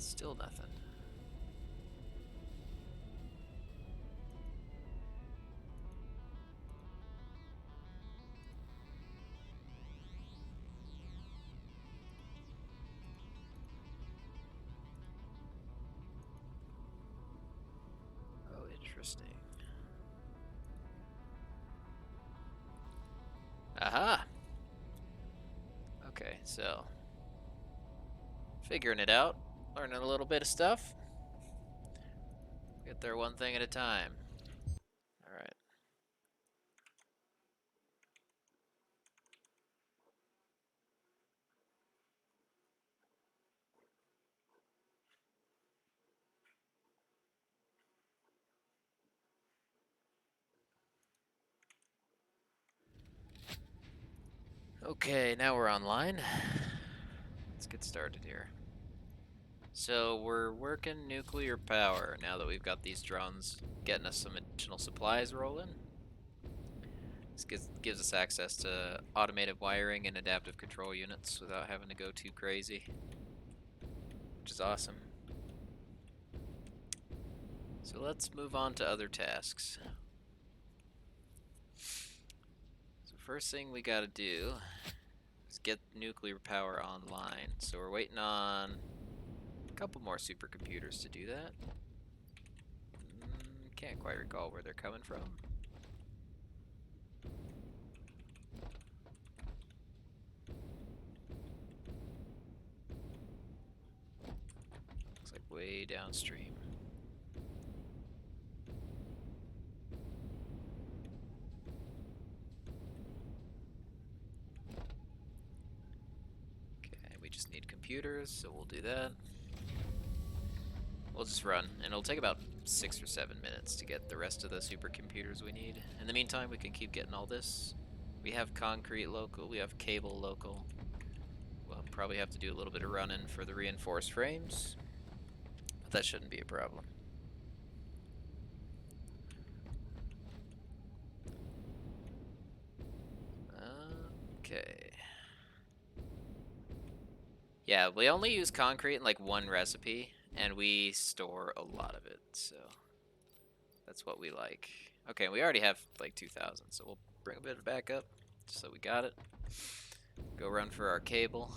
Still nothing. Oh, interesting. Aha! Okay, so figuring it out, learning a little bit of stuff. Get there one thing at a time. All right. Okay, now we're online. Let's get started here. So we're working nuclear power now that we've got these drones getting us some additional supplies rolling. This gives us access to automated wiring and adaptive control units without having to go too crazy, which is awesome. So let's move on to other tasks. So first thing we gotta do is get nuclear power online. So we're waiting on a couple more supercomputers to do that. Can't quite recall where they're coming from. Looks like way downstream. Okay, we just need computers, so we'll do that. We'll just run, and it'll take about 6 or 7 minutes to get the rest of the supercomputers we need. In the meantime, we can keep getting all this. We have concrete local, we have cable local. We'll probably have to do a little bit of running for the reinforced frames, but that shouldn't be a problem. Okay. Yeah, we only use concrete in like one recipe, and we store a lot of it, so that's what we like. Okay, we already have like 2,000, so we'll bring a bit of backup, just so we got it. Go run for our cable.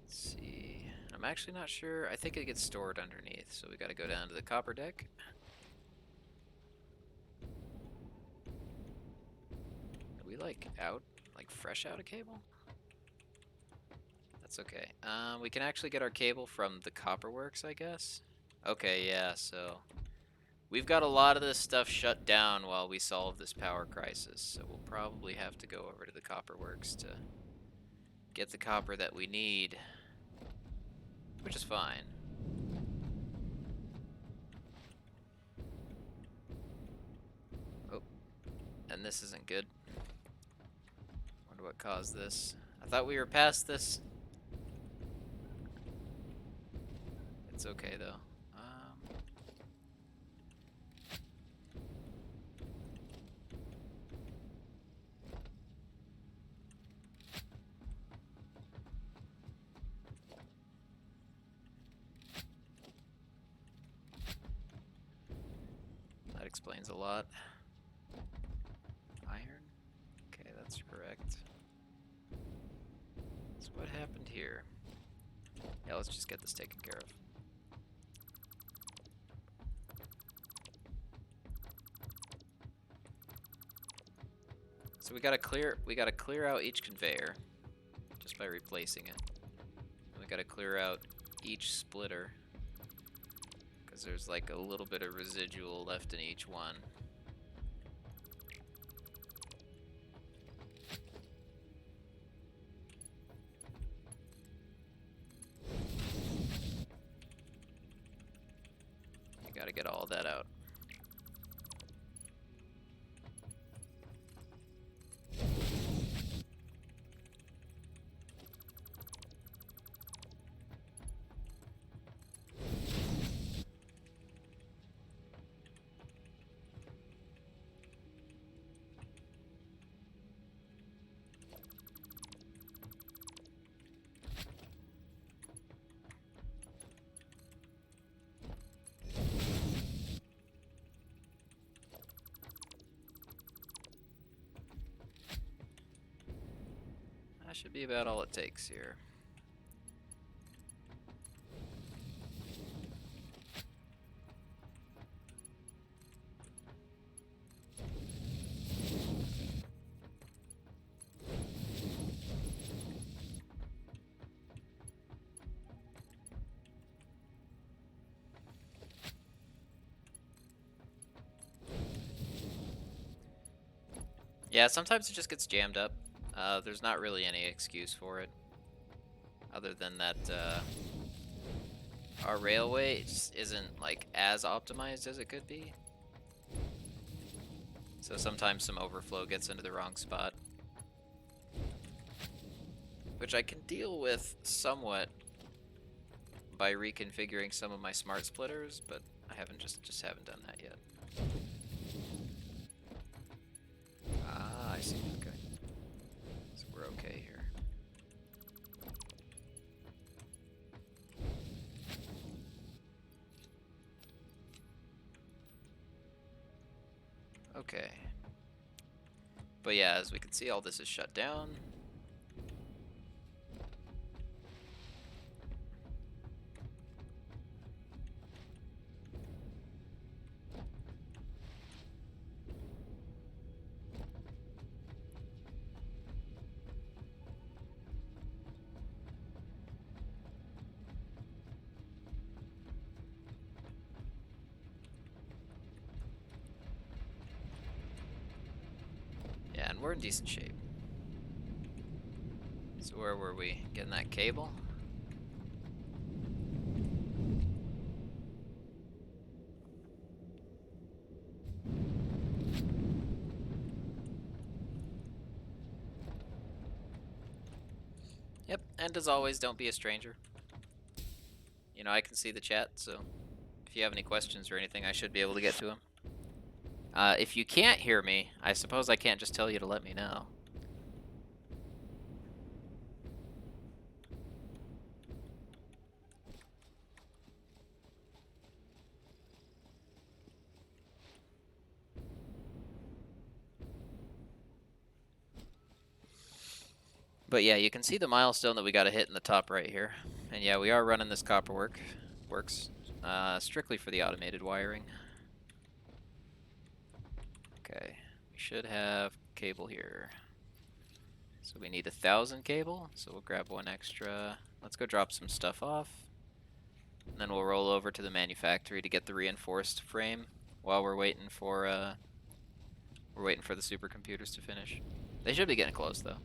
Let's see. I'm actually not sure. I think it gets stored underneath, so we gotta go down to the copper deck. Are we like fresh out of cable? That's okay. We can actually get our cable from the copper works, I guess. Okay, yeah, so we've got a lot of this stuff shut down while we solve this power crisis, so we'll probably have to go over to the copper works to get the copper that we need, which is fine. Oh, and this isn't good. Wonder what caused this. I thought we were past this. It's okay though. That explains a lot. Iron? Okay, that's correct. So what happened here? Yeah, let's just get this taken care of. So we gotta clear out each conveyor just by replacing it. And we gotta clear out each splitter because there's like a little bit of residual left in each one. You gotta get all that out. Should be about all it takes here. Yeah, sometimes it just gets jammed up. There's not really any excuse for it, other than that our railway just isn't like as optimized as it could be. So sometimes some overflow gets into the wrong spot, which I can deal with somewhat by reconfiguring some of my smart splitters, but I haven't just haven't done that yet. Ah, I see. Okay. So we're okay here. Okay. But yeah, as we can see, all this is shut down. Yeah, and we're in decent shape. So where were we? Getting that cable? Yep, and as always, don't be a stranger. You know, I can see the chat, so if you have any questions or anything, I should be able to get to them. If you can't hear me, I suppose I can't just tell you to let me know. But yeah, you can see the milestone that we got to hit in the top right here. And yeah, we are running this copper works strictly for the automated wiring. Okay, we should have cable here. So we need 1,000 cable, so we'll grab one extra. Let's go drop some stuff off. And then we'll roll over to the manufactory to get the reinforced frame while we're waiting for the supercomputers to finish. They should be getting close though.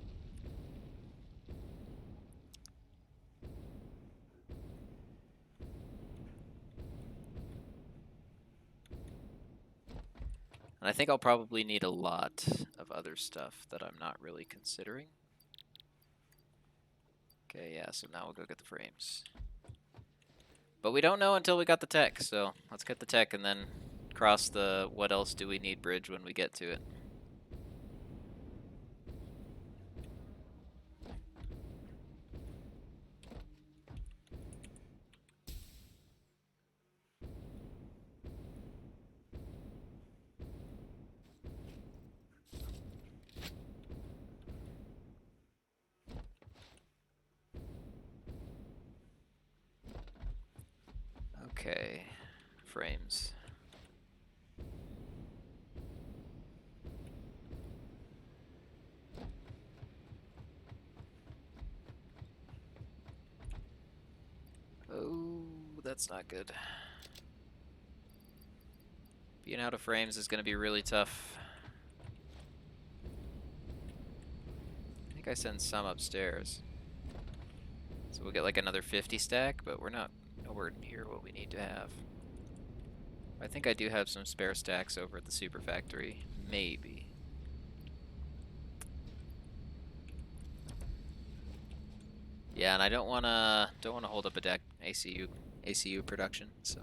And I think I'll probably need a lot of other stuff that I'm not really considering. Okay, yeah, so now we'll go get the frames. But we don't know until we got the tech, so let's get the tech and then cross the what else do we need bridge when we get to it. Okay, frames. Oh, that's not good. Being out of frames is going to be really tough. I think I send some upstairs. So we'll get like another 50 stack, but we're not nowhere near what we need to have. I think I do have some spare stacks over at the super factory. Maybe. Yeah, and I don't wanna hold up a deck ACU production, so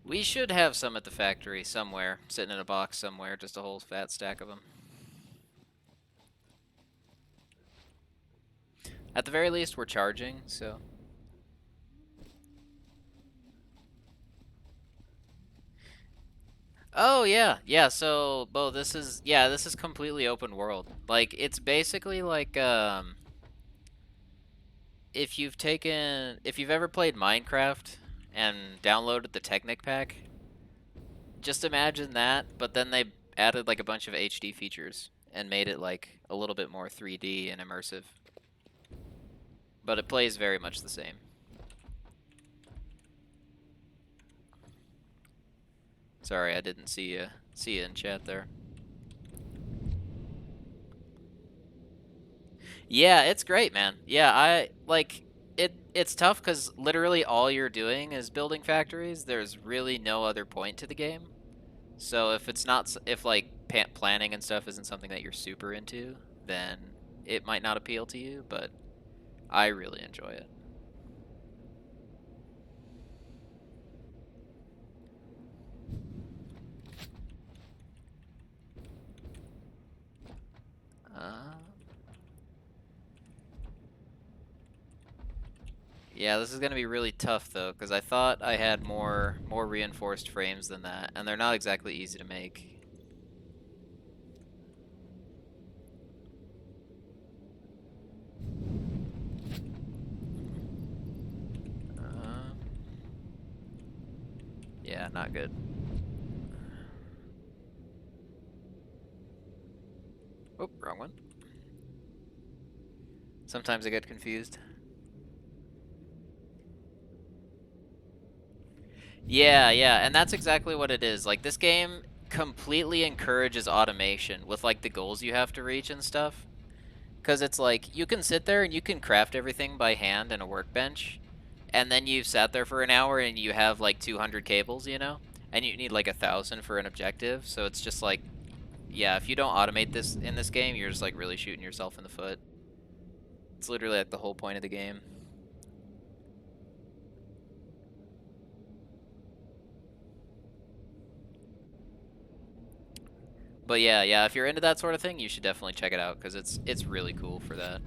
we should have some at the factory somewhere, sitting in a box somewhere, just a whole fat stack of them. At the very least, we're charging, so. Oh yeah, yeah. So, Bo, this is completely open world. Like it's basically like if you've ever played Minecraft and downloaded the Technic pack, just imagine that, but then they added like a bunch of HD features and made it like a little bit more 3D and immersive. But it plays very much the same. Sorry, I didn't see you in chat there. Yeah, it's great, man. Yeah, I like it's tough cuz literally all you're doing is building factories. There's really no other point to the game. So if it's not if like planning and stuff isn't something that you're super into, then it might not appeal to you, but I really enjoy it. Uh, yeah, this is gonna be really tough though, because I thought I had more reinforced frames than that, and they're not exactly easy to make. Uh, yeah, not good. Oh, wrong one. Sometimes I get confused. Yeah, yeah, and that's exactly what it is. Like this game completely encourages automation with like the goals you have to reach and stuff. Because it's like you can sit there and you can craft everything by hand in a workbench, and then you've sat there for an hour and you have like 200 cables, you know, and you need like 1,000 for an objective. So it's just like, yeah, if you don't automate this in this game, you're just like really shooting yourself in the foot. It's literally like the whole point of the game. But yeah, yeah, if you're into that sort of thing, you should definitely check it out because it's really cool for that.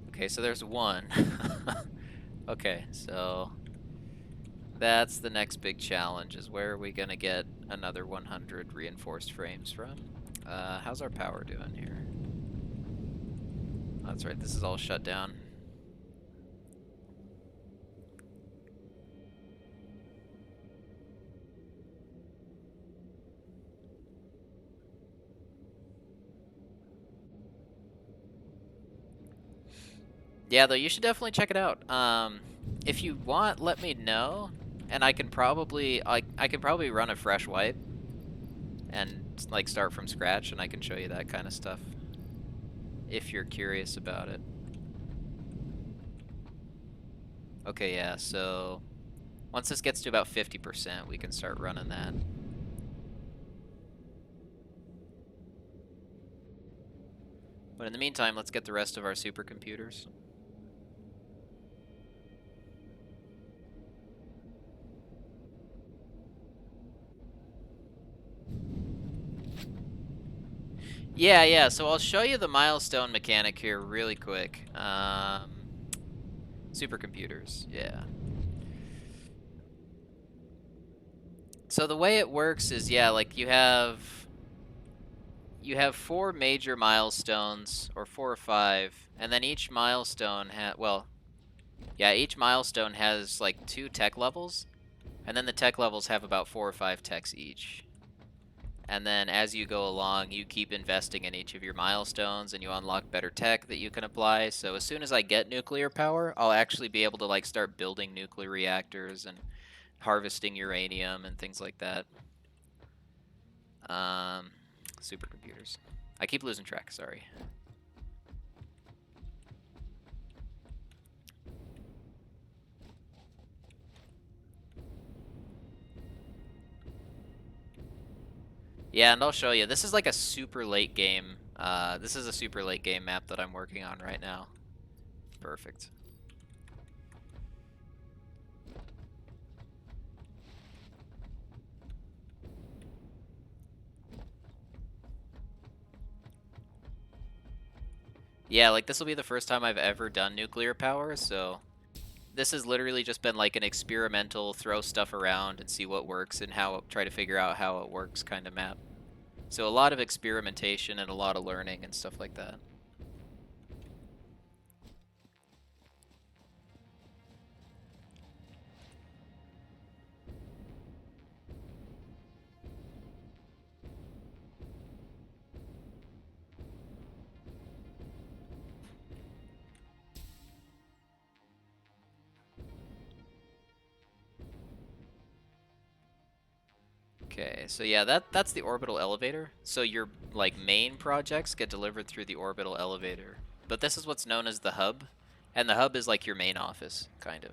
Okay, so there's one. Okay, so that's the next big challenge is where are we gonna get another 100 reinforced frames from? How's our power doing here? Oh, that's right, this is all shut down. Yeah, though, you should definitely check it out. If you want, let me know, and I can probably run a fresh wipe and like start from scratch, and I can show you that kind of stuff if you're curious about it. Okay, yeah, so once this gets to about 50%, we can start running that. But in the meantime, let's get the rest of our supercomputers. Yeah, yeah, so I'll show you the milestone mechanic here really quick. Supercomputers, yeah. So the way it works is, yeah, like you have 4 major milestones, or 4 or 5, and then each milestone each milestone has like 2 tech levels, and then the tech levels have about 4 or 5 techs each. And then as you go along, you keep investing in each of your milestones and you unlock better tech that you can apply. So as soon as I get nuclear power, I'll actually be able to like start building nuclear reactors and harvesting uranium and things like that. Um, supercomputers. I keep losing track, sorry. Yeah, and I'll show you. This is like a super late game. This is a super late game map that I'm working on right now. Perfect. Yeah, like this will be the first time I've ever done nuclear power, so This has literally just been like an experimental throw stuff around and see what works and try to figure out how it works kind of map. So a lot of experimentation and a lot of learning and stuff like that. Okay, so yeah, that's the orbital elevator. So your like main projects get delivered through the orbital elevator. But this is what's known as the hub, and the hub is like your main office, kind of.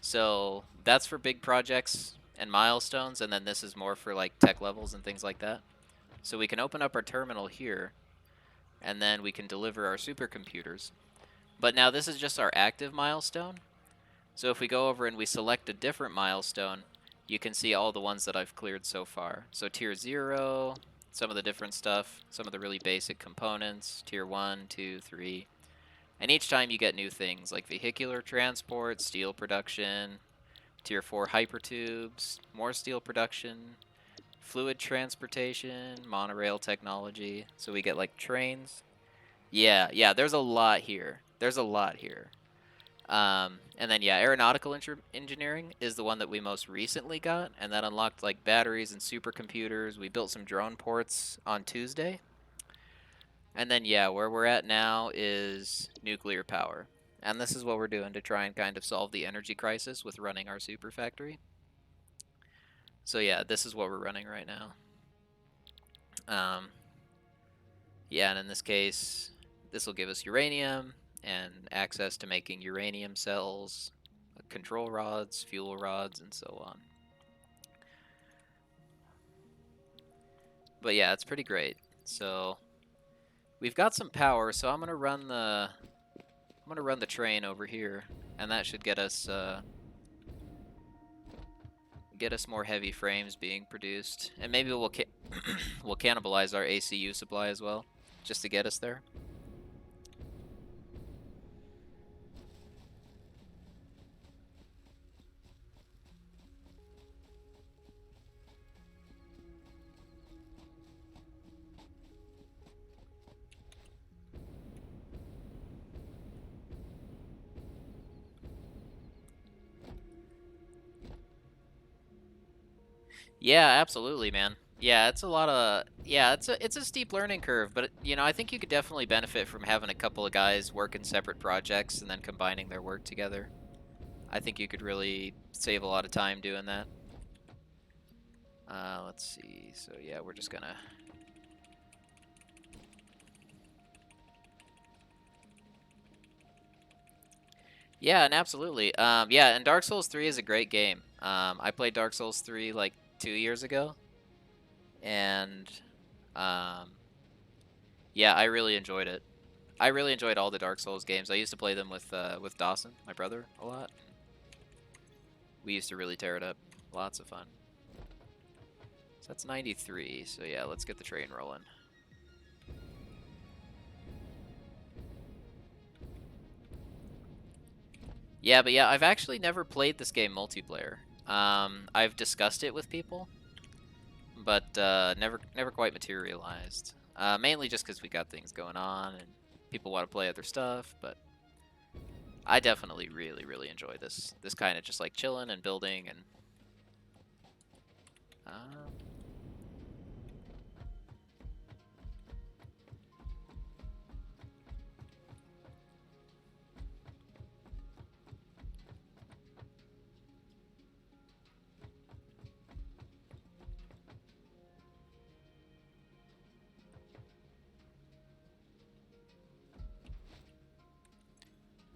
So that's for big projects and milestones, and then this is more for like tech levels and things like that. So we can open up our terminal here, and then we can deliver our supercomputers. But now this is just our active milestone. So if we go over and we select a different milestone, you can see all the ones that I've cleared so far. So tier 0, some of the different stuff, some of the really basic components, tier 1, 2, 3. And each time you get new things like vehicular transport, steel production, tier 4 hypertubes, more steel production, fluid transportation, monorail technology. So we get like trains. Yeah, there's a lot here. There's a lot here. And then yeah, aeronautical engineering is the one that we most recently got, and that unlocked like batteries and supercomputers. We built some drone ports on Tuesday. And then yeah, where we're at now is nuclear power. And this is what we're doing to try and kind of solve the energy crisis with running our super factory. So yeah, this is what we're running right now. Yeah, and in this case, this will give us uranium and access to making uranium cells, control rods, fuel rods, and so on. But yeah, it's pretty great. So we've got some power, so I'm gonna run the train over here, and that should get us more heavy frames being produced, and maybe we'll cannibalize our ACU supply as well, just to get us there. Yeah, absolutely, man. Yeah, it's a steep learning curve, but you know, I think you could definitely benefit from having a couple of guys work in separate projects and then combining their work together. I think you could really save a lot of time doing that. Let's see. So yeah, we're just gonna. Yeah, and absolutely. Yeah, and Dark Souls 3 is a great game. I played Dark Souls 3 like 2 years ago, and um, yeah, I really enjoyed it. I really enjoyed all the Dark Souls games. I used to play them with Dawson, my brother, a lot. We used to really tear it up. Lots of fun. So that's 93. So yeah, let's get the train rolling. Yeah, but yeah, I've actually never played this game multiplayer. I've discussed it with people, but never quite materialized. Mainly just because we got things going on and people want to play other stuff. But I definitely really enjoy this kind of just like chilling and building and.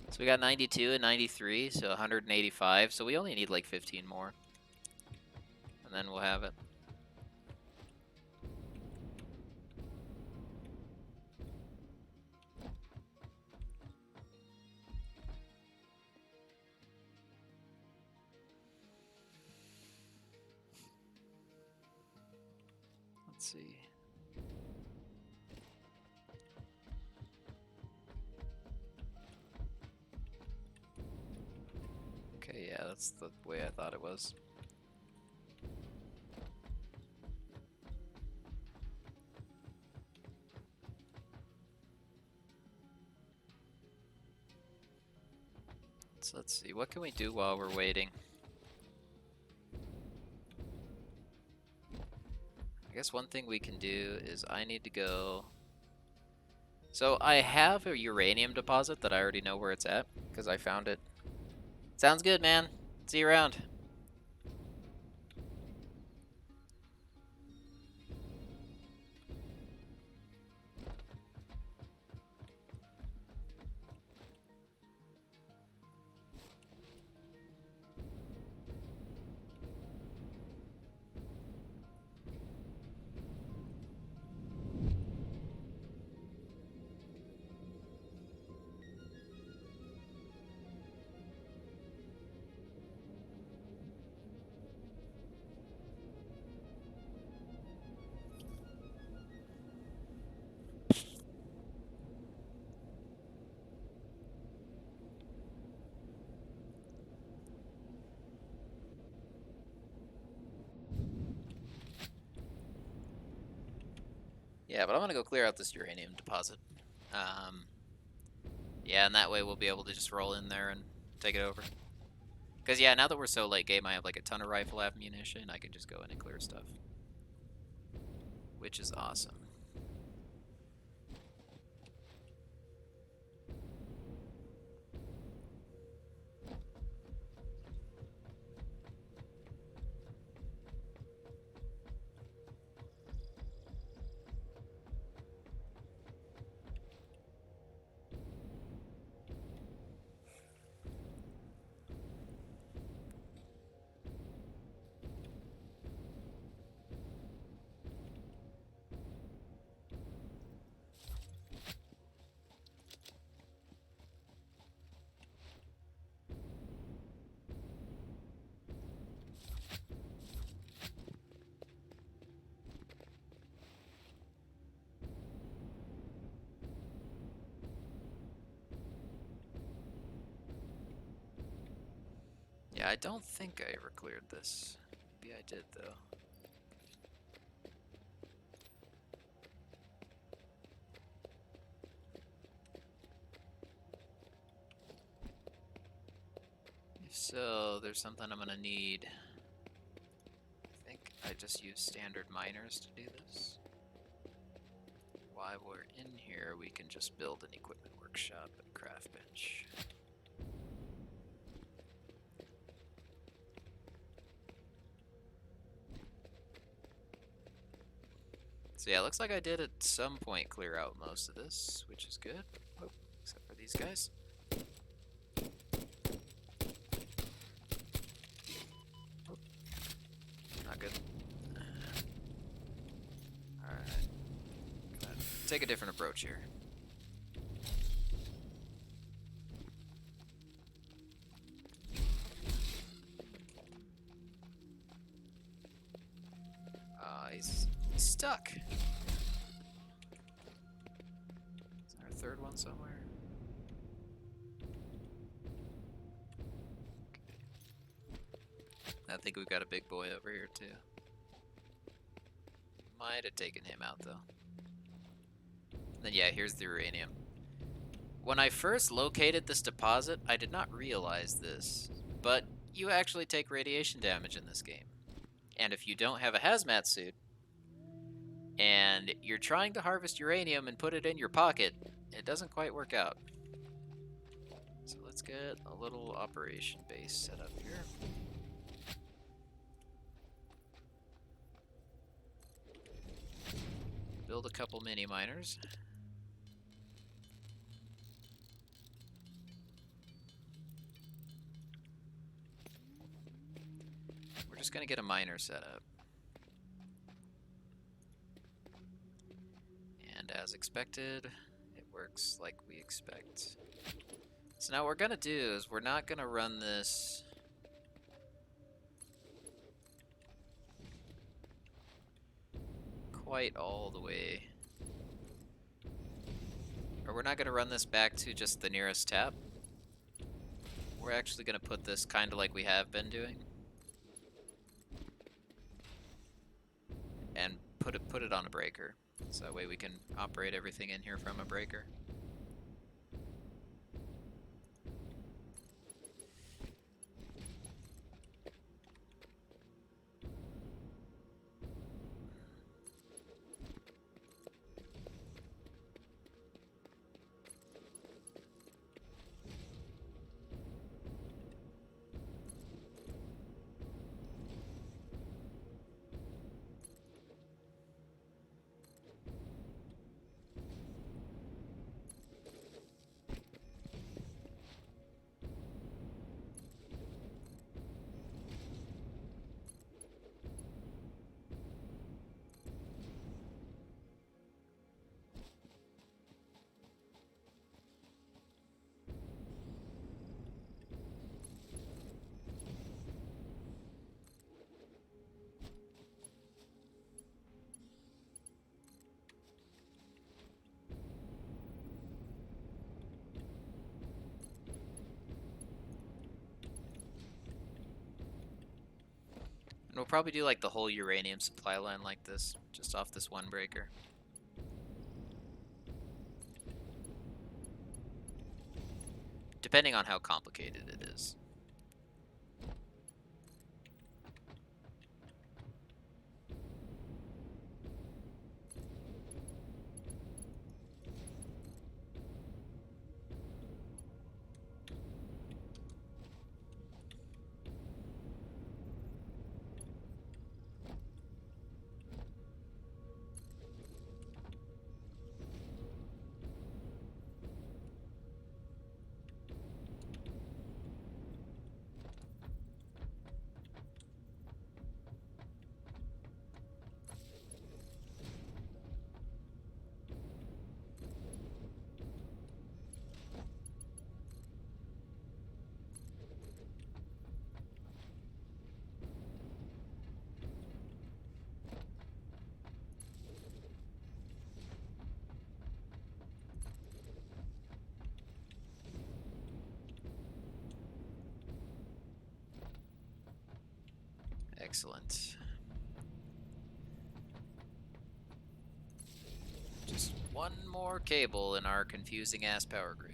So we got 92 and 93, so 185. So we only need like 15 more, and then we'll have it. Let's see. that's the way I thought it was. So let's see, what can we do while we're waiting? I guess one thing we can do is I need to go... So I have a uranium deposit that I already know where it's at, because I found it. Sounds good, man. See you around. Yeah, but I'm gonna go clear out this uranium deposit. Yeah, and that way we'll be able to just roll in there and take it over. Because, yeah, now that we're so late game, I have like a ton of rifle ammunition. I can just go in and clear stuff. Which is awesome. Yeah, I don't think I ever cleared this. Maybe I did, though. If so, there's something I'm gonna need. I think I just use standard miners to do this. While we're in here, we can just build an equipment workshop and craft bench. So yeah, looks like I did at some point clear out most of this, which is good. Oh, except for these guys. Oh, not good. Alright. Take a different approach here. He's stuck. Is there a third one somewhere? Okay. I think we've got a big boy over here too. Might have taken him out though. Then yeah, here's the uranium. When I first located this deposit, I did not realize this, but you actually take radiation damage in this game. And if you don't have a hazmat suit, and you're trying to harvest uranium and put it in your pocket, it doesn't quite work out. So let's get a little operation base set up here. Build a couple mini miners. We're just gonna get a miner set up. And as expected, it works like we expect. So now what we're gonna do is we're not gonna run this quite all the way. Or we're not gonna run this back to just the nearest tap. we're actually going to put this kind of like we have been doing. And put it on a breaker. So that way we can operate everything in here from a breaker. And we'll probably do like the whole uranium supply line like this, just off this one breaker. Depending on how complicated it is. Excellent. Just one more cable in our confusing ass power grid.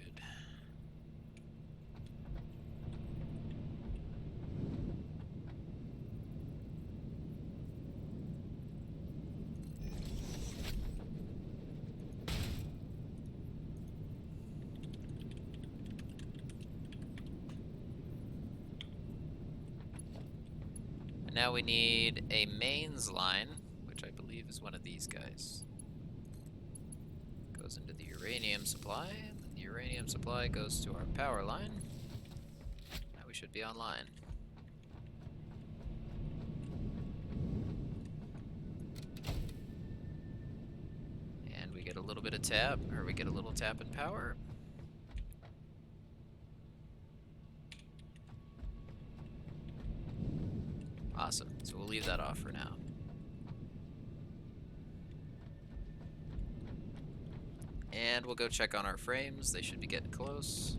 And now we need a mains line, which I believe is one of these guys. Goes into the uranium supply, and then the uranium supply goes to our power line. Now we should be online. And we get a little bit of tap, or we get a little tap in power. Awesome, so we'll leave that off for now. And we'll go check on our frames, they should be getting close.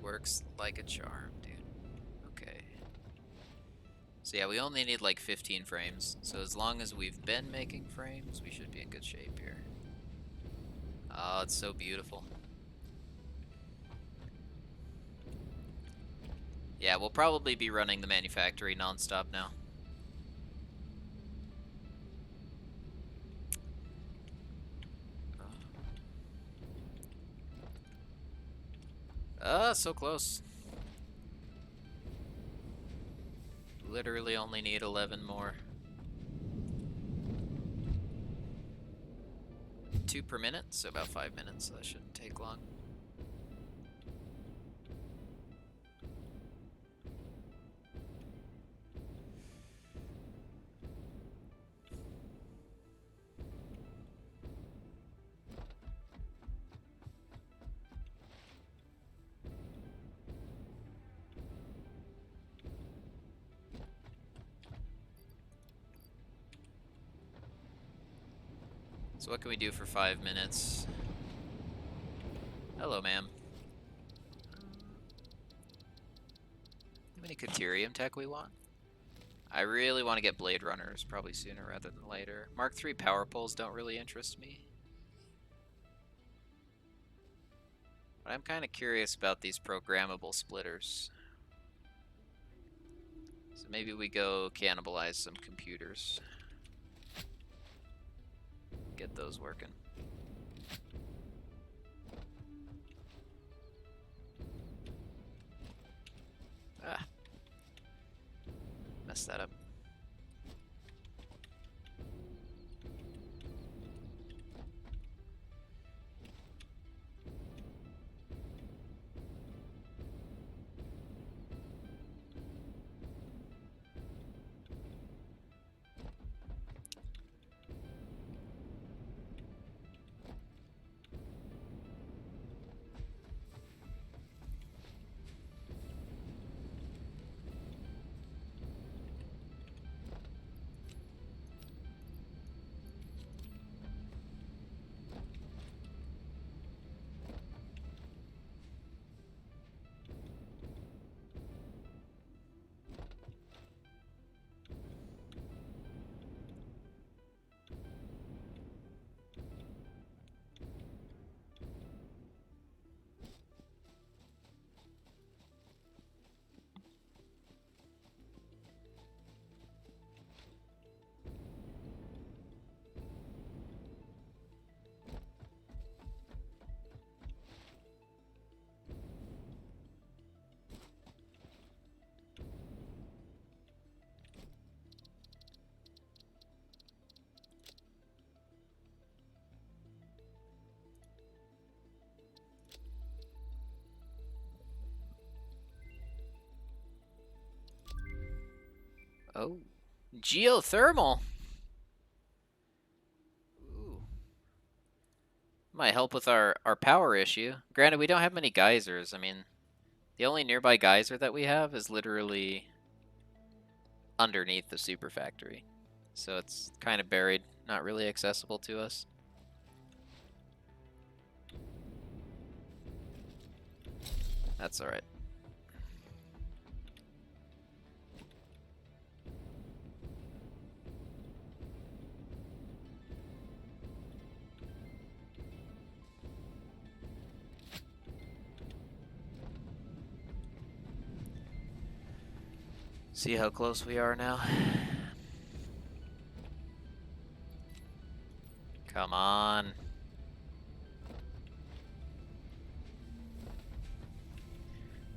works like a charm, dude. Okay. So yeah, we only need like 15 frames. So as long as we've been making frames, we should be in good shape here. Oh, it's so beautiful. Yeah, we'll probably be running the manufactory non-stop now. So close. Literally only need 11 more. 2 per minute, so about 5 minutes, so that shouldn't take long. So what can we do for 5 minutes? Hello, ma'am. How many Caterium tech we want? I really want to get Blade Runners, probably sooner rather than later. Mark III power poles don't really interest me. But I'm kind of curious about these programmable splitters. So maybe we go cannibalize some computers. Get those working. Ah. Messed that up. Oh. Geothermal! Ooh. Might help with our power issue. Granted, we don't have many geysers. I mean, the only nearby geyser that we have is literally underneath the super factory. So it's kind of buried, not really accessible to us. That's alright. See how close we are now? Come on.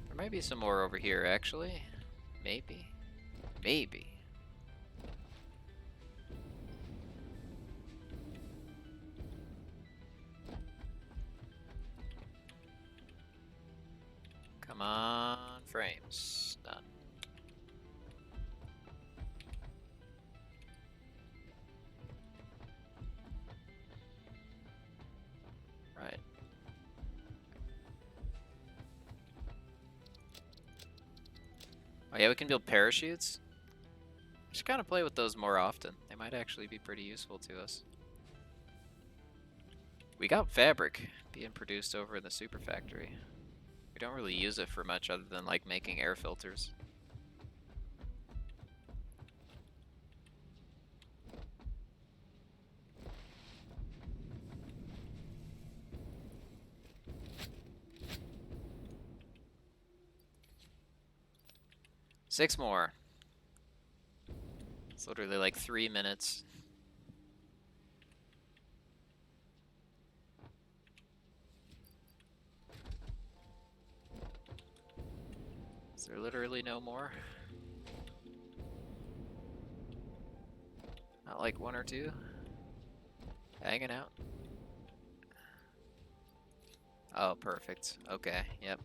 There might be some more over here, actually. Maybe. Maybe. Come on, frames. Done. Right. Oh yeah, we can build parachutes. We should kind of play with those more often. They might actually be pretty useful to us. We got fabric being produced over in the super factory. We don't really use it for much other than like making air filters. Six more. It's literally like 3 minutes. Is there literally no more? Not like one or two? Hanging out? Oh, perfect. Okay, yep.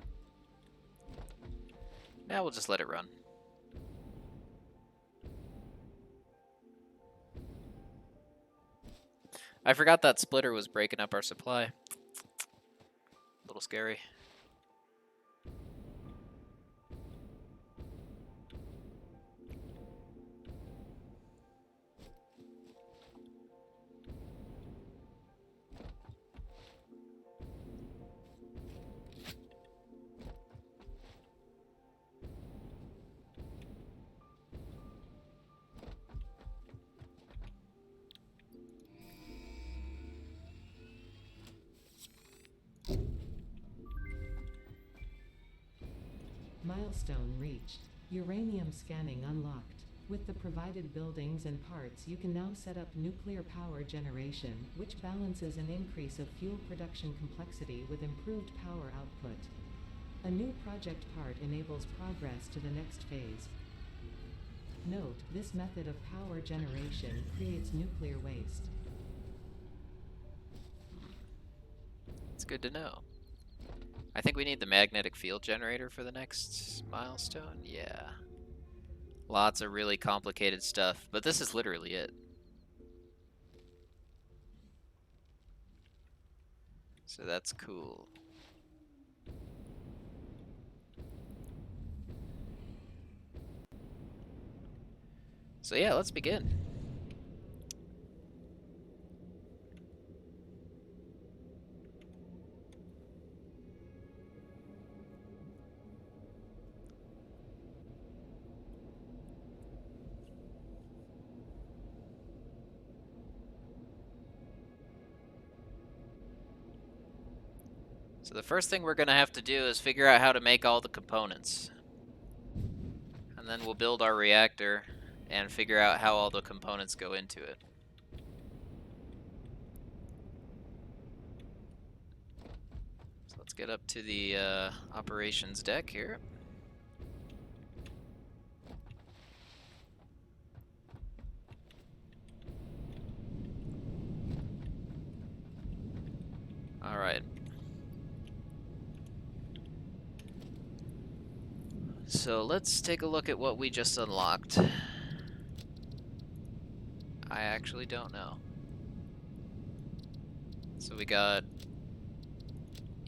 Now we'll just let it run. I forgot that splitter was breaking up our supply. A little scary. Milestone reached. Uranium scanning unlocked. With the provided buildings and parts, you can now set up nuclear power generation, which balances an increase of fuel production complexity with improved power output. A new project part enables progress to the next phase. Note, this method of power generation creates nuclear waste. It's good to know. I think we need the magnetic field generator for the next milestone. Yeah. Lots of really complicated stuff, but this is literally it. So that's cool. So yeah, let's begin. So the first thing we're going to have to do is figure out how to make all the components. And then we'll build our reactor and figure out how all the components go into it. So let's get up to the operations deck here. All right. So let's take a look at what we just unlocked. I actually don't know. So we got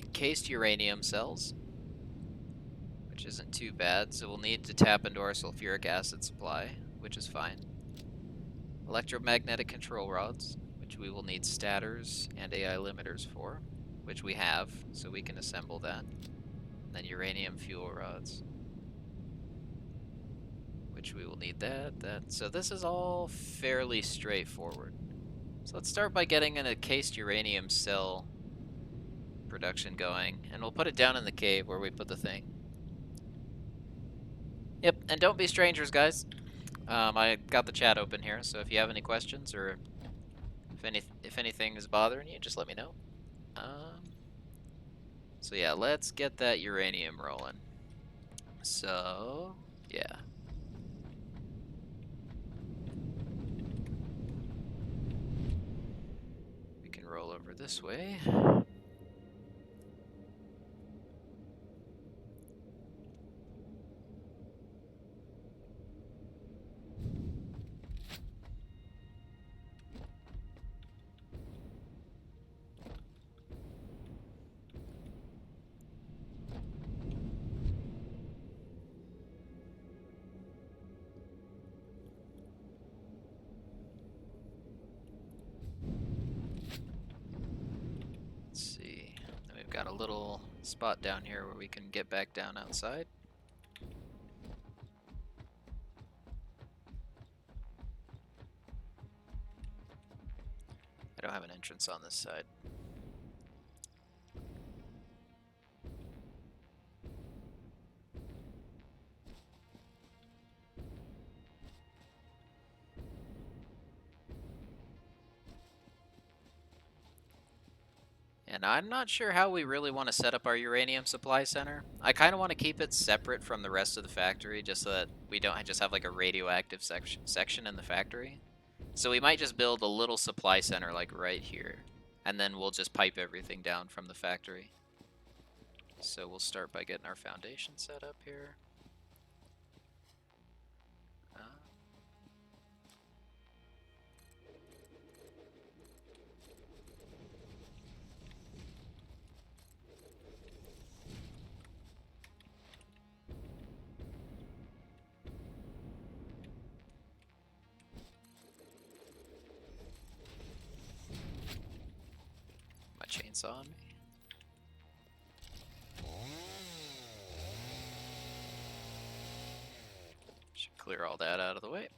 encased uranium cells, which isn't too bad. So we'll need to tap into our sulfuric acid supply, which is fine. Electromagnetic control rods, which we will need stators and AI limiters for, which we have, so we can assemble that. And then uranium fuel rods, which we will need that. So this is all fairly straightforward. So let's start by getting an encased uranium cell production going, and we'll put it down in the cave where we put the thing. Yep, and don't be strangers, guys. I got the chat open here, so if you have any questions or if anything is bothering you, just let me know. So yeah, let's get that uranium rolling. So, yeah. We can roll over this way. spot down here where we can get back down outside. I don't have an entrance on this side. And I'm not sure how we really want to set up our uranium supply center. I kind of want to keep it separate from the rest of the factory just so that we don't just have like a radioactive section in the factory. So we might just build a little supply center like right here. And then we'll just pipe everything down from the factory. So we'll start by getting our foundation set up here. My chainsaw on me. Should clear all that out of the way.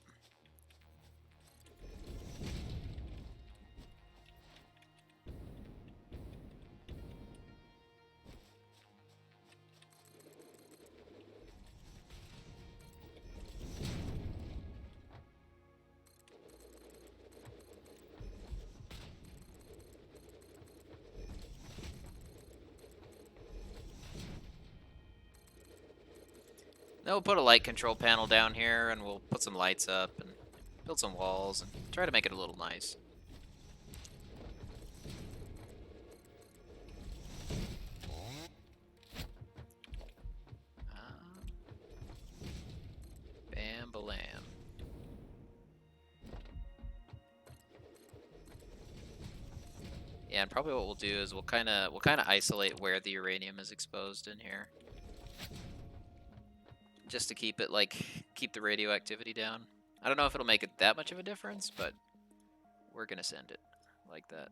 Then we'll put a light control panel down here and we'll put some lights up and build some walls and try to make it a little nice. Bam balam. Yeah, and probably what we'll do is we'll kind of isolate where the uranium is exposed in here. Just to keep it keep the radioactivity down. I don't know if it'll make it that much of a difference, but we're gonna send it like that.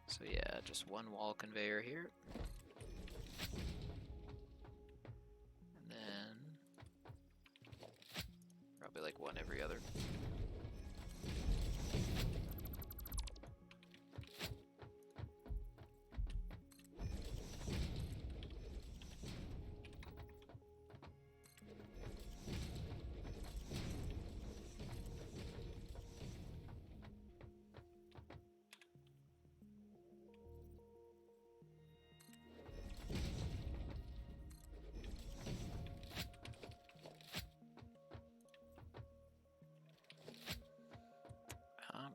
So yeah, just one wall conveyor here. And then probably like one every other.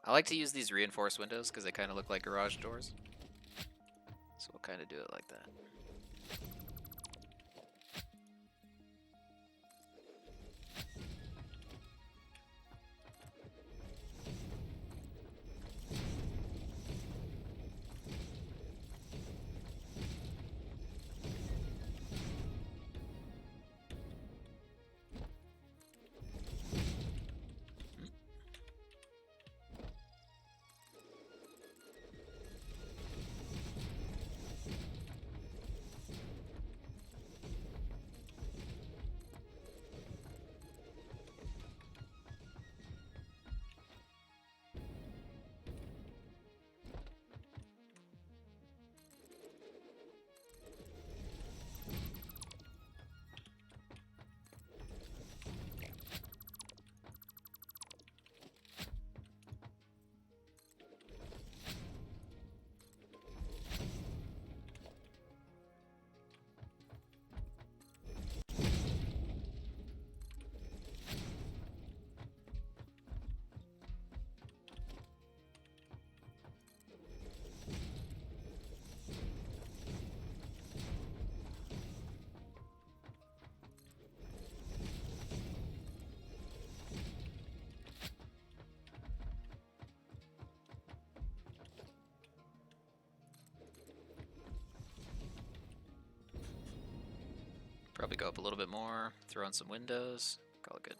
I like to use these reinforced windows because they kind of look like garage doors. So we'll kind of do it like that. Probably go up a little bit more, throw in some windows, call it good.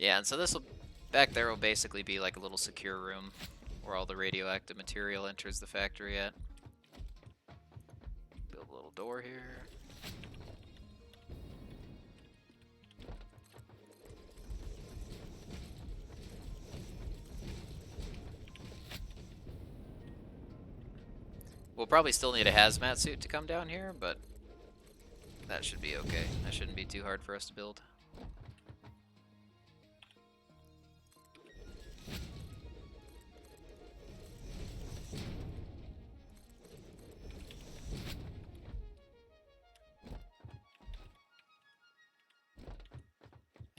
Yeah, and so this will back there will basically be like a little secure room where all the radioactive material enters the factory at. Build a little door here. We'll probably still need a hazmat suit to come down here, but that should be okay. That shouldn't be too hard for us to build.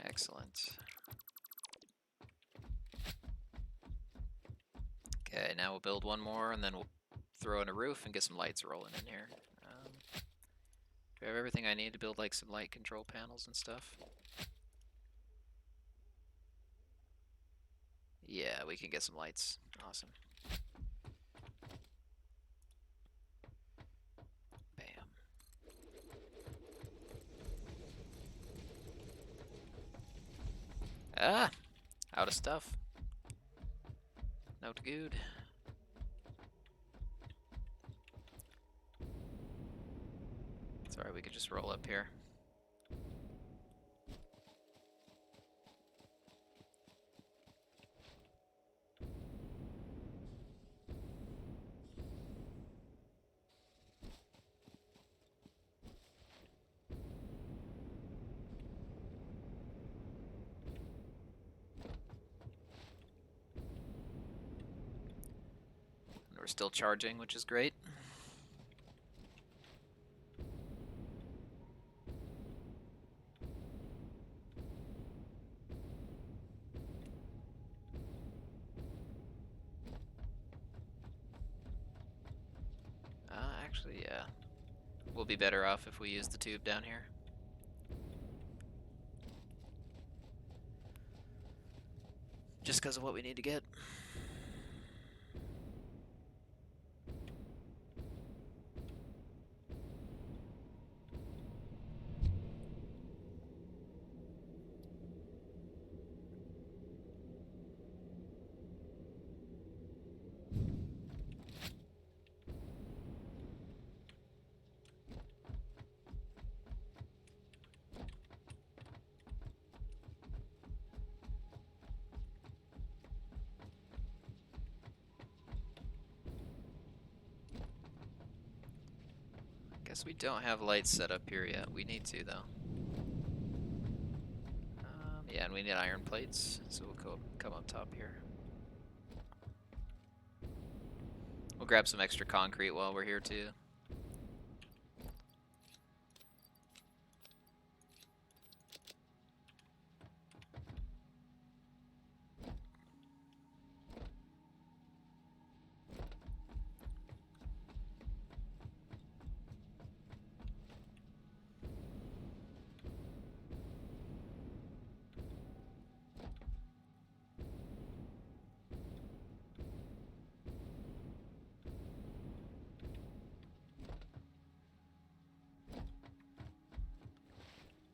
Excellent. Okay, now we'll build one more, and then we'll throw in a roof and get some lights rolling in here. Do I have everything I need to build like some light control panels and stuff? Yeah, we can get some lights. Awesome. Bam. Ah! Out of stuff. Not good. It's alright, we could just roll up here. And we're still charging, which is great. Actually, yeah. We'll be better off if we use the tube down here. Just because of what we need to get. Guess we don't have lights set up here yet. We need to, though. Yeah, and we need iron plates, so we'll come up top here. We'll grab some extra concrete while we're here, too.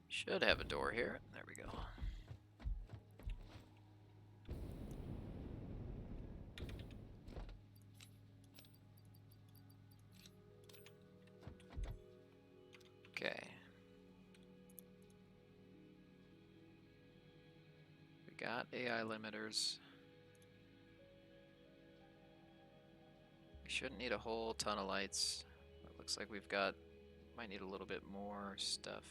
Should have a door here. There we go. Okay. We got AI limiters. We shouldn't need a whole ton of lights. It looks like might need a little bit more stuff.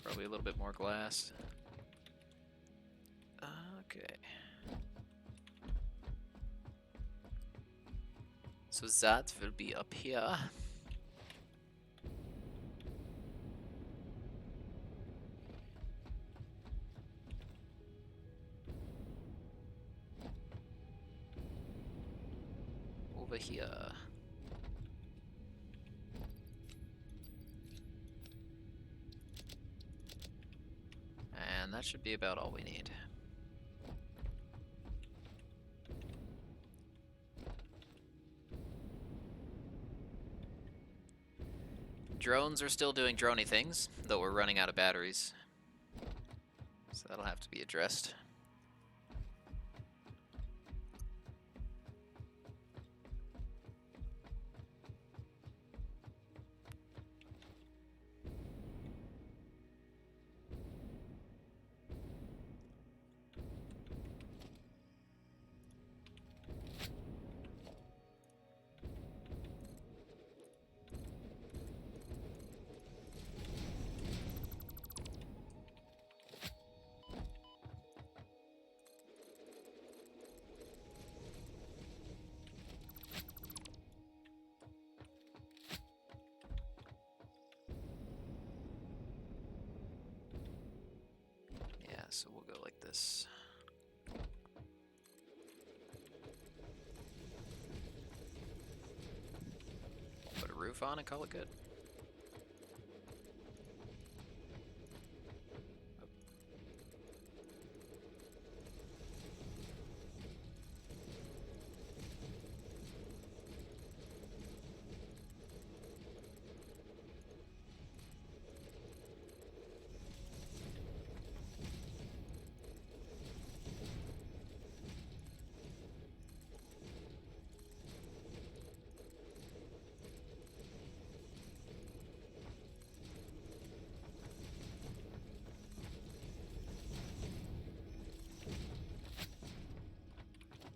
Probably a little bit more glass. Okay. So that will be up here. Over here. And that should be about all we need. Drones are still doing droney things, though we're running out of batteries. So So that'll have to be addressed. Yeah, so we'll go like this. Put a roof on and call it good.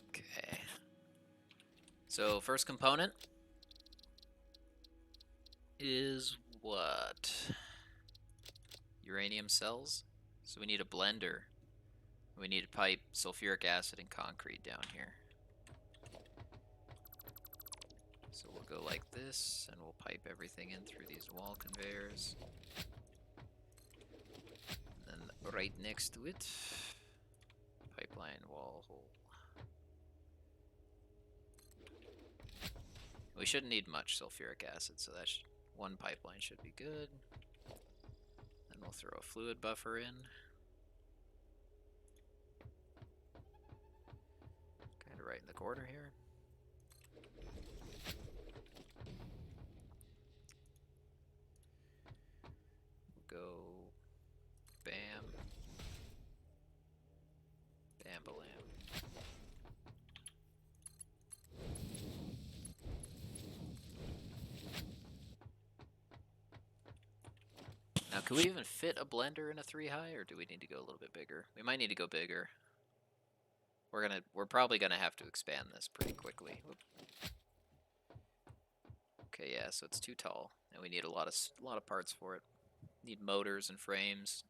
Okay. So first component is what? Uranium cells. So we need a blender. We need to pipe sulfuric acid and concrete down here. So we'll go like this, and we'll pipe everything in through these wall conveyors. And then right next to it, pipeline wall hole. We shouldn't need much sulfuric acid, so that one pipeline should be good. Then we'll throw a fluid buffer in. Kind of right in the corner here. We'll go bam, bam, balam. Now, could we even fit a blender in a 3 high, or do we need to go a little bit bigger? We might need to go bigger. We're probably gonna have to expand this pretty quickly. Whoop. Okay, yeah, so it's too tall, and we need a lot of parts for it. Need motors and frames.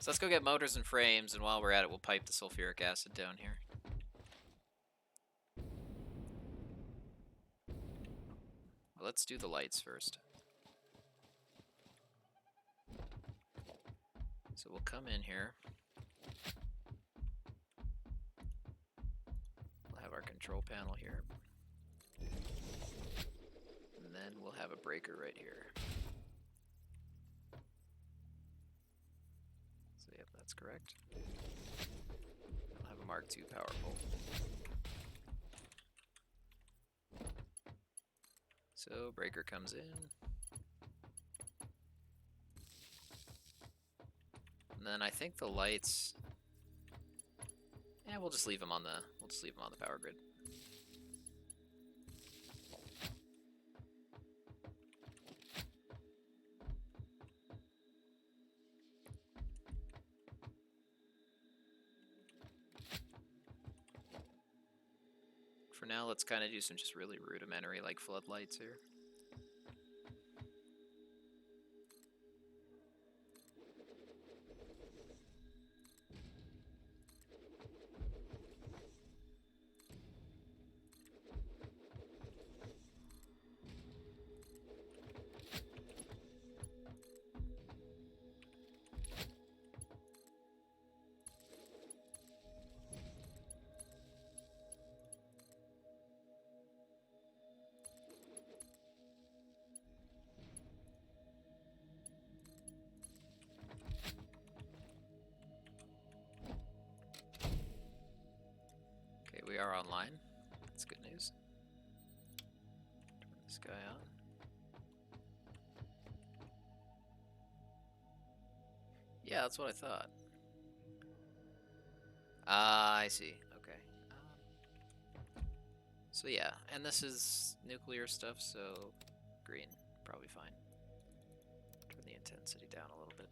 So let's go get motors and frames, and while we're at it, we'll pipe the sulfuric acid down here. Well, let's do the lights first. So we'll come in here. We'll have our control panel here. And then we'll have a breaker right here. So yep, that's correct. We'll have a Mark II power pole. So breaker comes in. And then I think the lights, yeah, we'll just leave them on the power grid. For now, let's kind of do some just really rudimentary like floodlights here. Okay, we are online. That's good news. Turn this guy on. Yeah, that's what I thought. I see. Okay. So yeah, and this is nuclear stuff, so green, probably fine. Turn the intensity down a little bit.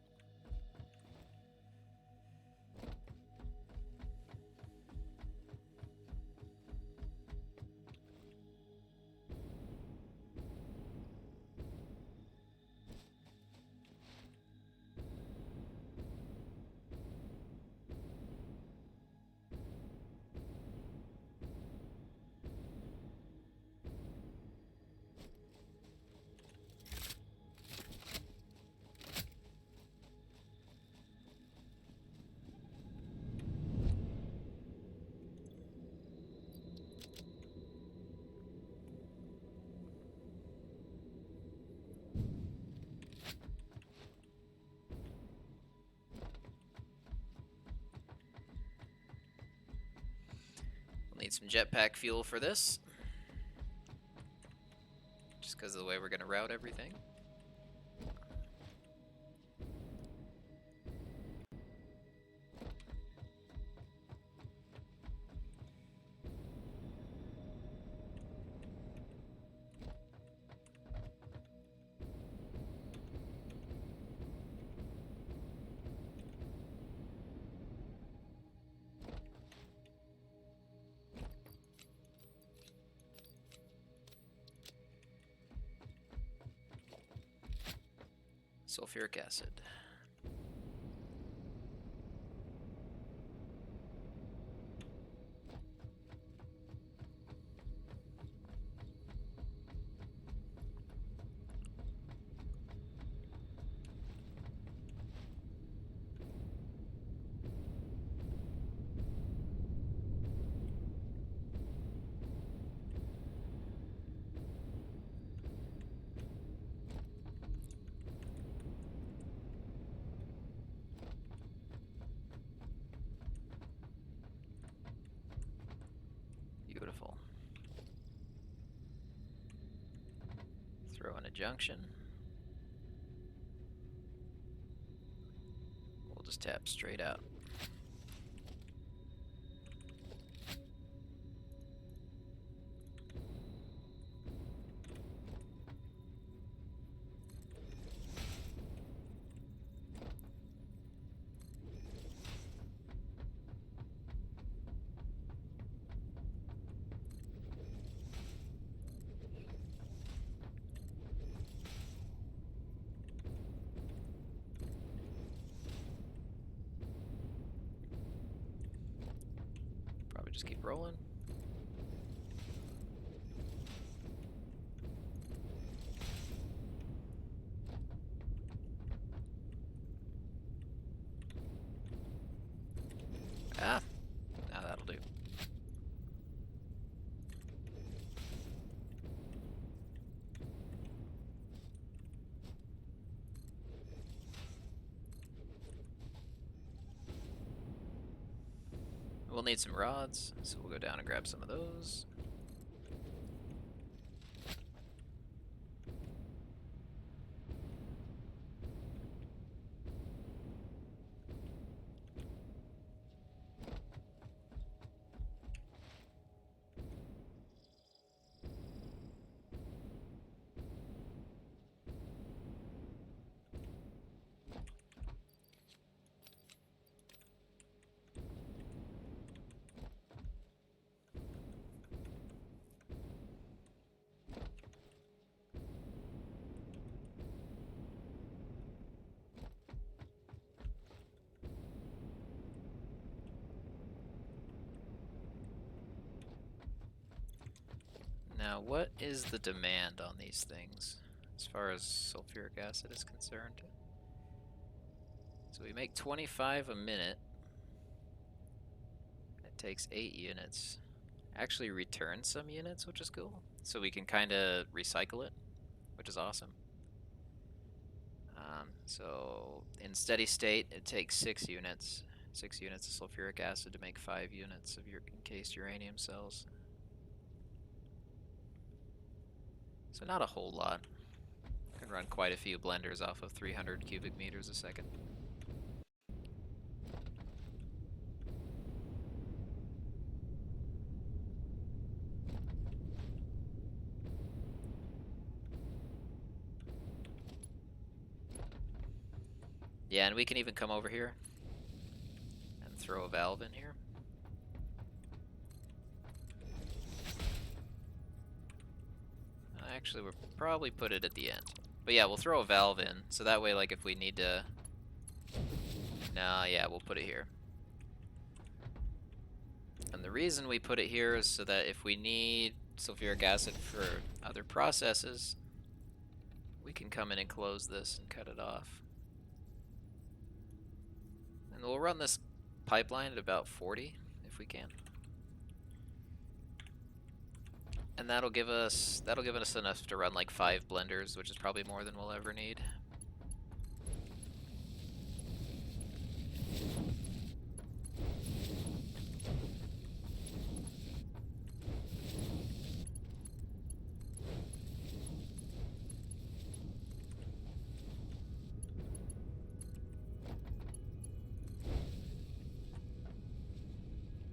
We'll need some jetpack fuel for this, just because of the way we're going to route everything. Sulfuric acid. Beautiful. Throw in a junction. We'll just tap straight out. Probably just keep rolling. Ah, now that'll do. We'll need some rods, so we'll go down and grab some of those. Now, what is the demand on these things as far as sulfuric acid is concerned? So we make 25 a minute. It takes 8 units. Actually returns some units, which is cool. So we can kind of recycle it, which is awesome. So in steady state, it takes 6 units. 6 units of sulfuric acid to make 5 units of your encased uranium cells. So not a whole lot. Can run quite a few blenders off of 300 cubic meters a second. Yeah, and we can even come over here and throw a valve in here. Actually, we'll probably put it at the end. But yeah, we'll throw a valve in, so that way, like, if we need to... Nah, yeah, we'll put it here. And the reason we put it here is so that if we need sulfuric acid for other processes, we can come in and close this and cut it off. And we'll run this pipeline at about 40, if we can. And that'll give us enough to run like 5 blenders, which is probably more than we'll ever need.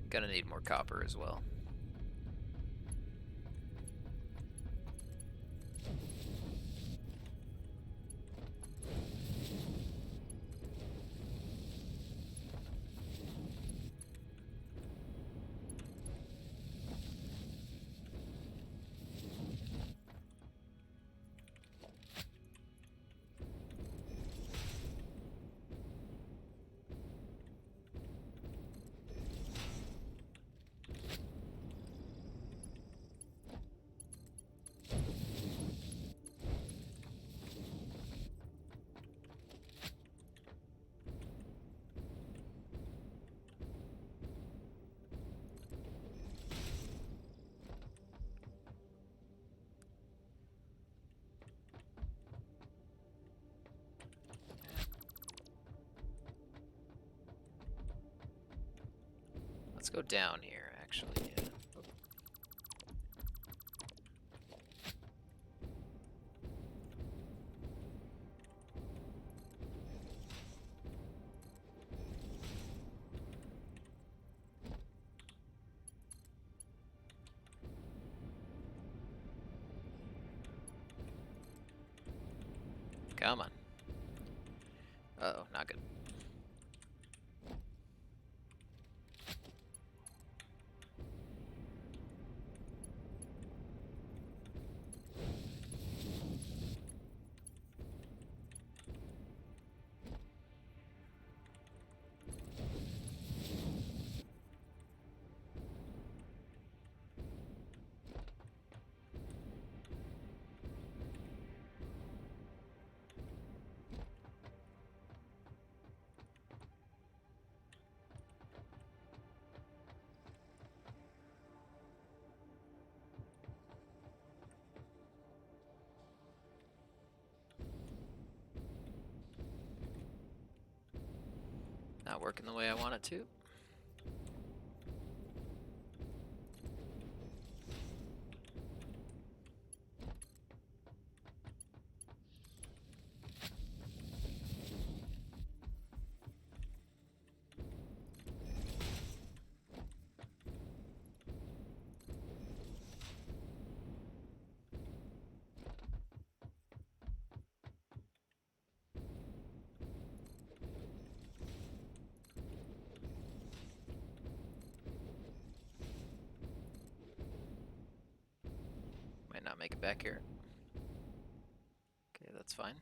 Gonna need more copper as well. Let's go down here, actually. Yeah. Come on. Uh-oh, not good. Not working the way I want it to. Might not make it back here. Okay, that's fine.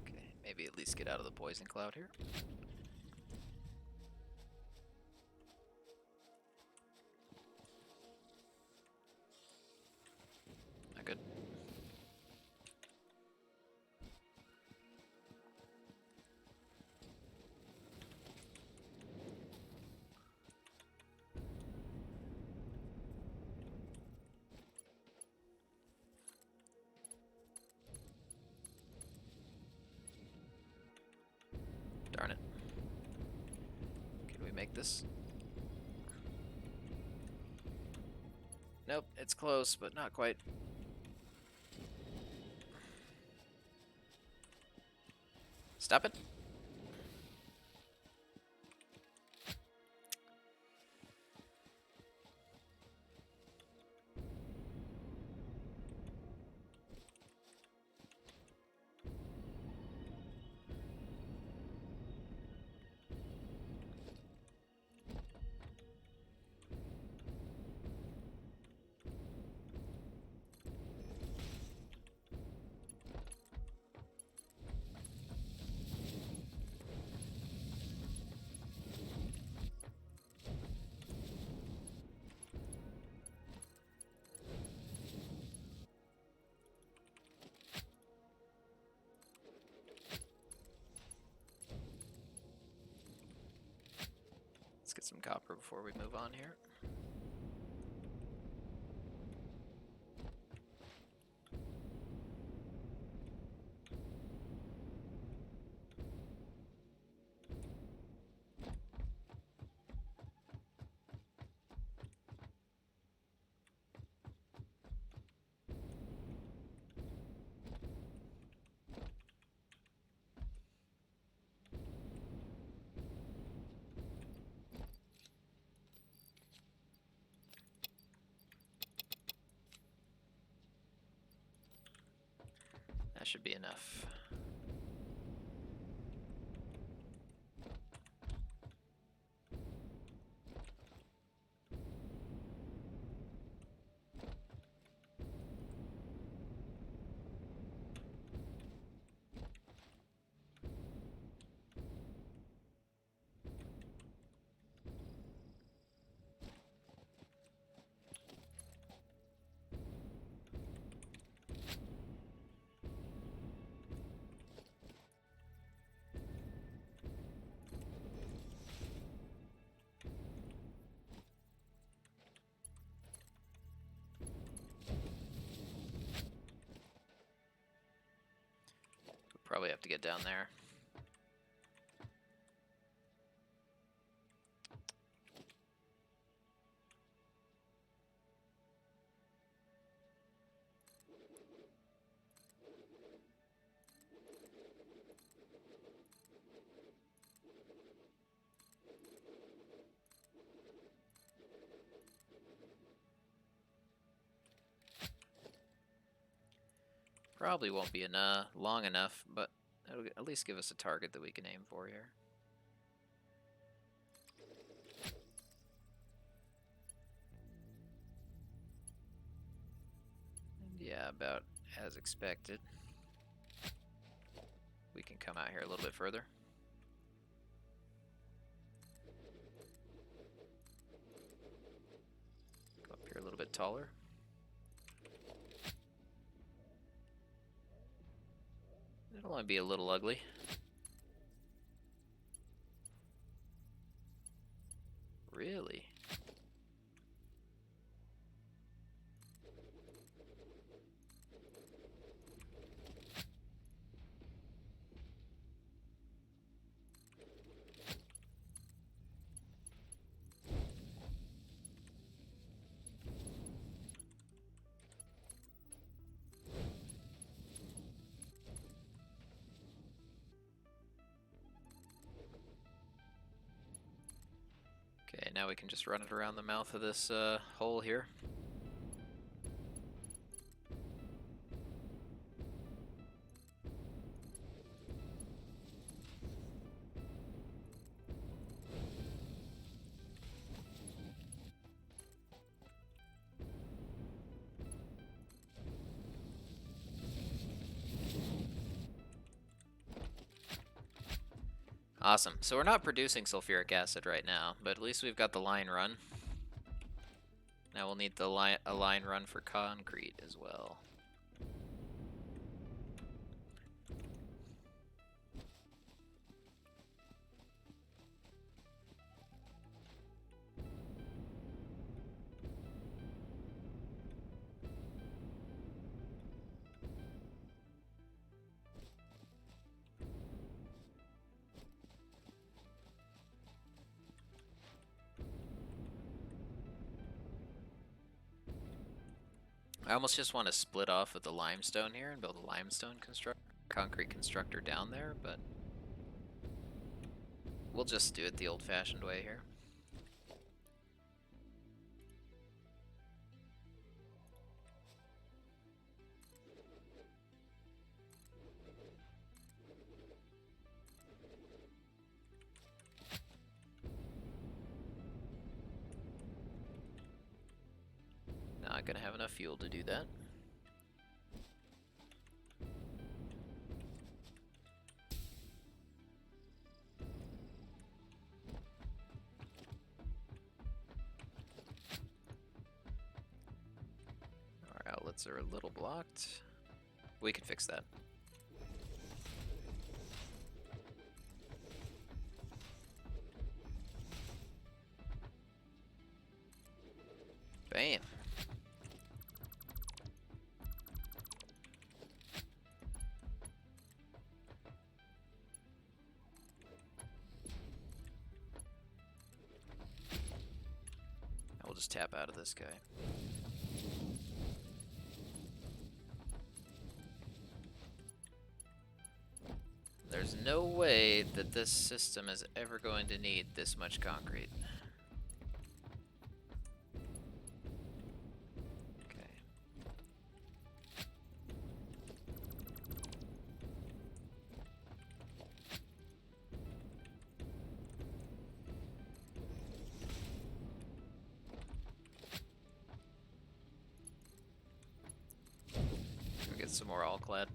Okay, maybe at least get out of the poison cloud here. Not good. Darn it. Can we make this? Nope, it's close, but not quite. Stop it. Get some copper before we move on here. That should be enough. Probably have to get down there. Probably won't be long enough, but it'll at least give us a target that we can aim for here. And yeah, about as expected. We can come out here a little bit further. Go up here a little bit taller. It'll only be a little ugly. Really? Okay, now we can just run it around the mouth of this hole here. Awesome. So we're not producing sulfuric acid right now, but at least we've got the line run. Now we'll need a line run for concrete as well. I almost just want to split off with the limestone here and build a limestone concrete constructor down there, but we'll just do it the old-fashioned way here. Not gonna have enough fuel to do that. Our outlets are a little blocked. We can fix that. Bam. I will just tap out of this guy. There's no way that this system is ever going to need this much concrete. Okay. We'll get some more all-clad.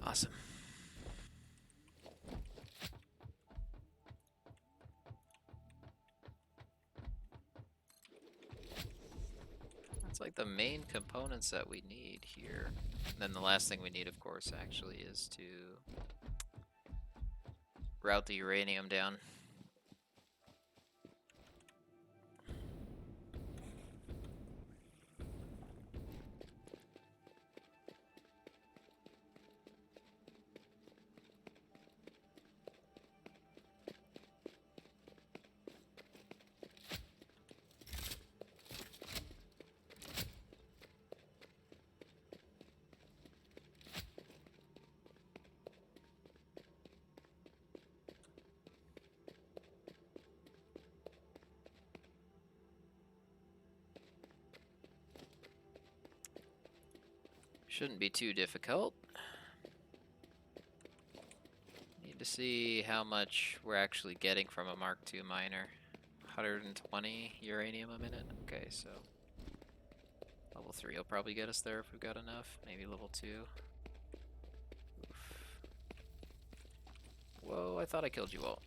Awesome. That's like the main components that we need here. And then the last thing we need, of course, actually is to route the uranium down. Shouldn't be too difficult. Need to see how much we're actually getting from a Mark II miner. 120 uranium a minute. Okay, so level 3 will probably get us there if we've got enough. Maybe level 2. Oof. Whoa, I thought I killed you all.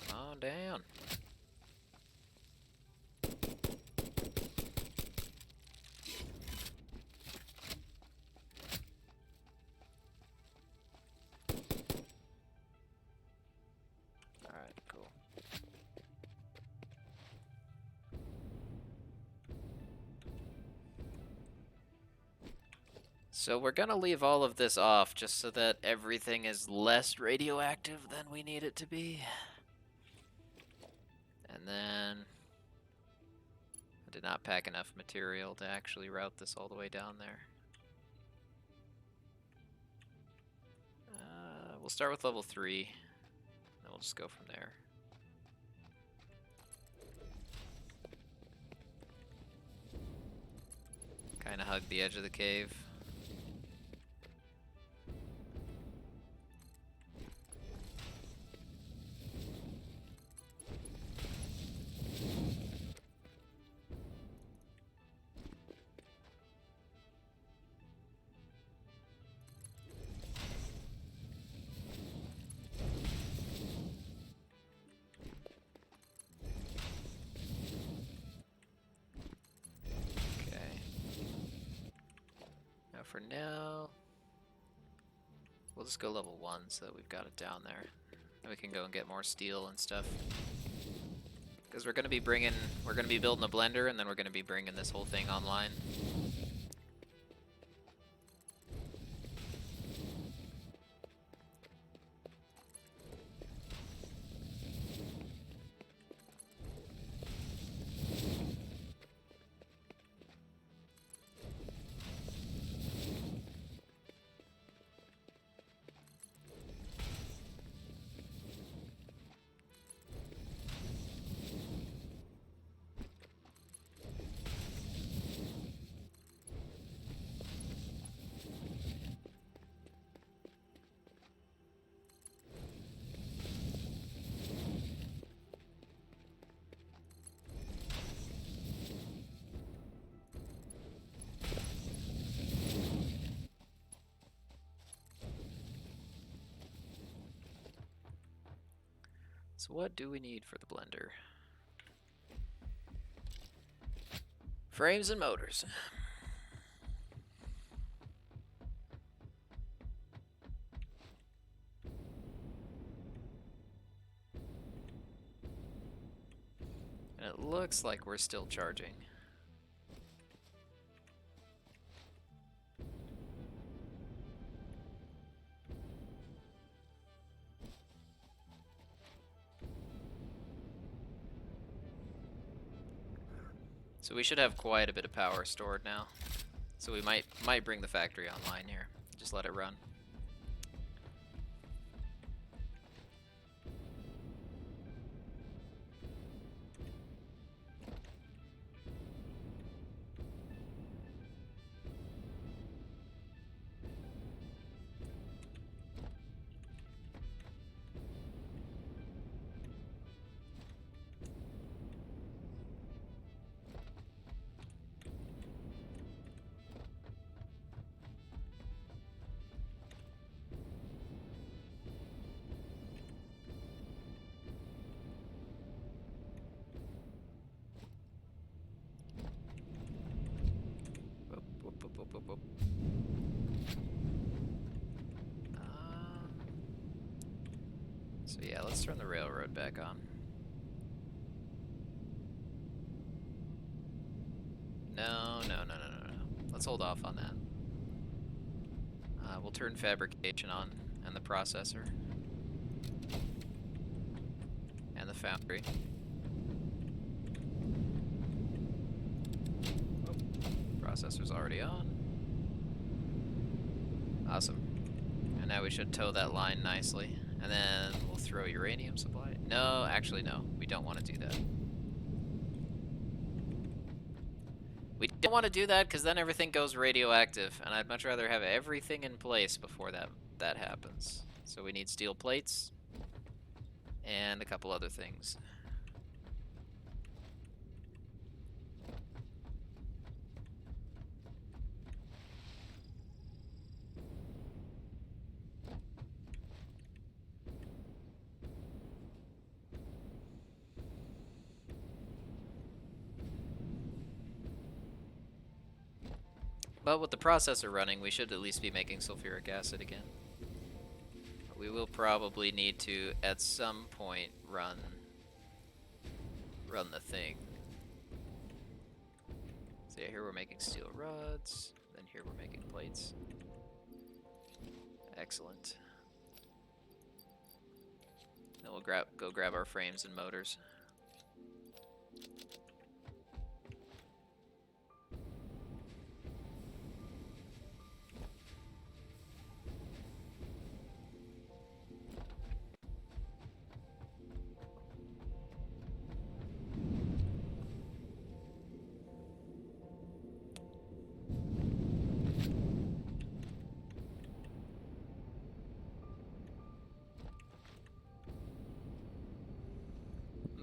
Come on down. So we're gonna leave all of this off just so that everything is less radioactive than we need it to be. And then I did not pack enough material to actually route this all the way down there. We'll start with level 3, then we'll just go from there. Kind of hug the edge of the cave. For now, we'll just go level 1 so that we've got it down there. And we can go and get more steel and stuff. Because we're gonna be building a blender, and then we're gonna be bringing this whole thing online. So what do we need for the blender? Frames and motors. And it looks like we're still charging. So we should have quite a bit of power stored now. So we might bring the factory online here. Just let it run. Whoop. So yeah, let's turn the railroad back on. No. Let's hold off on that. We'll turn fabrication on, and the processor. And the foundry. Oh, processor's already on. Awesome. And now we should tow that line nicely. And then we'll throw uranium supply. No, actually no. We don't want to do that. We don't want to do that because then everything goes radioactive, and I'd much rather have everything in place before that happens. So we need steel plates and a couple other things. But with the processor running, we should at least be making sulfuric acid again. We will probably need to, at some point, run the thing. So yeah, here we're making steel rods. Then here we're making plates. Excellent. Then we'll go grab our frames and motors.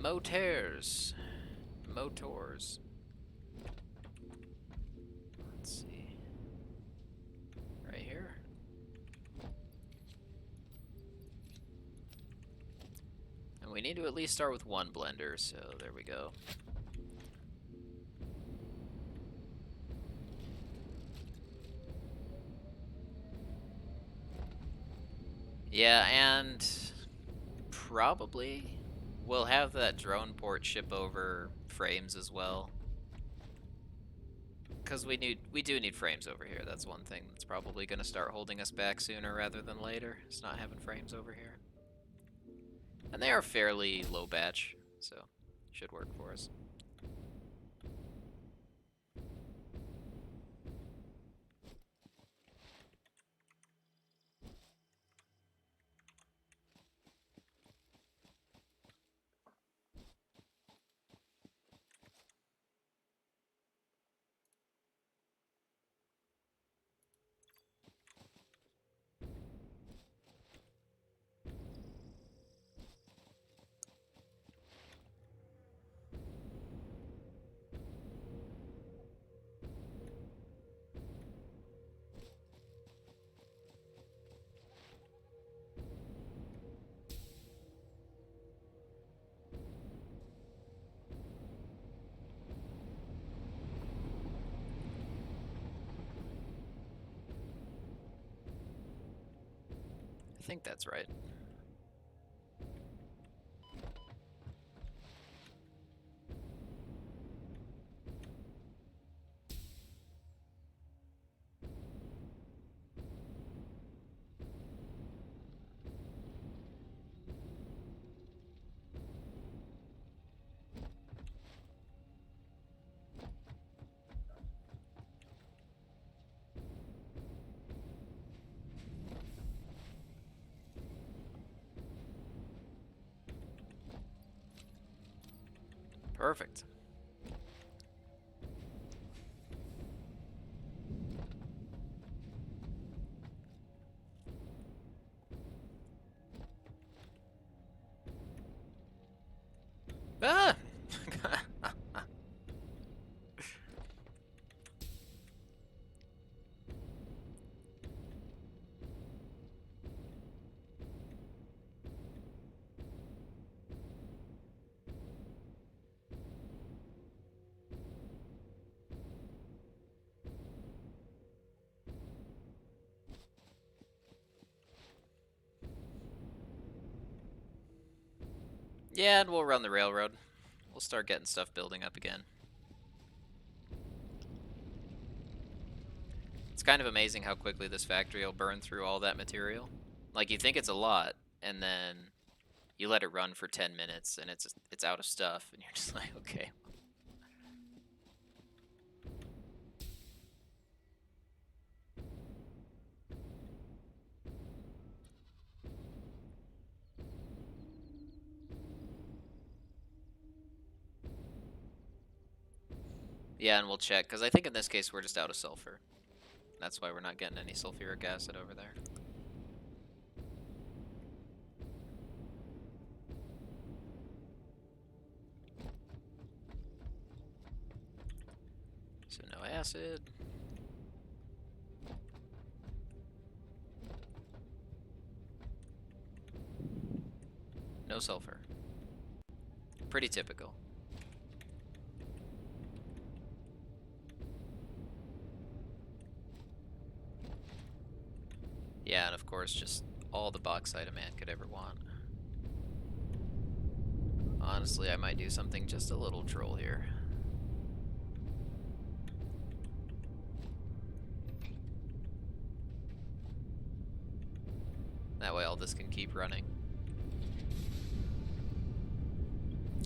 Motors. Motors. Let's see. Right here. And we need to at least start with one blender, so there we go. Yeah, and probably we'll have that drone port ship over frames as well. Because we do need frames over here. That's one thing that's probably going to start holding us back sooner rather than later. Is not having frames over here. And they are fairly low batch, so should work for us. I think that's right. Perfect. Ah! Yeah, and we'll run the railroad. We'll start getting stuff building up again. It's kind of amazing how quickly this factory will burn through all that material. Like, you think it's a lot, and then you let it run for 10 minutes, and it's out of stuff, and you're just like, okay. Yeah, and we'll check, because I think in this case we're just out of sulfur. That's why we're not getting any sulfuric acid over there. So no acid. No sulfur. Pretty typical. Yeah, and of course just all the bauxite a man could ever want. Honestly, I might do something just a little troll here. That way all this can keep running.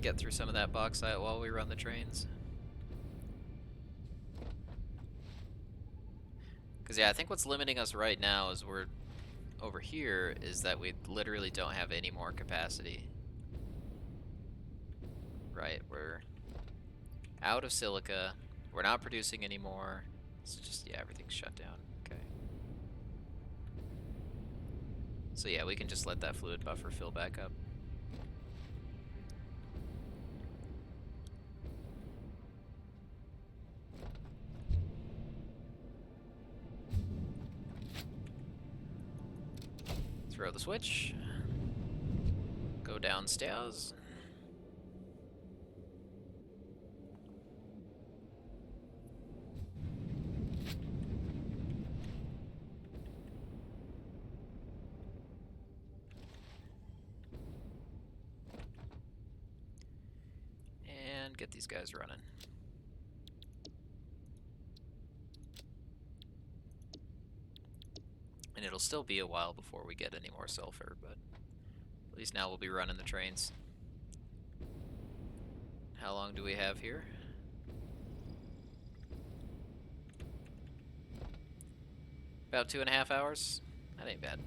Get through some of that bauxite while we run the trains. Because yeah, I think what's limiting us right now is we're over here is that we literally don't have any more capacity. Right, we're out of silica. We're not producing anymore. It's just, yeah, everything's shut down. Okay. So yeah, we can just let that fluid buffer fill back up. Throw the switch. Go downstairs. And get these guys running. And it'll still be a while before we get any more sulfur, but at least now we'll be running the trains. How long do we have here? About 2.5 hours? That ain't bad.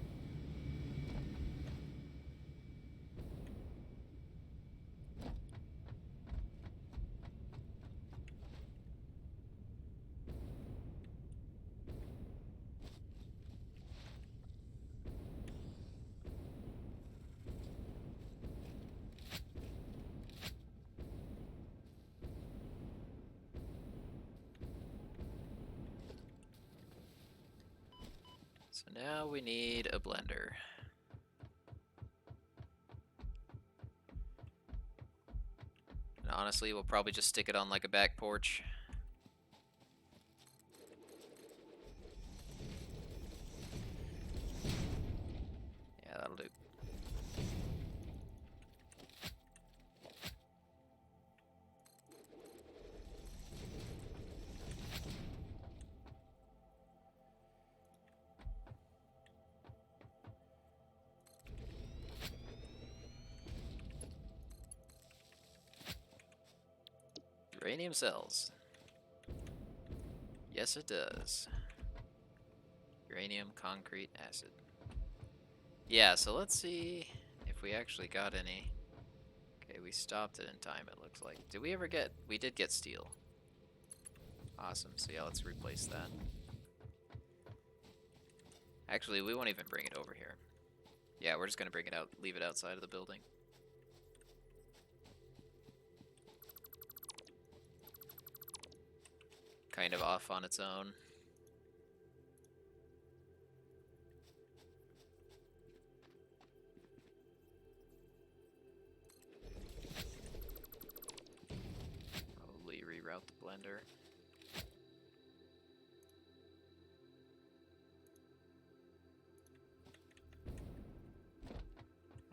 So now we need a blender. And honestly, we'll probably just stick it on like a back porch. Yeah, that'll do. Uranium cells. Yes, it does. Uranium concrete acid. Yeah, so let's see if we actually got any. Okay, we stopped it in time, it looks like. Did we ever get... We did get steel. Awesome, so yeah, let's replace that. Actually, we won't even bring it over here. Yeah, we're just gonna bring it out, leave it outside of the building. Kind of off on its own. Probably reroute the blender.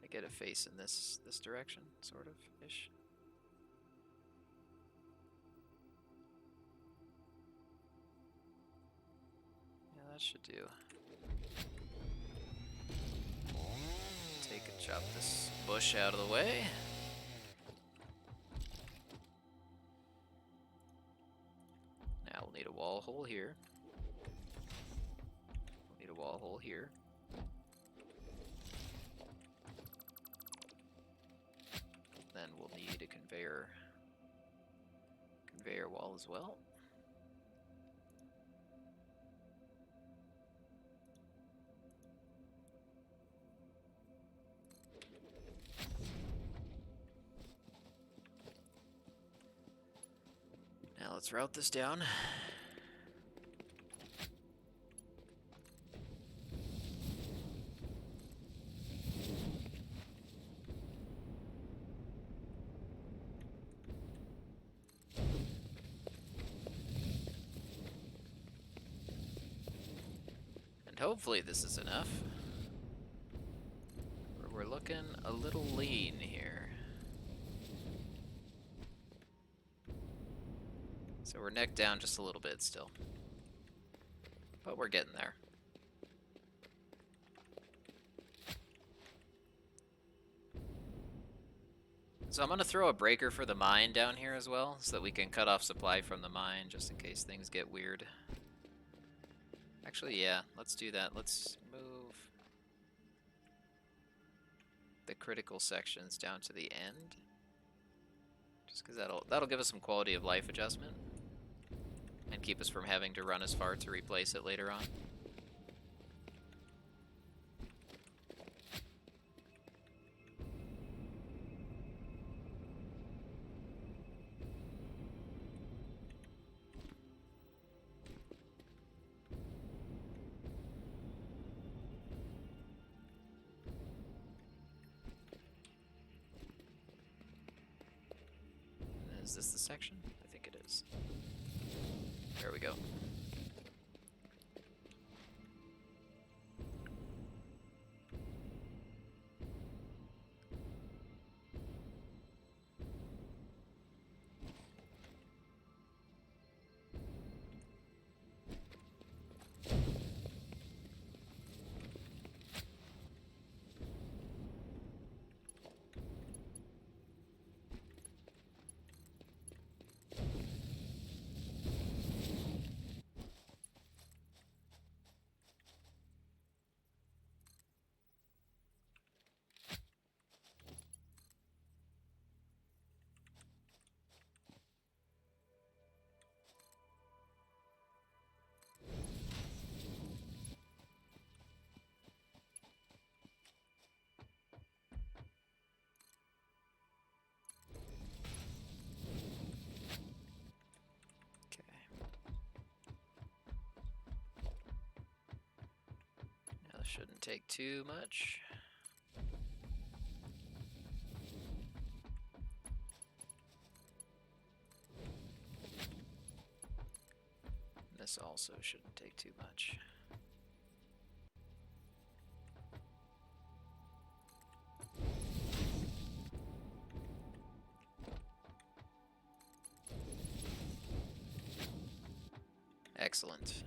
I get a face in this direction, sort of ish. Yeah, that should do. Chop this bush out of the way. Now we'll need a wall hole here. We'll need a wall hole here. Then we'll need a conveyor wall as well. Now let's route this down. And hopefully this is enough. We're looking a little lean here. So we're neck down just a little bit still. But we're getting there. So I'm gonna throw a breaker for the mine down here as well, so that we can cut off supply from the mine, just in case things get weird. Actually, yeah, let's do that. Let's move the critical sections down to the end, just because that'll give us some quality of life adjustment, and keep us from having to run as far to replace it later on. Is this the section? I think it is. There we go. Now this shouldn't take too much. This also shouldn't take too much. Excellent.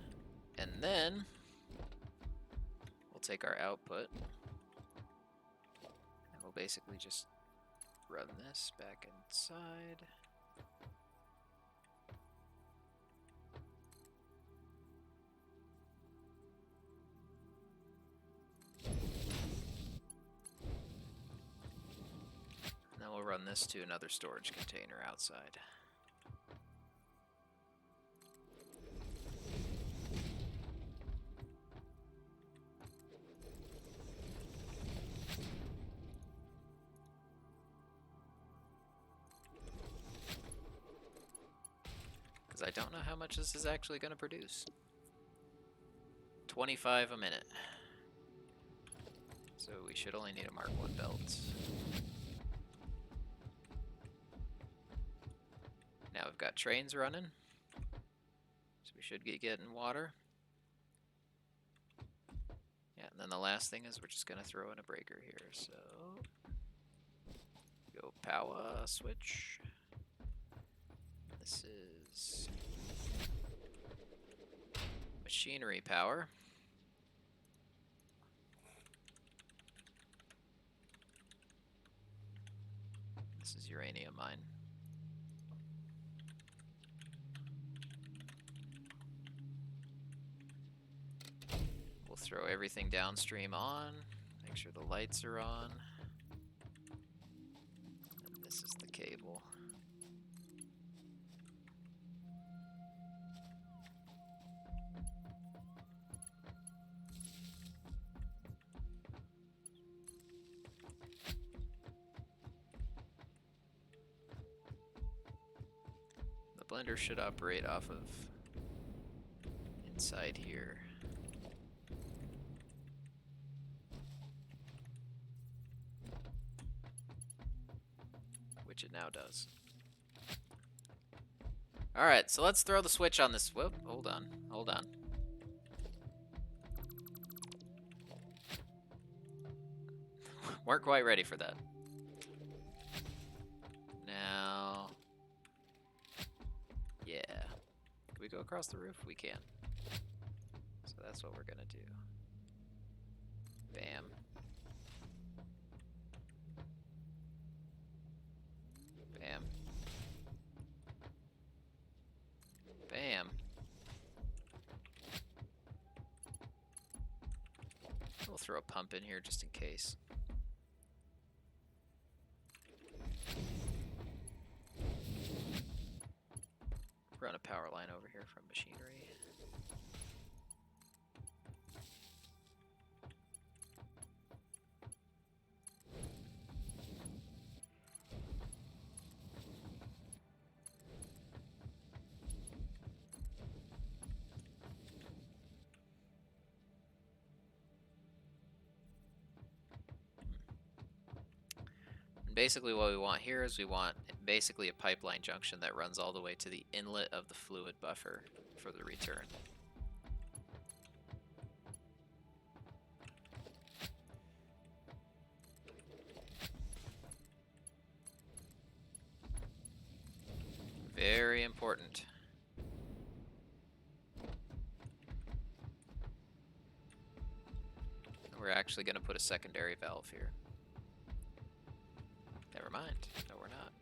And then we'll take our output and we'll basically just run this back inside. And then we'll run this to another storage container outside. Because I don't know how much this is actually going to produce. 25 a minute. So we should only need a Mark 1 belt. Now we've got trains running. So we should get getting water. Yeah, and then the last thing is we're just going to throw in a breaker here. So go power switch. This is machinery power. This is uranium mine. We'll throw everything downstream on. Make sure the lights are on. And this is the cable. The blender should operate off of inside here. Which it now does. Alright, so let's throw the switch on this. Whoop, hold on, hold on. Weren't quite ready for that. Now, yeah. Can we go across the roof? We can. So that's what we're gonna do. Bam. we'll throw a pump in here just in case. Run a power line over here from machinery. Basically what we want here is we want basically a pipeline junction that runs all the way to the inlet of the fluid buffer for the return. Very important. We're actually going to put a secondary valve here. Never mind. No, we're not.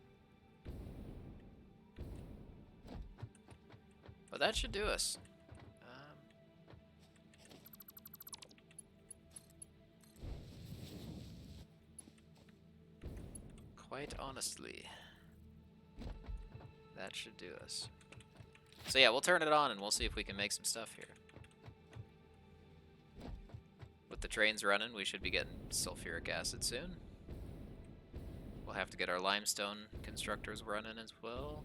But that should do us. Quite honestly, that should do us. So yeah, we'll turn it on and we'll see if we can make some stuff here. With the trains running, we should be getting sulfuric acid soon. We'll have to get our limestone constructors running as well.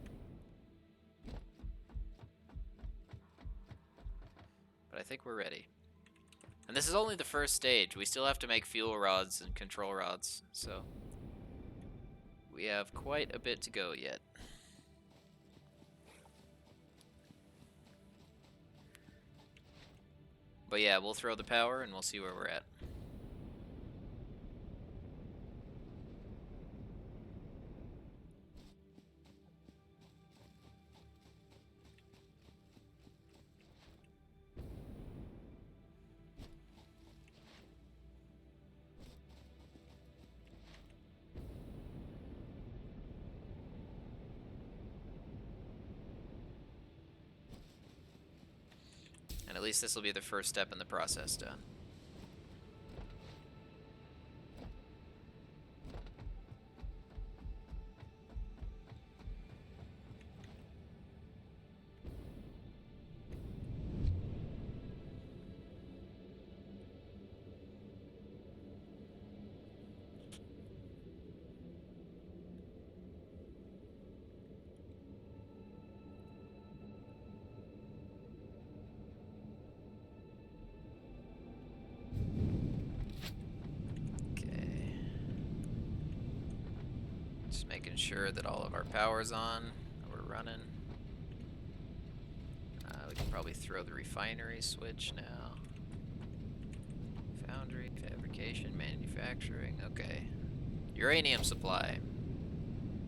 But I think we're ready. And this is only the first stage. We still have to make fuel rods and control rods, so we have quite a bit to go yet. But yeah, we'll throw the power and we'll see where we're at. And at least this will be the first step in the process done. Making sure that all of our power's on, we're running. We can probably throw the refinery switch now. Foundry, fabrication, manufacturing, okay. Uranium supply.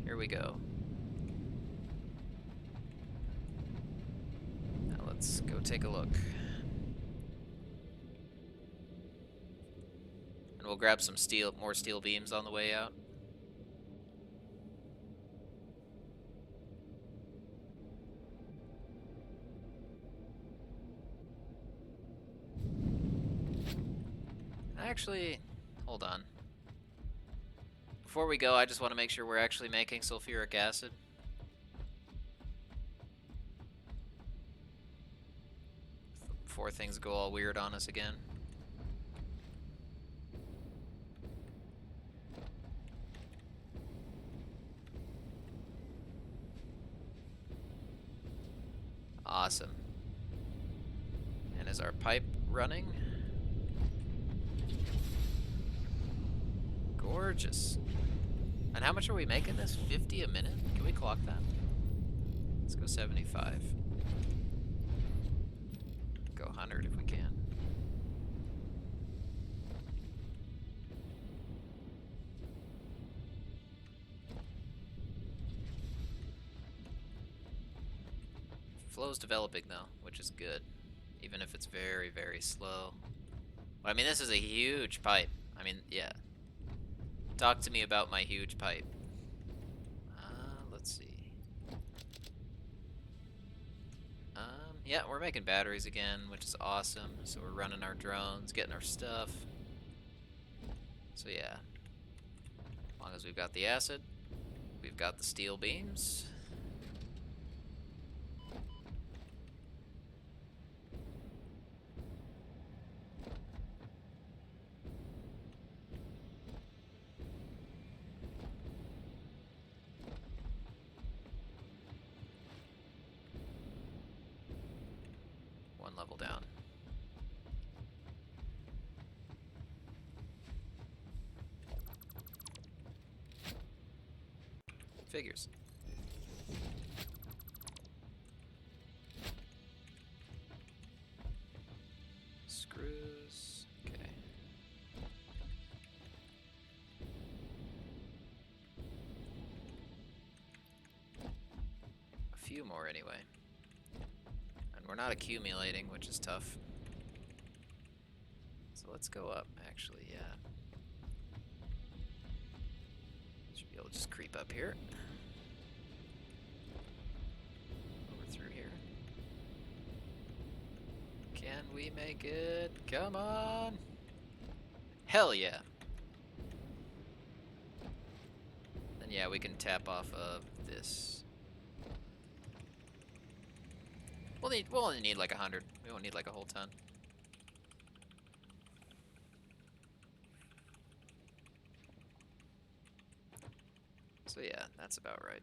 Here we go. Now let's go take a look. And we'll grab some steel, more steel beams on the way out. Actually, hold on. Before we go, I just want to make sure we're actually making sulfuric acid. Before things go all weird on us again. Awesome. And is our pipe running? Gorgeous. And how much are we making this? 50 a minute? Can we clock that? Let's go 75. Go 100 if we can. Flow's developing though, which is good. Even if it's very, very slow. Well, I mean, this is a huge pipe. I mean, yeah. Talk to me about my huge pipe. Let's see. Yeah, we're making batteries again, which is awesome. So we're running our drones, getting our stuff. So yeah, as long as we've got the acid, we've got the steel beams. One level down. Figures. Screws. Okay. A few more anyway. And we're not accumulating, which is tough. So let's go up, actually, yeah. Should be able to just creep up here. Over through here. Can we make it? Come on! Hell yeah! Then yeah, we can tap off of this. We'll only need like 100. We won't need like a whole ton. So yeah, that's about right.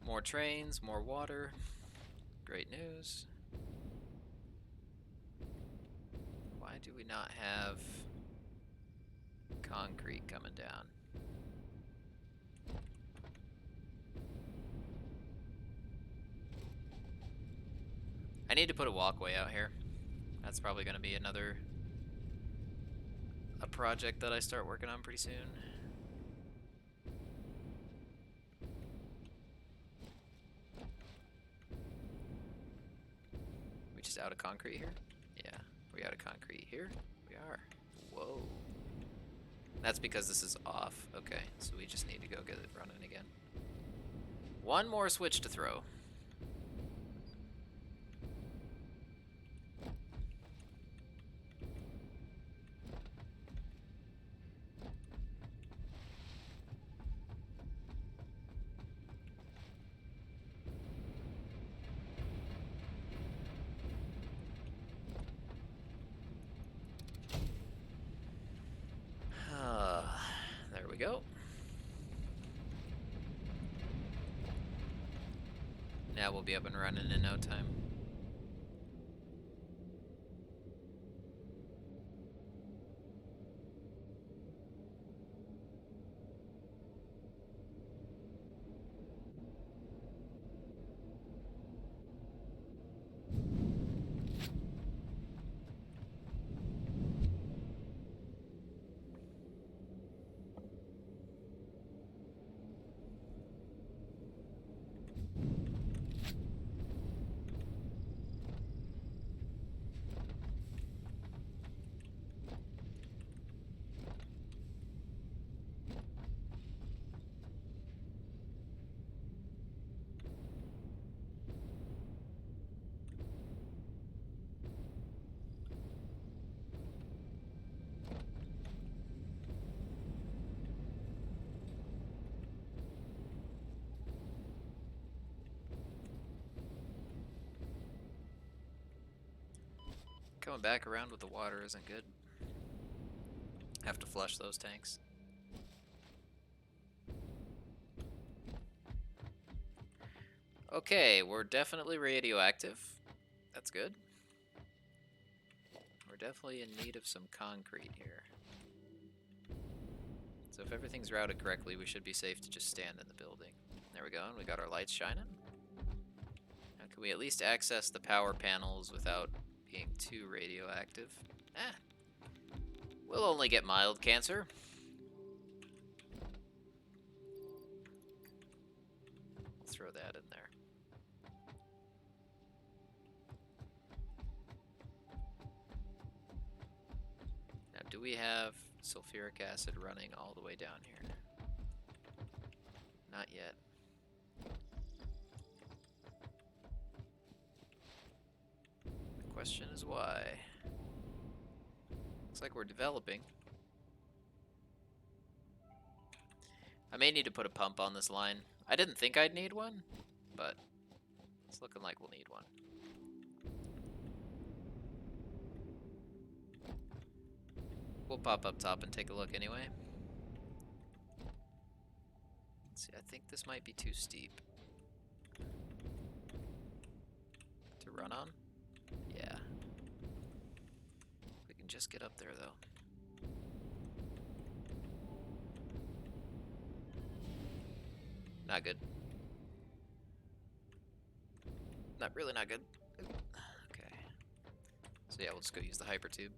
More trains, more water. Great news. Why do we not have concrete coming down? I need to put a walkway out here. That's probably going to be a project that I start working on pretty soon. We just out of concrete here? Yeah, we out of concrete here? We are. Whoa. That's because this is off. Okay, so we just need to go get it running again. One more switch to throw. There we go. Now we'll be up and running in no time. Coming back around with the water isn't good. Have to flush those tanks. Okay, we're definitely radioactive. That's good. We're definitely in need of some concrete here. So if everything's routed correctly, we should be safe to just stand in the building. There we go, and we got our lights shining. Now can we at least access the power panels without being too radioactive? We'll only get mild cancer. Throw that in there. we have sulfuric acid running all the way down here? Not yet. The question is why. Looks like we're developing. I may need to put a pump on this line. I didn't think I'd need one, but it's looking like we'll need one. We'll pop up top and take a look anyway. Let's see, I think this might be too steep to run on. Yeah. We can just get up there though. Not good. Really not good. Okay. So yeah, we'll just go use the hyper tube.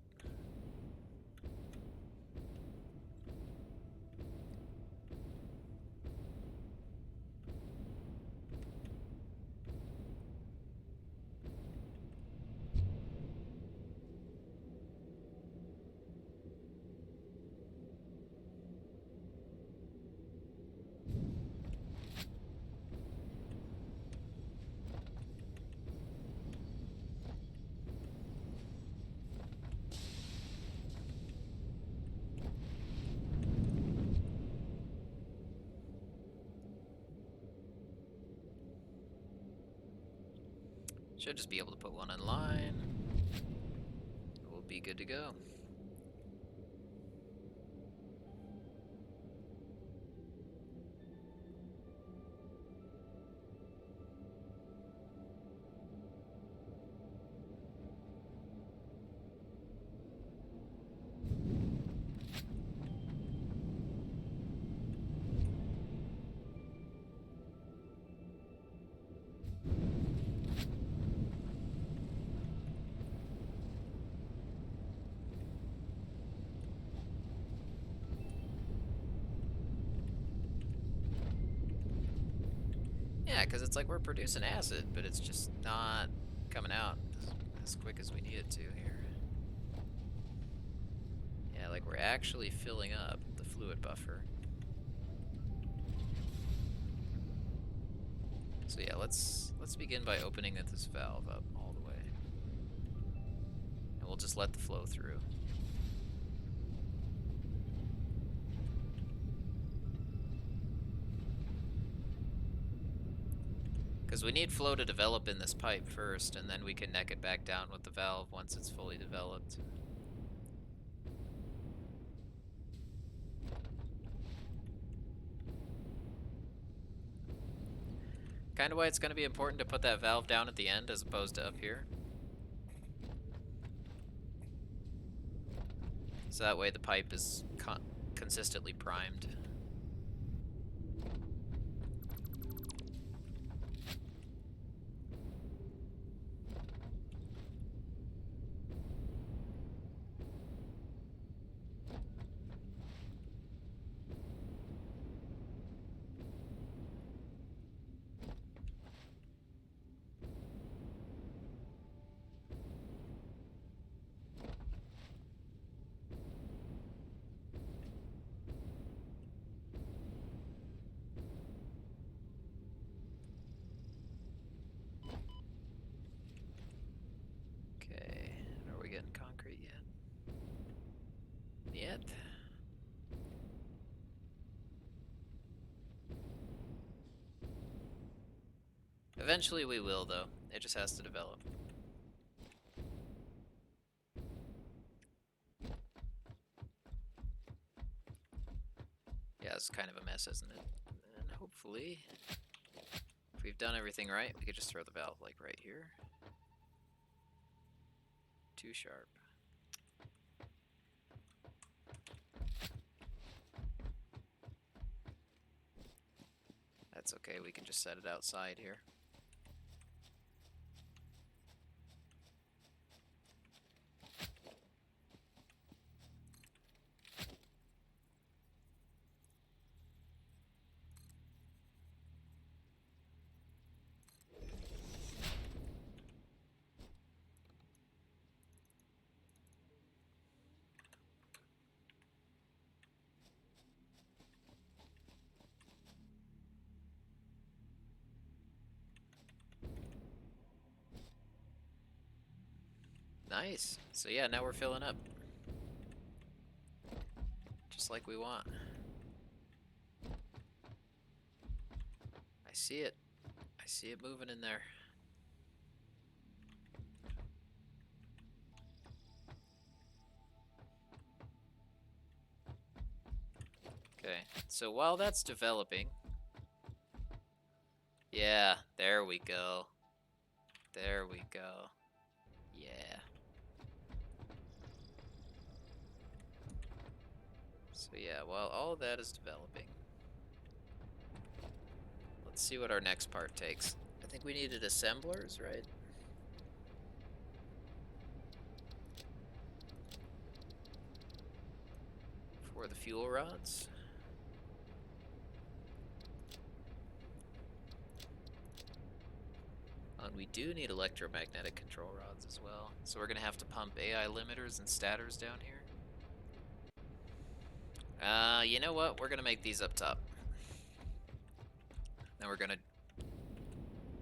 Should just be able to put one in line. We'll be good to go. Yeah, because it's like we're producing acid, but it's just not coming out as quick as we need it to here. Yeah, like we're actually filling up the fluid buffer. So yeah, let's begin by opening this valve up all the way. And we'll just let the flow through. Because we need flow to develop in this pipe first, and then we can neck it back down with the valve once it's fully developed. Kind of why it's going to be important to put that valve down at the end as opposed to up here. So that way the pipe is consistently primed. Are we getting concrete yet? Yet? Eventually we will, though. It just has to develop. Yeah, it's kind of a mess, isn't it? And hopefully, if we've done everything right, we could just throw the valve like right here. Too sharp. That's okay, we can just set it outside here. Nice. So yeah, now we're filling up. Just like we want. I see it. I see it moving in there. Okay, so while that's developing... Yeah, there we go. There we go. Yeah. So yeah, while all that is developing, let's see what our next part takes. I think we needed assemblers, right? For the fuel rods. And we do need electromagnetic control rods as well. So we're going to have to pump AI limiters and stators down here. You know what? We're going to make these up top. Then we're going to...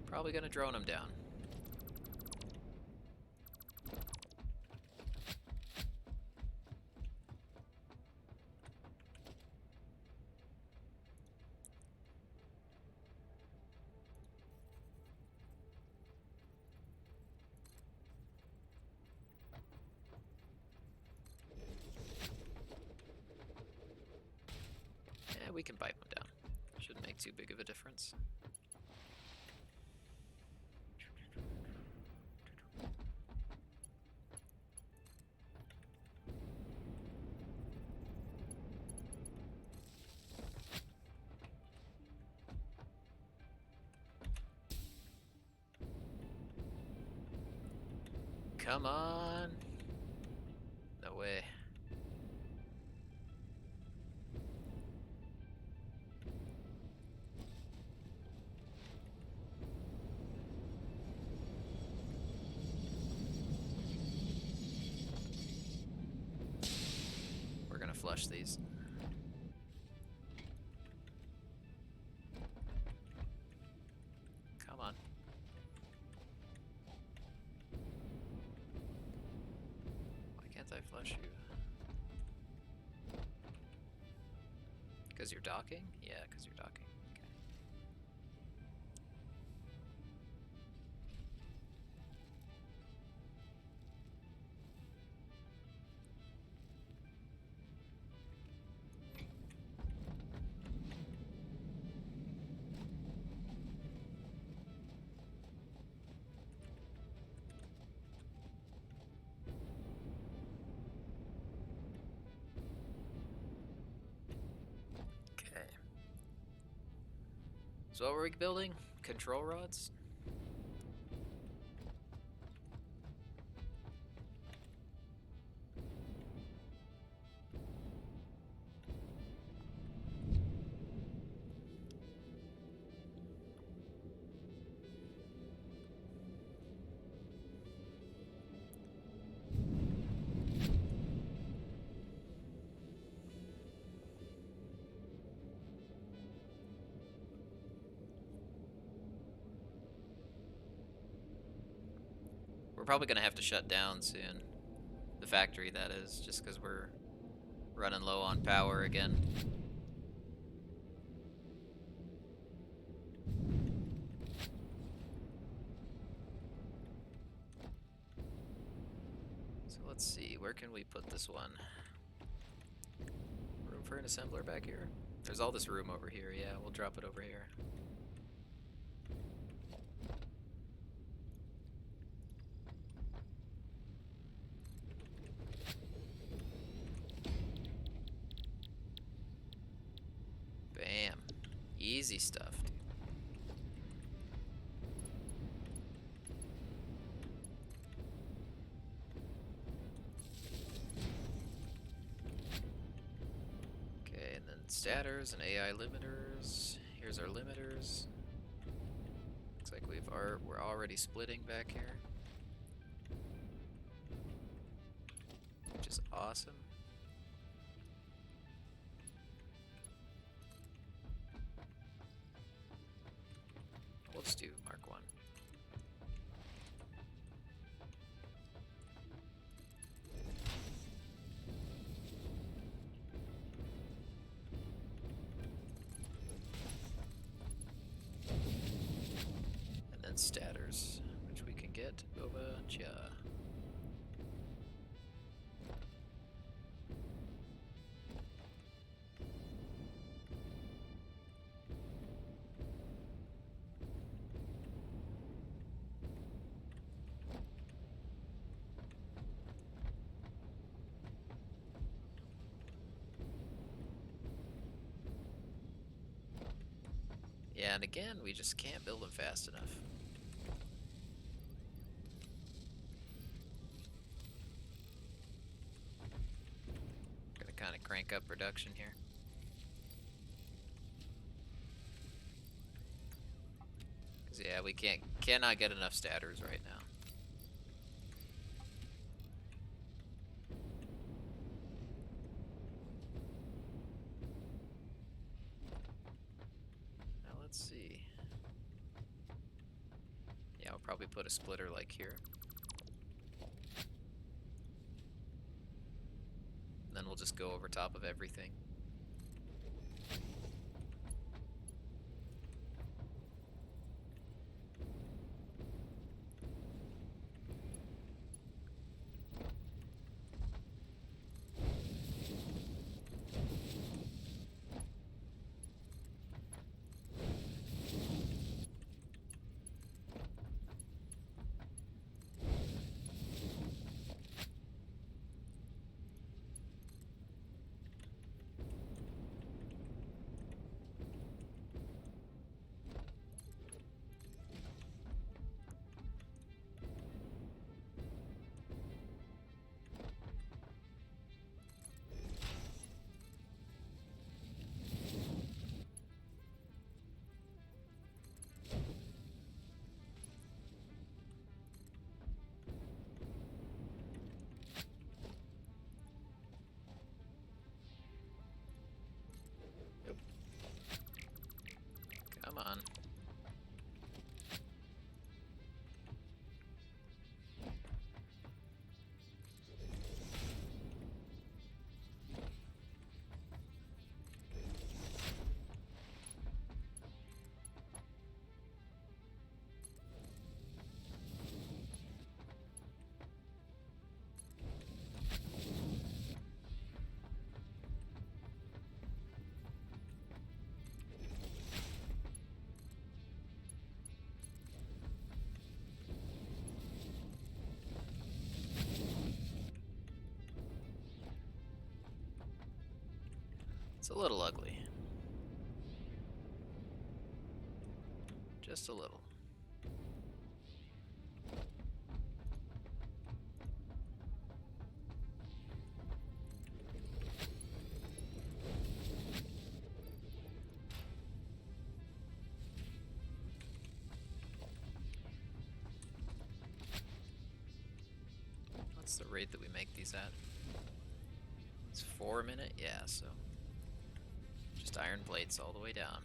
Probably going to drone them down. Yeah, we can pipe them down. Shouldn't make too big of a difference. Come on. No way. We're gonna flush these. Come on. Why can't I flush you? Because you're docking? Yeah, because you're docking. Okay. Okay. So what were we building? Control rods? We're probably gonna have to shut down soon. The factory, that is, just because we're running low on power again. So let's see, where can we put this one? Room for an assembler back here? There's all this room over here, yeah, we'll drop it over here. Bam. Easy stuff, dude. Okay, and then stators and AI limiters. Here's our limiters. Looks like we're already splitting back here, which is awesome. We'll just do Mark 1. get over here. Yeah, and again, we just can't build them fast enough. Gonna kind of crank up production here. Cause yeah, we cannot get enough statters right now. Now let's see. Yeah, I'll probably put a splitter like here. And then we'll just go over top of everything. Come on. It's a little ugly. Just a little. What's the rate that we make these at? It's 4 a minute? Yeah, so just iron plates all the way down.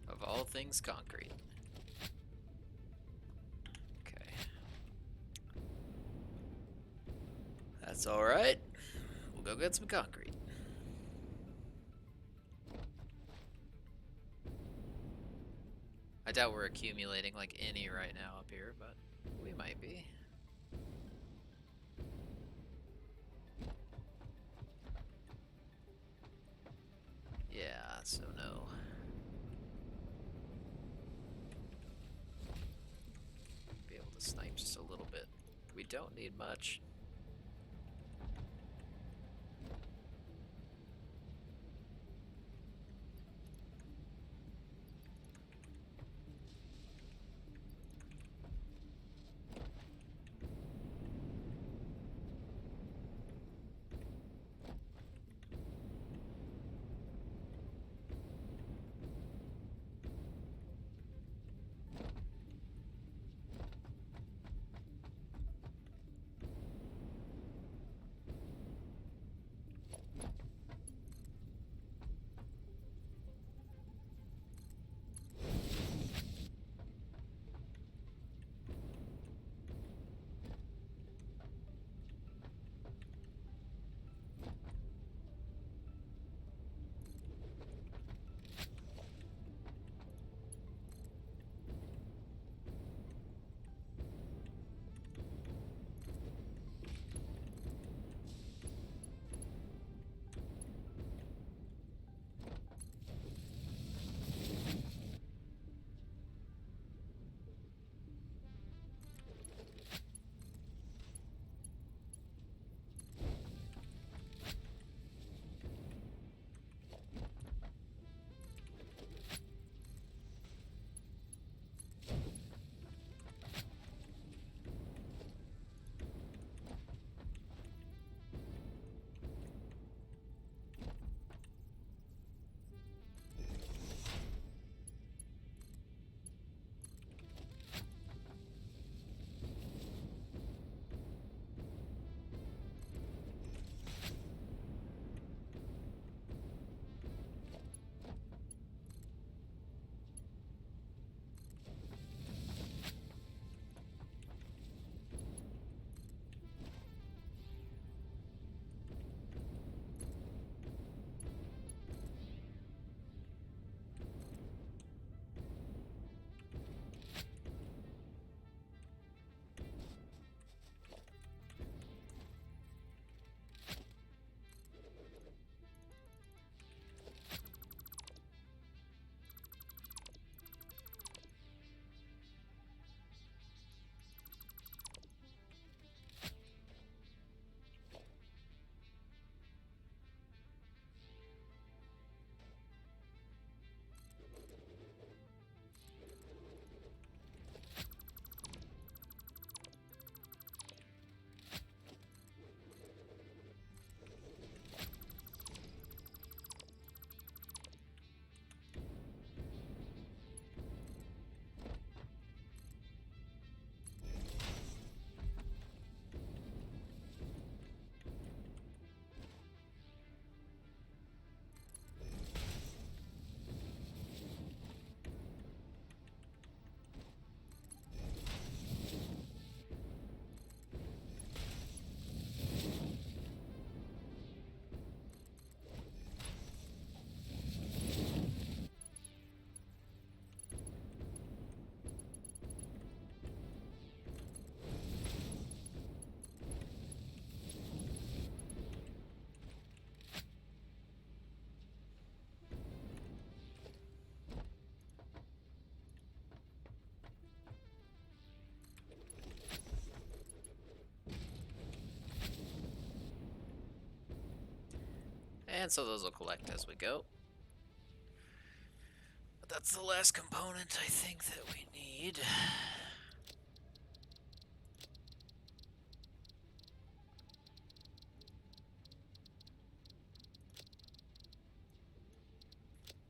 Of all things, concrete. Okay. That's alright. We'll go get some concrete. I doubt we're accumulating like any right now up here, but we might be. Yeah, so no. Be able to snipe just a little bit. We don't need much. And so those will collect as we go. But that's the last component I think that we need.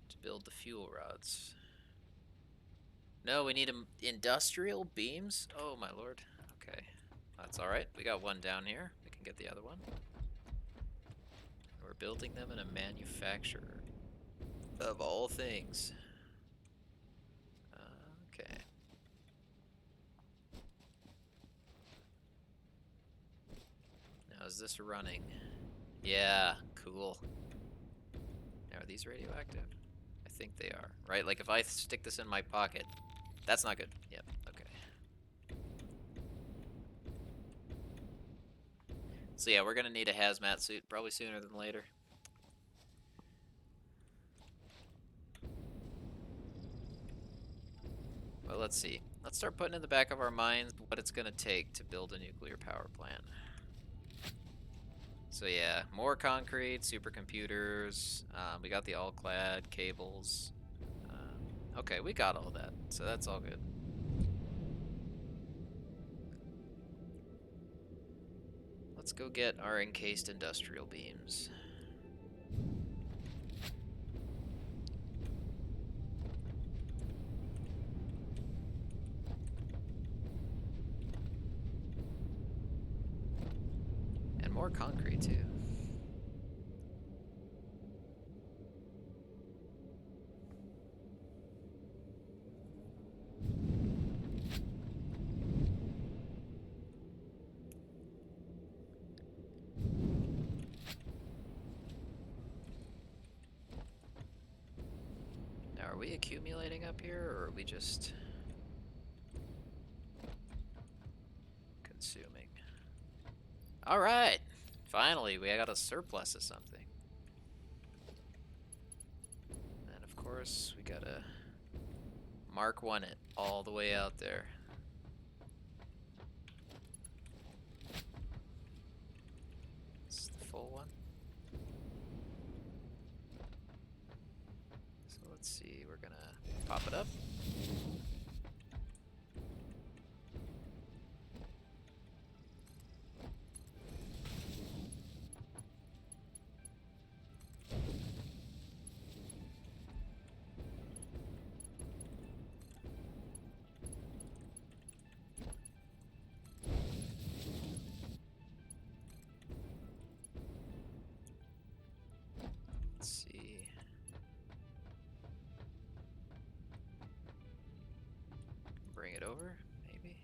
To build the fuel rods. No, we need industrial beams? Oh my lord. Okay. That's alright. We got one down here. We can get the other one. We're building them in a manufacturer. Of all things. Okay. Now is this running? Yeah, cool. Now are these radioactive? I think they are. Right? Like if I stick this in my pocket, that's not good. Yep, okay. So yeah, we're gonna need a hazmat suit probably sooner than later. Well, let's see. Let's start putting in the back of our minds what it's gonna take to build a nuclear power plant. So yeah, more concrete, supercomputers. We got the all-clad cables. Okay, we got all that, so that's all good. Let's go get our encased industrial beams. And more concrete too. Now, are we accumulating up here, or are we just consuming? Alright! Finally, we got a surplus of something. And of course, we gotta Mark 1 it all the way out there. This is the full one. So let's see, we're gonna pop it up. Let's see. Bring it over, maybe.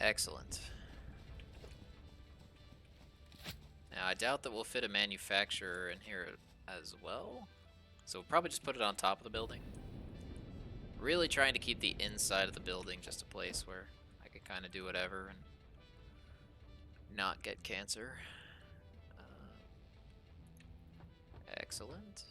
Excellent. Now, I doubt that we'll fit a manufacturer in here as well. So we'll probably just put it on top of the building. Really trying to keep the inside of the building just a place where I could kind of do whatever and not get cancer. Excellent.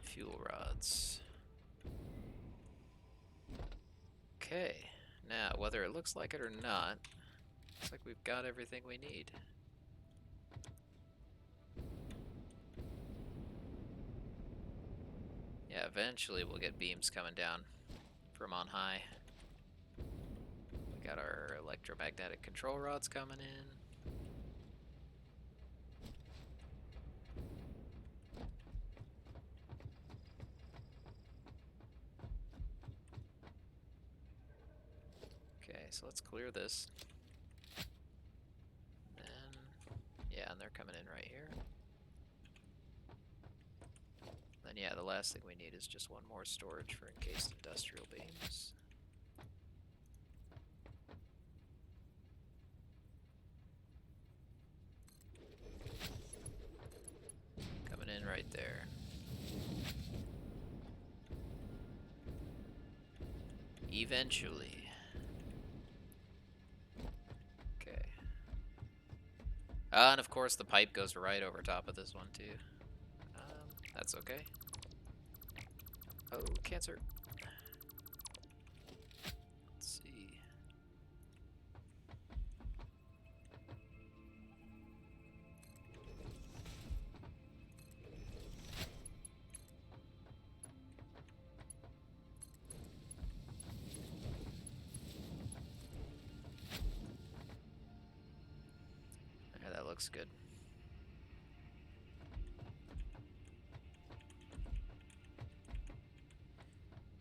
Fuel rods. Okay, now whether it looks like it or not, looks like we've got everything we need. Yeah, eventually we'll get beams coming down from on high. We got our electromagnetic control rods coming in. Okay, so let's clear this. Then, yeah, and they're coming in right here. Then, yeah, the last thing we need is just one more storage for encased industrial beams. Coming in right there. Eventually. Okay. And of course the pipe goes right over top of this one too. That's okay. Oh, cancer. Let's see. Yeah, that looks good.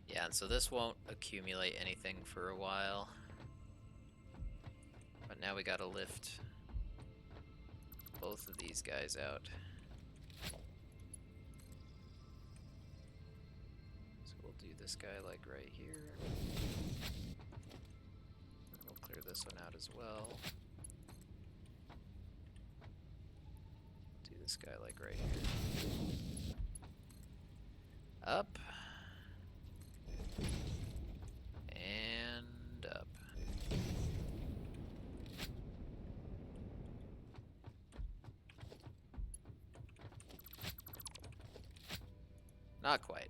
Yeah, and so this won't accumulate anything for a while. But now we gotta lift both of these guys out. So we'll do this guy like right here. And we'll clear this one out as well. Do this guy like right here. Up. And up. Not quite.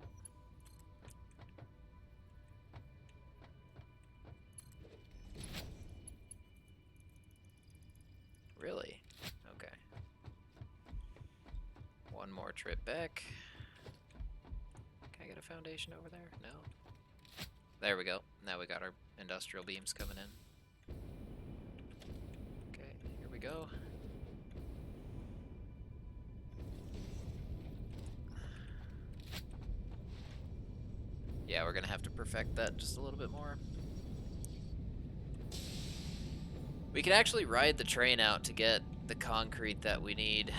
Really? Okay. One more trip back. Can I get a foundation over there? No. There we go. Now we got our industrial beams coming in. Okay, here we go. Yeah, we're gonna have to perfect that just a little bit more. We could actually ride the train out to get the concrete that we need.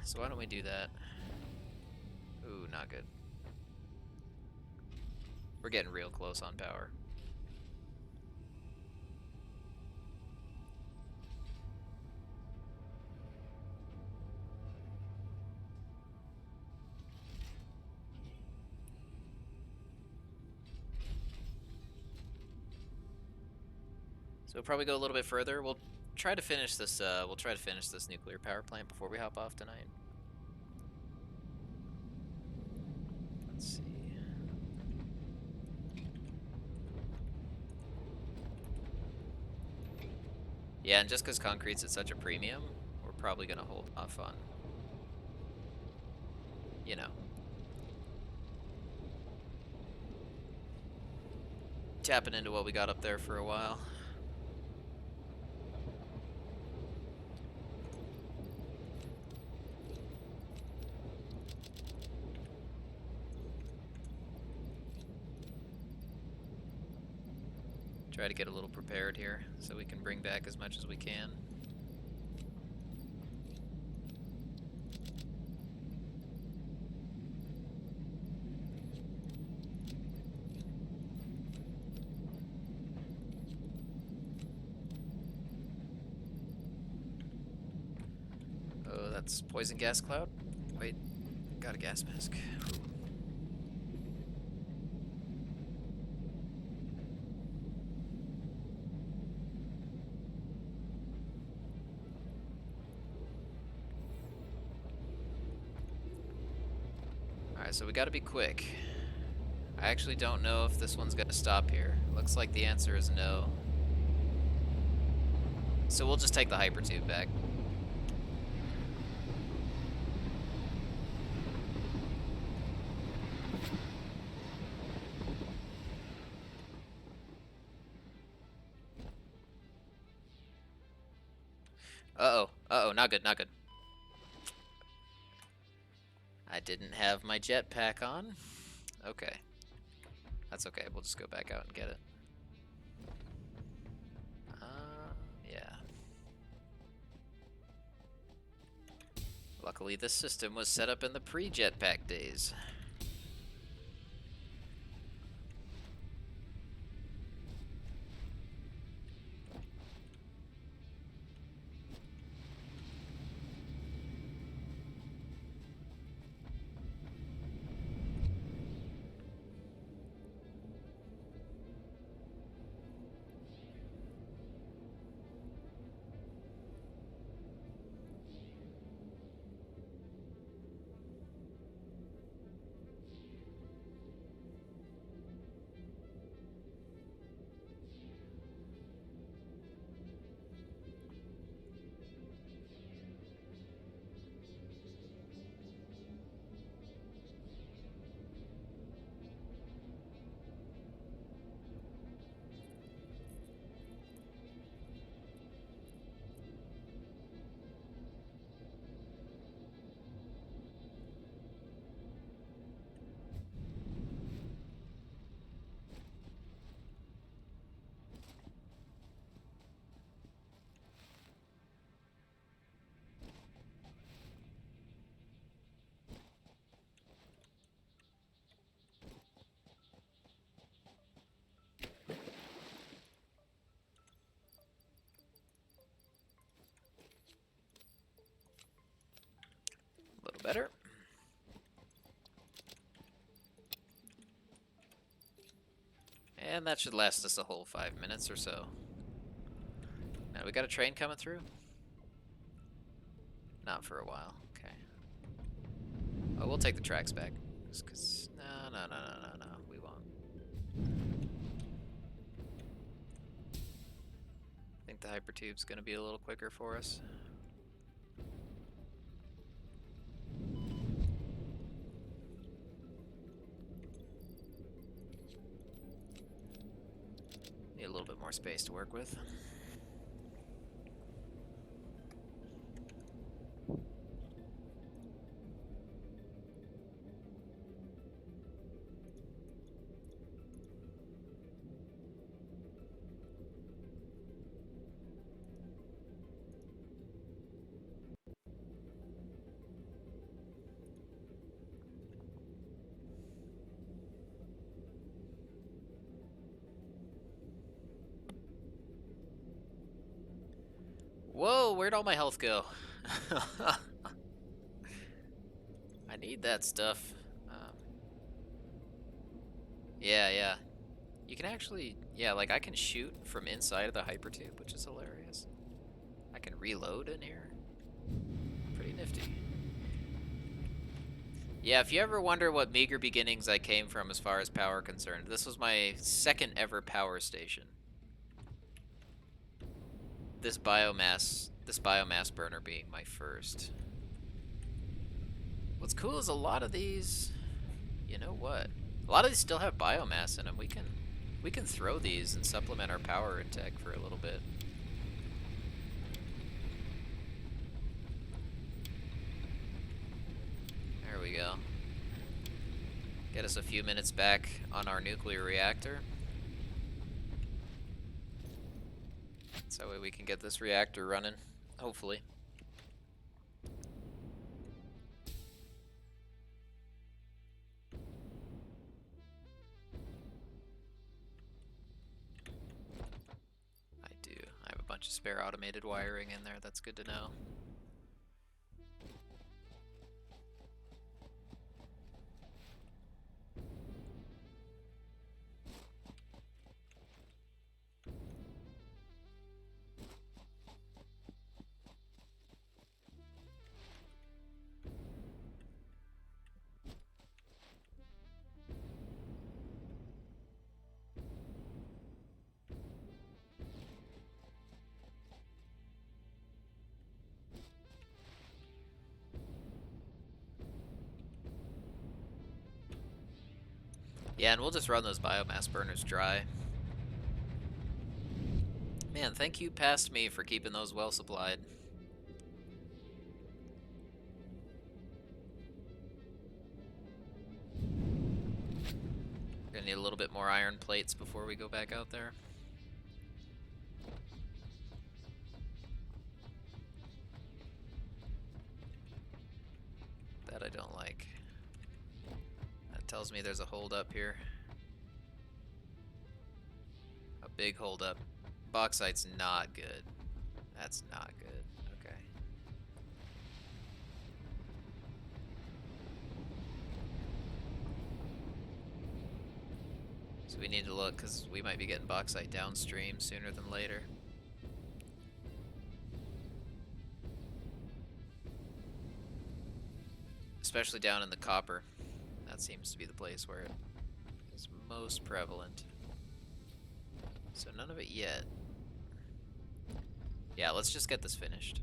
So why don't we do that? Ooh, not good. We're getting real close on power. So we'll probably go a little bit further. We'll try to finish this. We'll try to finish this nuclear power plant before we hop off tonight. Let's see. Yeah, and just because concrete's at such a premium, we're probably gonna hold off on, you know, tapping into what we got up there for a while. Try to get a little prepared here so we can bring back as much as we can. Oh, that's poison gas cloud. Wait, got a gas mask. Alright, so we gotta be quick. I actually don't know if this one's gonna stop here. Looks like the answer is no. So we'll just take the hypertube back. Uh-oh. Uh-oh, not good, not good. I didn't have my jetpack on. Okay. That's okay, we'll just go back out and get it. Yeah. Luckily, this system was set up in the pre-jetpack days. A little better. And that should last us a whole 5 minutes or so. Now, we got a train coming through? Not for a while, okay. Oh, we'll take the tracks back. Just 'cause... No, we won't. I think the hypertube's gonna be a little quicker for us. Need a little bit more space to work with. Whoa, where'd all my health go? I need that stuff. Yeah. You can actually, yeah, like I can shoot from inside of the hypertube, which is hilarious. I can reload in here. Pretty nifty. Yeah, if you ever wonder what meager beginnings I came from as far as power concerned, this was my second ever power station. This biomass burner being my first. What's cool is a lot of these, you know what? A lot of these still have biomass in them. We can throw these and supplement our power intake for a little bit. There we go. Get us a few minutes back on our nuclear reactor. So that way we can get this reactor running, hopefully. I do. I have a bunch of spare automated wiring in there. That's good to know. Yeah, and we'll just run those biomass burners dry. Man, thank you past me for keeping those well supplied. We're gonna need a little bit more iron plates before we go back out there. That I don't like. That tells me there's a holdup here. A big holdup. Bauxite's not good. That's not good. Okay. So we need to look, because we might be getting bauxite downstream sooner than later. Especially down in the copper. That seems to be the place where it is most prevalent. So none of it yet. Yeah, let's just get this finished.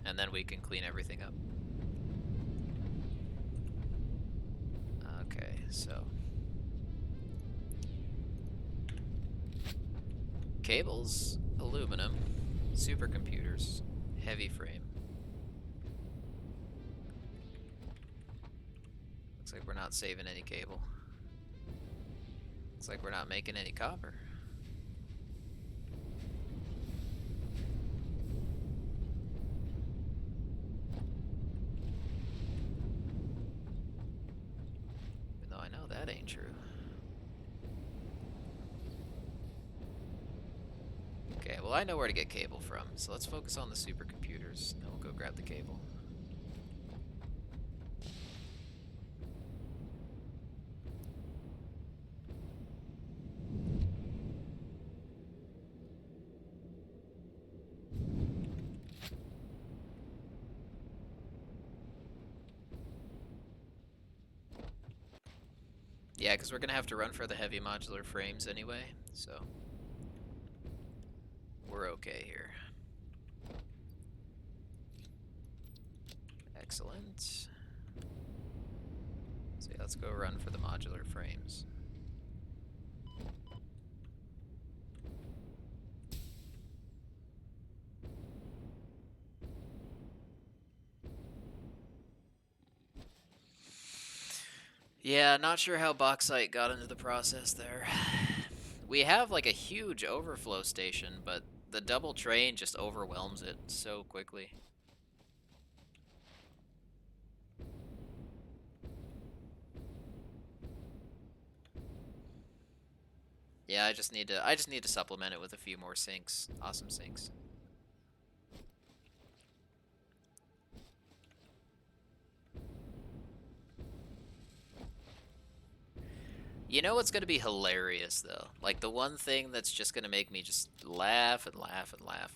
And then we can clean everything up. Okay, so... cables, aluminum, supercomputers, heavy frame. Looks like we're not saving any cable. Looks like we're not making any copper. Even though I know that ain't true. Okay, well I know where to get cable from, so let's focus on the supercomputers, and then we'll go grab the cable. Yeah, because we're going to have to run for the heavy modular frames anyway, so we're okay here. Excellent. So yeah, let's go run for the modular frames. Yeah, not sure how bauxite got into the process there. We have like a huge overflow station, but the double train just overwhelms it so quickly. Yeah, I just need to supplement it with a few more sinks. Awesome sinks. You know what's going to be hilarious, though? Like, the one thing that's just going to make me just laugh and laugh and laugh.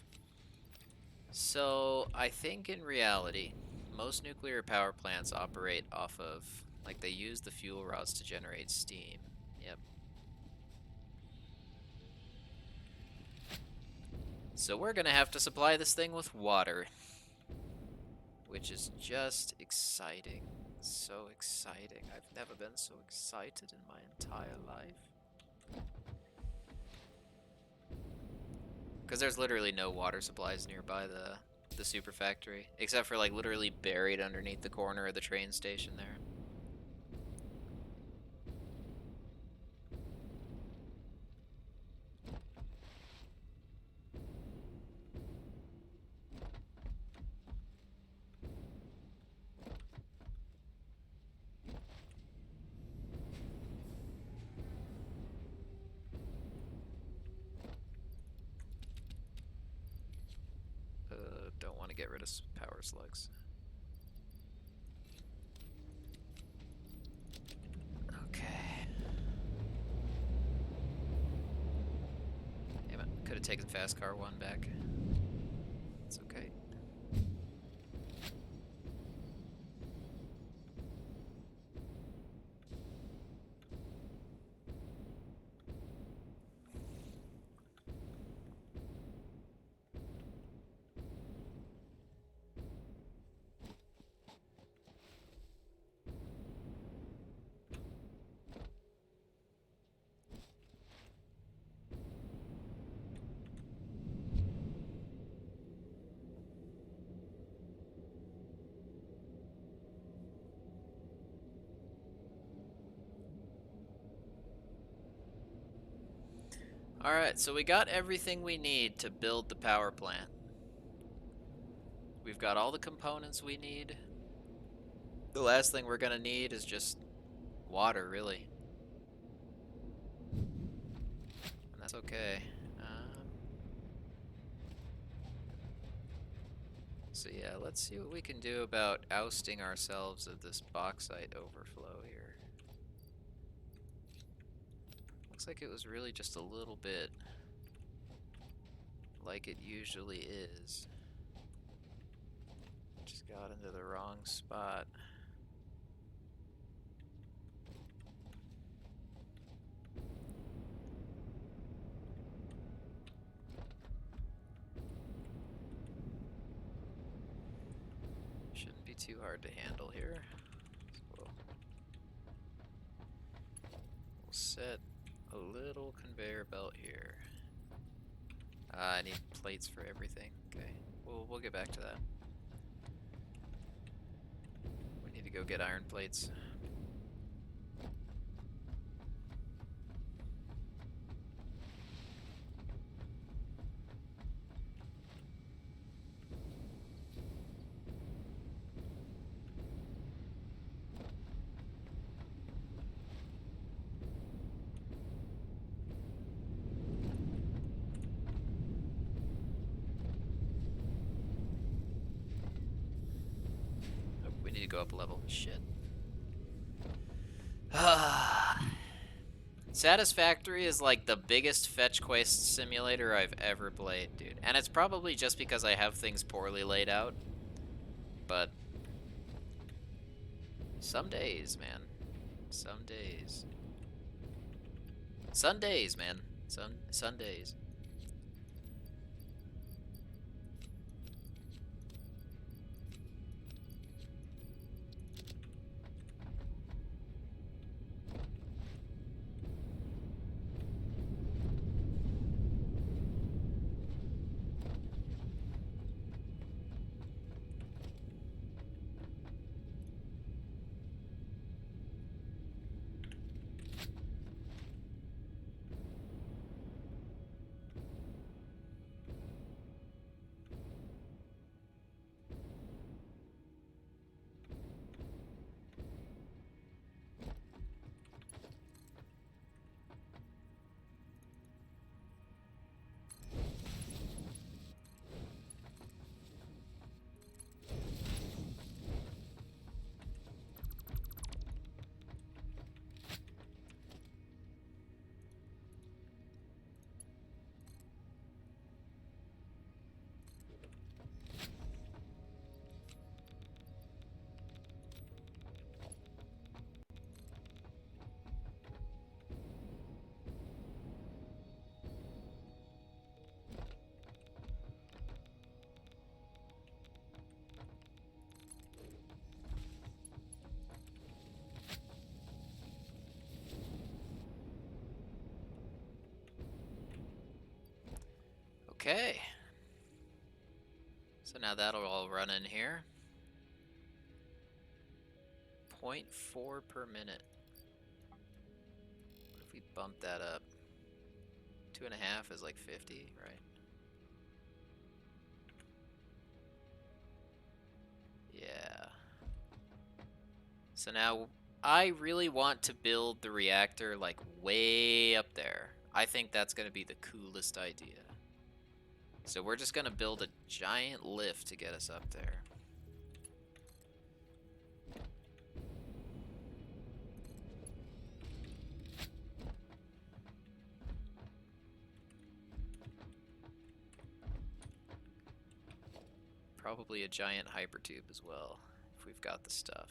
So, I think in reality, most nuclear power plants operate off of, like, they use the fuel rods to generate steam. Yep. So we're going to have to supply this thing with water, which is just exciting. So exciting. I've never been so excited in my entire life. Because there's literally no water supplies nearby the super factory, except for like literally buried underneath the corner of the train station there. rid of power slugs. Okay. Damn it. Could have taken fast car 1 back. It's okay. Alright, so we got everything we need to build the power plant. We've got all the components we need. The last thing we're gonna need is just water, really. And that's okay. So yeah, let's see what we can do about ousting ourselves of this bauxite overflow here. Looks like it was really just a little bit, like it usually is. Just got into the wrong spot. Shouldn't be too hard to handle here. So we'll set a little conveyor belt here. I need plates for everything. Okay, we'll get back to that. We need to go get iron plates. Oh, we need to go up a level. Shit. Satisfactory is like the biggest fetch quest simulator I've ever played, dude. And it's probably just because I have things poorly laid out. But some days, man. Some days. Sundays, man. Sundays. Okay. So now that'll all run in here. 0.4 per minute. What if we bump that up? 2.5 is like 50, right? Yeah. So now I really want to build the reactor like way up there. I think that's going to be the coolest idea. So we're just gonna build a giant lift to get us up there. Probably a giant hypertube as well, if we've got the stuff.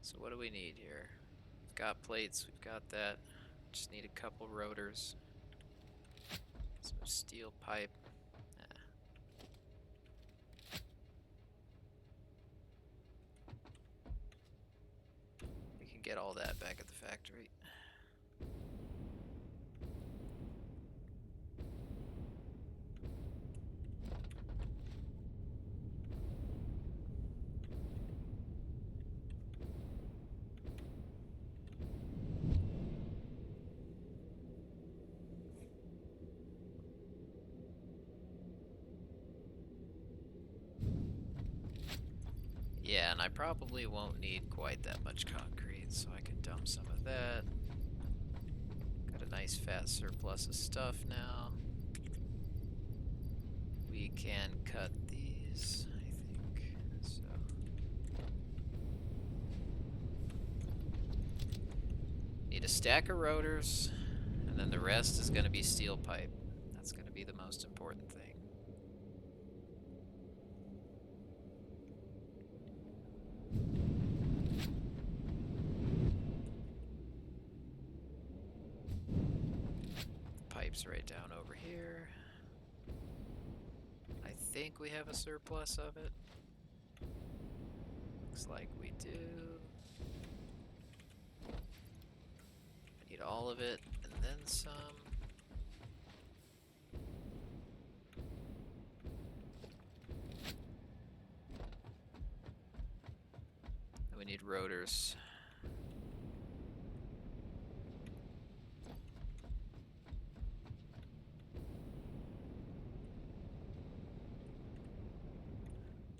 So what do we need here? We've got plates, we've got that. Just need a couple rotors. Some steel pipe. We can get all that back at the factory. Yeah, and I probably won't need quite that much concrete, so I can dump some of that. Got a nice fat surplus of stuff now. We can cut these, I think. So need a stack of rotors, and then the rest is going to be steel pipe. That's going to be the most important thing. Pipes right down over here. I think we have a surplus of it. Looks like we do. I need all of it, and then some. And we need rotors.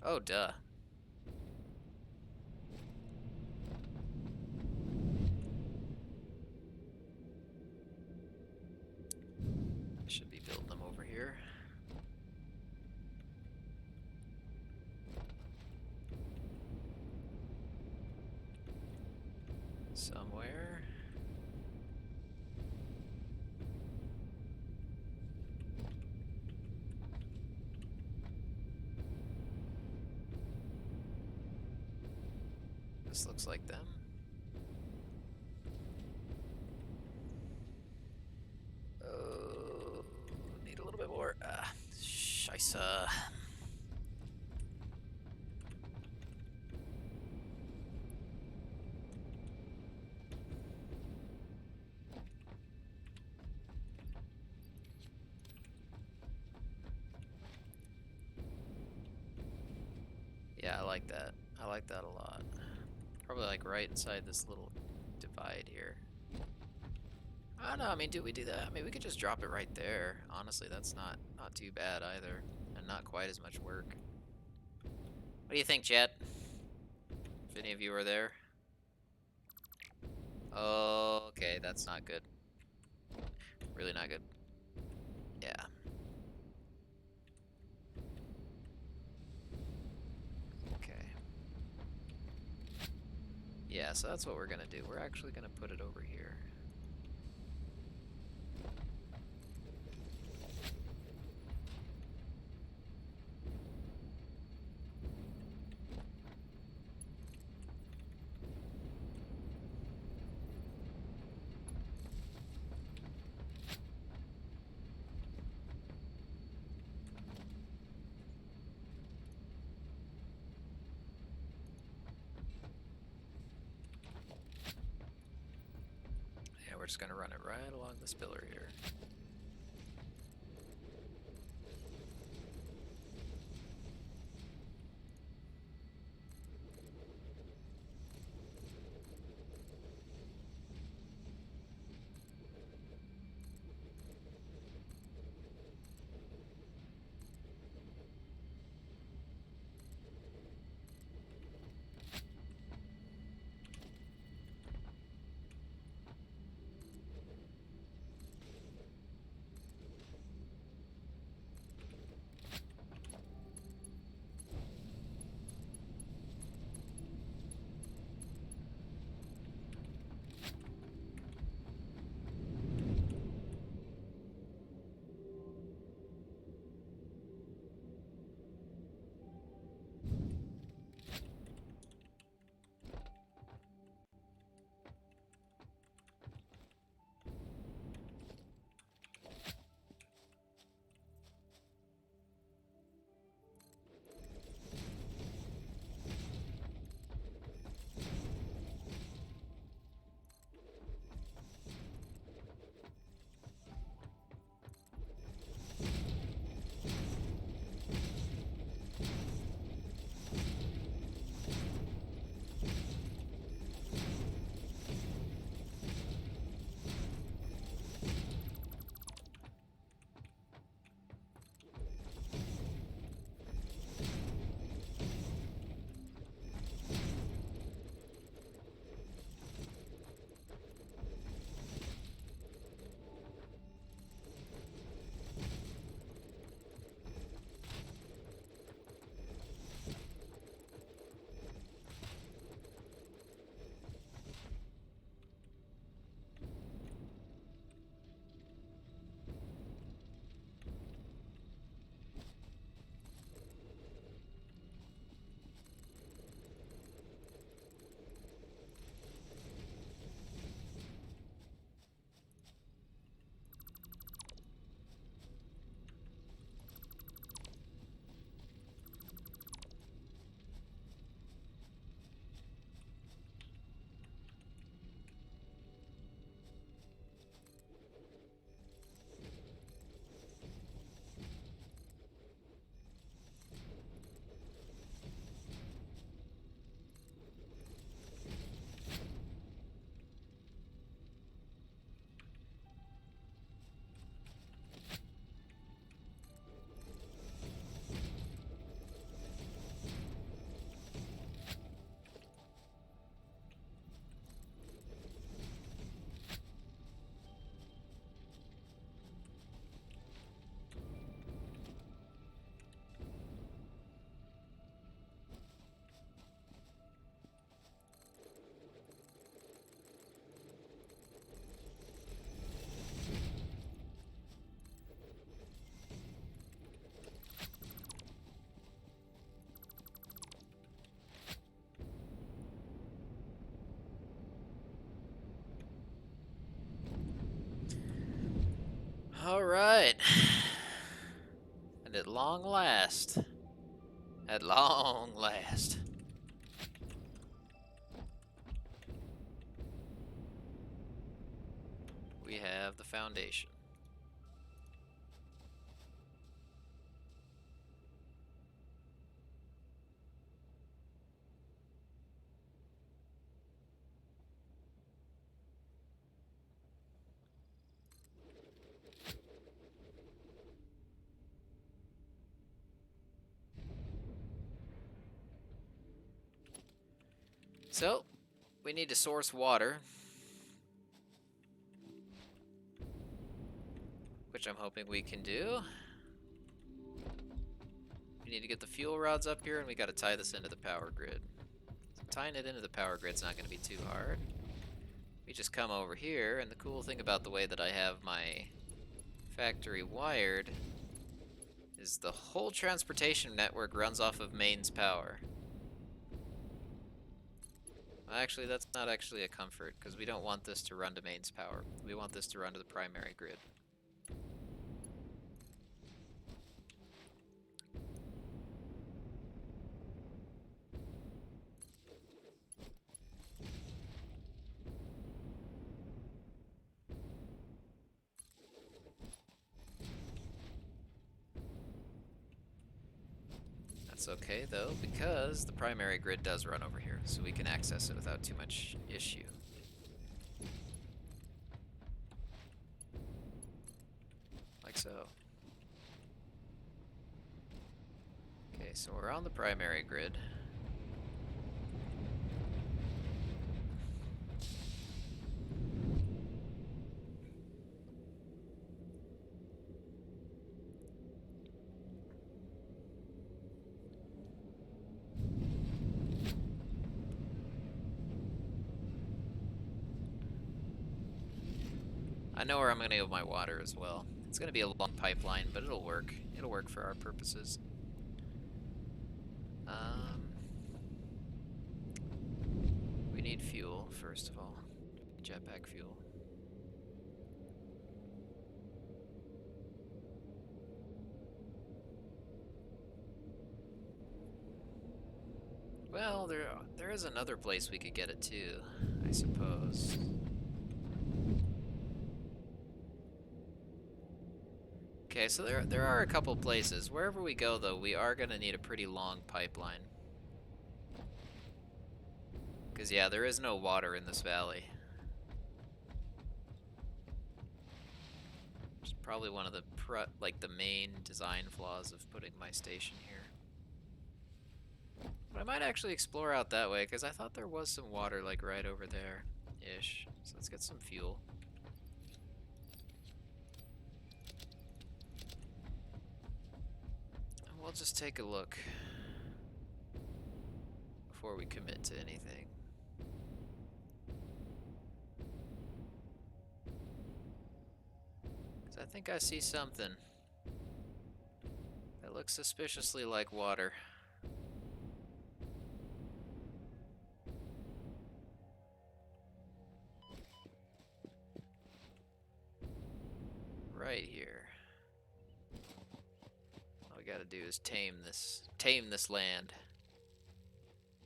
Oh, duh. I should be building them over here. Somewhere. This looks like them. Oh, need a little bit more. Scheisse. Yeah, I like that. I like that a lot. Probably like right inside this little divide here. I don't know, I mean, do we do that? I mean, we could just drop it right there. Honestly, that's not too bad either. And not quite as much work. What do you think, chat? If any of you are there. Oh, okay, that's not good. Really not good. Yeah. Okay. Yeah, so that's what we're gonna do. We're actually gonna put it over here. Yeah, we're just gonna run it right along this pillar here. All right. And at long last, we have the foundation. So, we need to source water, which I'm hoping we can do. We need to get the fuel rods up here, and we got to tie this into the power grid. So tying it into the power grid's not going to be too hard. We just come over here, and the cool thing about the way that I have my factory wired is the whole transportation network runs off of mains power. Actually, that's not actually a comfort, because we don't want this to run to mains power. We want this to run to the primary grid. That's okay, though, because the primary grid does run over here, so we can access it without too much issue. Like so. Okay, so we're on the primary grid. I know where I'm going to go with my water as well. It's going to be a long pipeline, but it'll work. It'll work for our purposes. We need fuel, first of all. Jetpack fuel. Well, there is another place we could get it too, I suppose. Okay, so there are a couple places. Wherever we go, though, we are going to need a pretty long pipeline. Because, yeah, there is no water in this valley. Which is probably one of the, the main design flaws of putting my station here. But I might actually explore out that way, because I thought there was some water, like, right over there-ish. So let's get some fuel. And we'll just take a look before we commit to anything. Because I think I see something that looks suspiciously like water. Right here. All we gotta do is tame this land.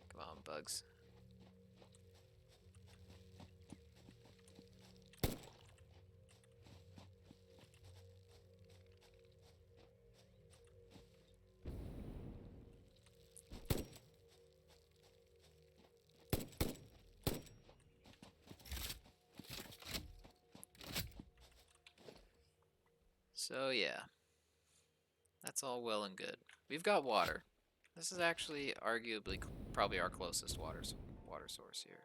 Come on, bugs. So yeah, that's all well and good. We've got water. This is actually arguably probably our closest water source here.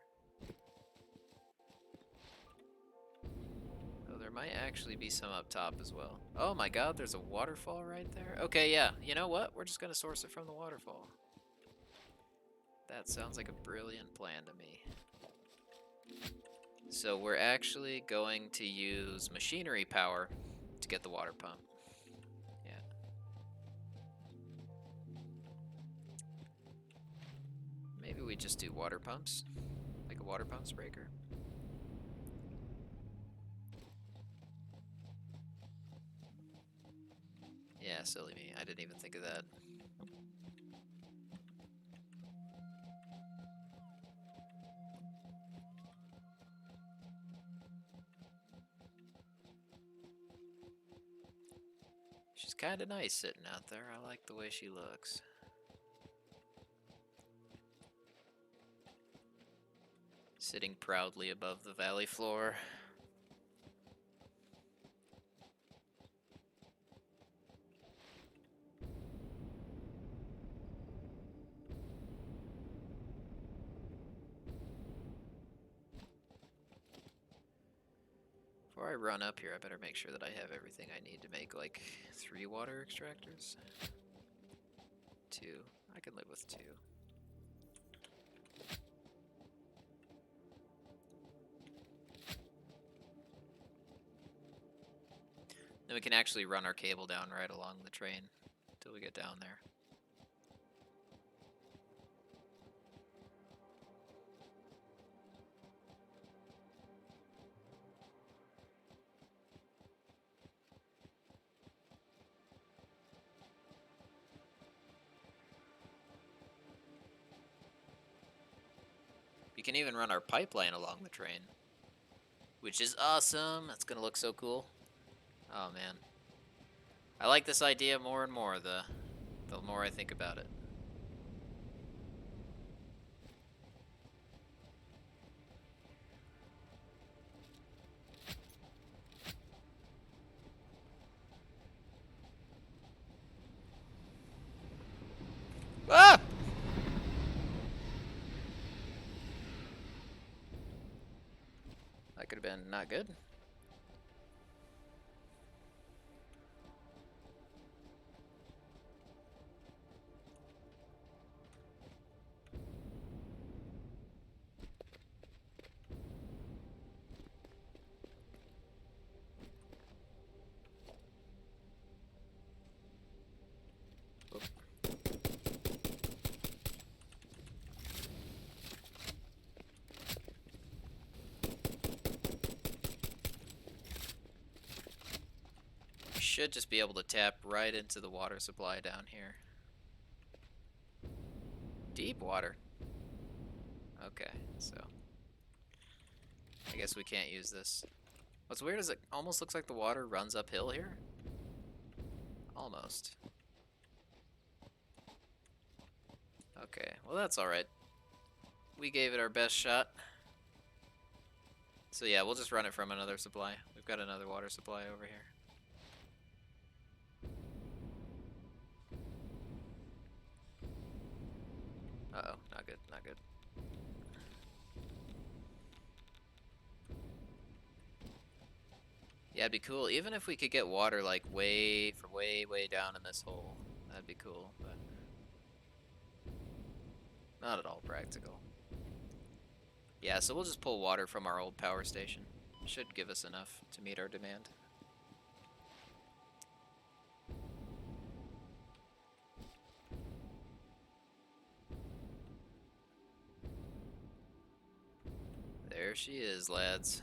Oh, there might actually be some up top as well. Oh my god, there's a waterfall right there. Okay, yeah, you know what? We're just gonna source it from the waterfall. That sounds like a brilliant plan to me. So we're actually going to use machinery power to get the water pump. Yeah. Maybe we just do water pumps, like a water pumps breaker. silly me. I didn't even think of that. She's kind of nice sitting out there. I like the way she looks. Sitting proudly above the valley floor. Before I run up here, I better make sure that I have everything I need to make, like, 3 water extractors. 2. I can live with 2. Then we can actually run our cable down right along the train until we get down there. We can even run our pipeline along the train, which is awesome. That's gonna look so cool. Oh man, I like this idea more and more the more I think about it. Ah! That could have been not good. We should just be able to tap right into the water supply down here. Deep water. Okay, so I guess we can't use this. What's weird is it almost looks like the water runs uphill here. Almost. Okay, well that's alright. We gave it our best shot. So yeah, we'll just run it from another supply. We've got another water supply over here. Uh-oh, not good, not good. Yeah, it'd be cool. Even if we could get water like way down in this hole, that'd be cool, but not at all practical. Yeah, so we'll just pull water from our old power station. Should give us enough to meet our demand. There she is, lads.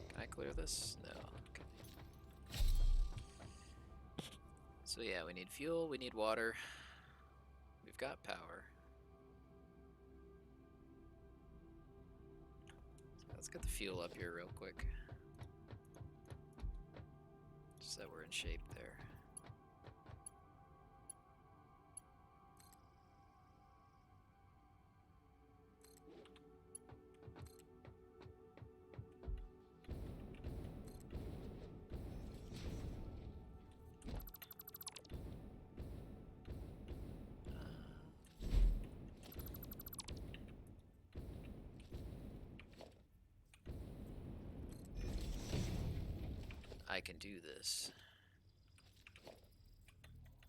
Can I clear this? No. Okay. So yeah, we need fuel, we need water. We've got power. So let's get the fuel up here real quick. Just so we're in shape there. I can do this.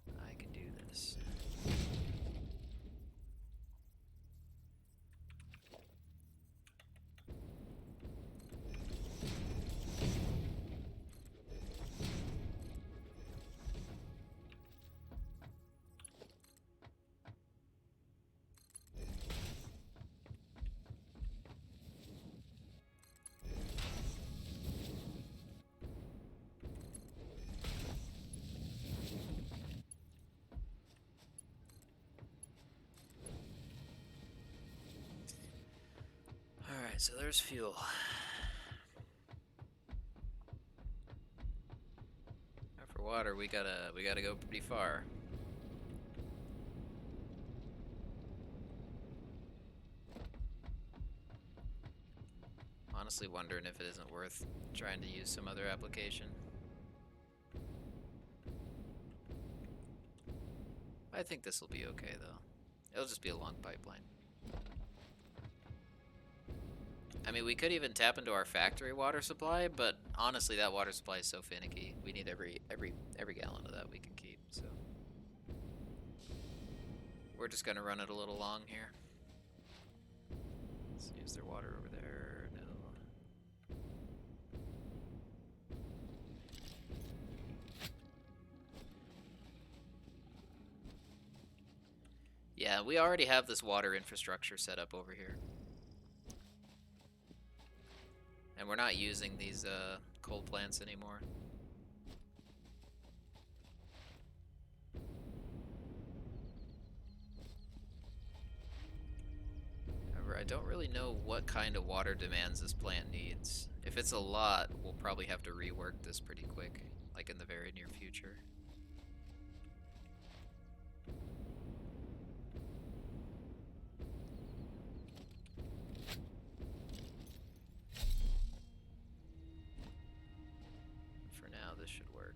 I can do this. Alright, so there's fuel. Now for water, we gotta go pretty far. Honestly wondering if it isn't worth trying to use some other application. I think this will be okay though. It'll just be a long pipeline. I mean, we could even tap into our factory water supply, but honestly, that water supply is so finicky. We need every gallon of that we can keep. So we're just gonna run it a little long here. Let's use their water over there. No. Yeah, we already have this water infrastructure set up over here. And we're not using these coal plants anymore. However, I don't really know what kind of water demands this plant needs. If it's a lot, we'll probably have to rework this pretty quick, like in the very near future. For now, this should work.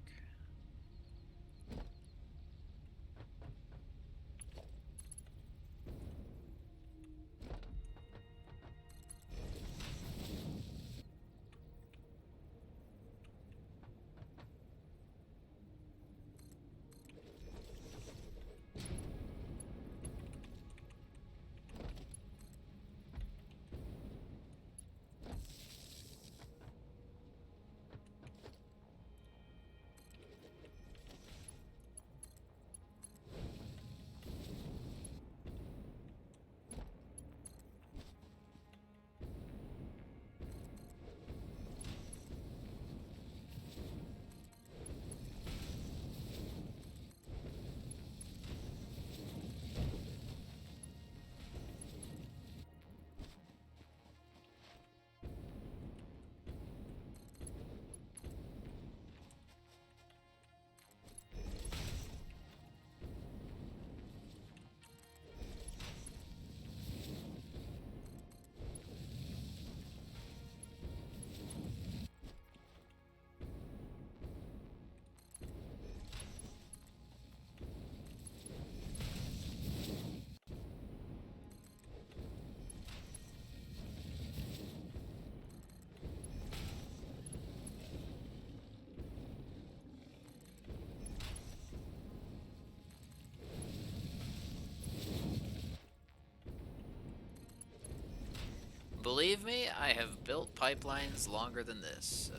Believe me, I have built pipelines longer than this, so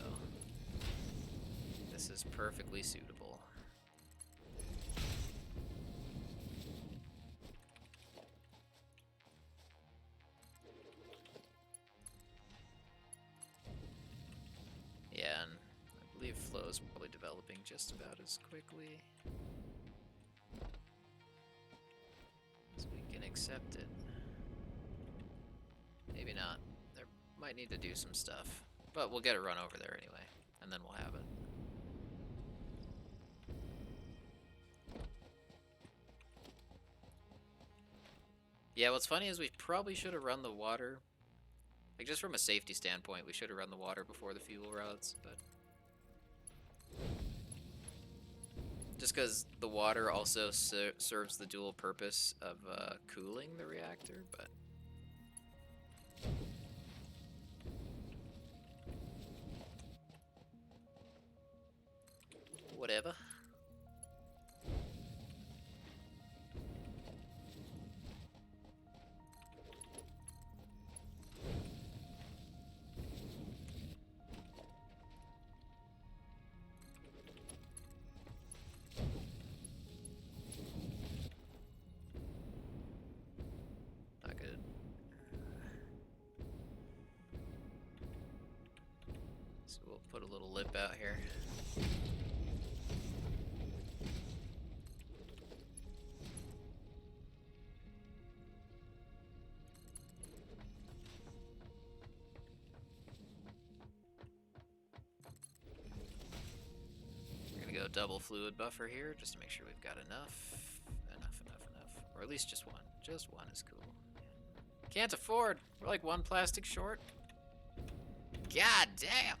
this is perfectly suitable. Yeah, and I believe flow is probably developing just about as quickly as we can accept it. Maybe not. There might need to do some stuff, but we'll get it run over there anyway, and then we'll have it. Yeah, what's funny is we probably should have run the water. Like, just from a safety standpoint, we should have run the water before the fuel rods, but just because the water also serves the dual purpose of cooling the reactor, but whatever. Not good. So we'll put a little lip out here. double fluid buffer here just to make sure we've got enough. Or at least just one. Just one is cool. Can't afford. We're like one plastic short. God damn.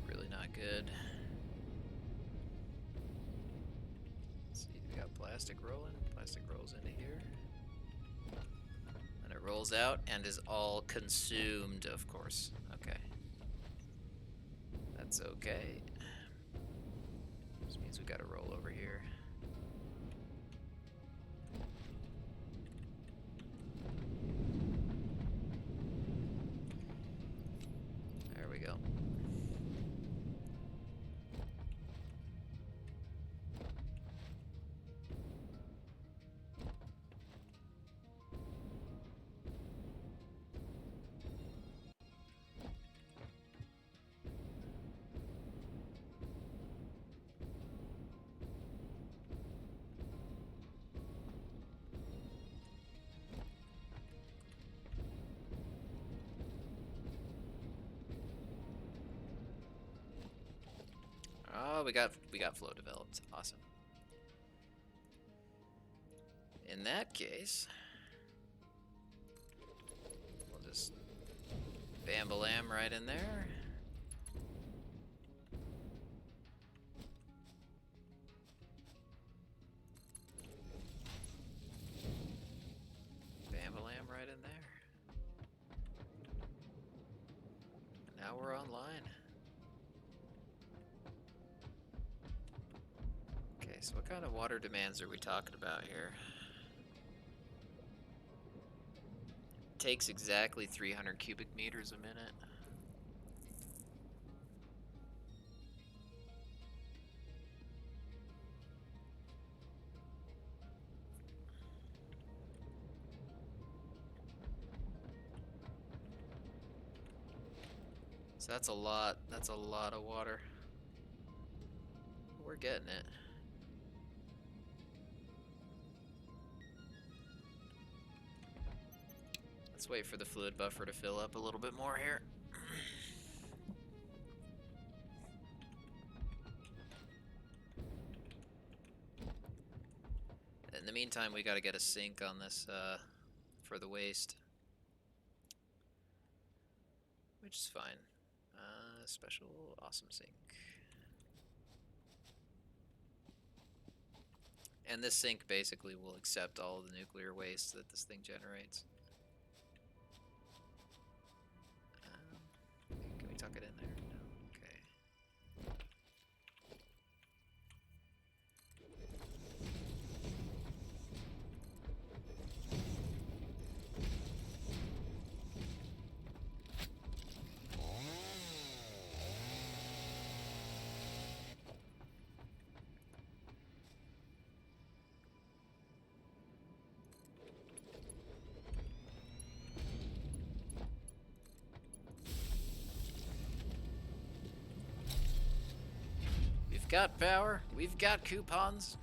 Really not good. Let's see, we got plastic rolling. Plastic rolls into here. And it rolls out and is all consumed, of course. Okay. That's okay. This means we gotta roll over here. There we go. Oh, we got flow developed. Awesome. In that case, we'll just bam-balam right in there. Bam-balam right in there. And now we're online. Okay, so what kind of water demands are we talking about here? Takes exactly 300 cubic meters a minute. So that's a lot. That's a lot of water. We're getting it. Let's wait for the fluid buffer to fill up a little bit more here. In the meantime, we got to get a sink on this for the waste, which is fine. Special awesome sink. And this sink basically will accept all of the nuclear waste that this thing generates. Can we tuck it in there? No. Okay. We've got power. We've got coupons.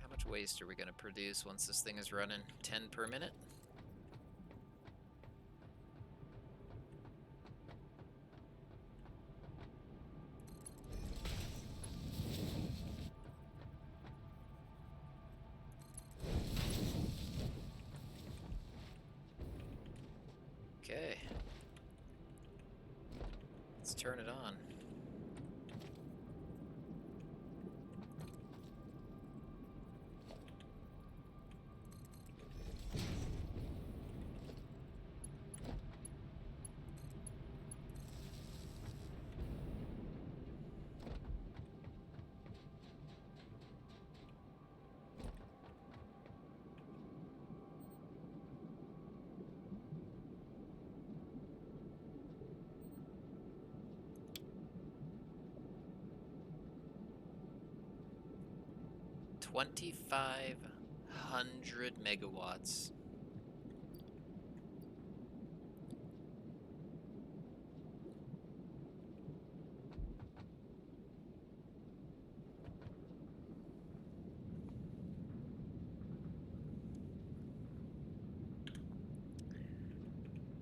How much waste are we going to produce once this thing is running? 10 per minute? Okay. Let's turn it on. 2,500 megawatts.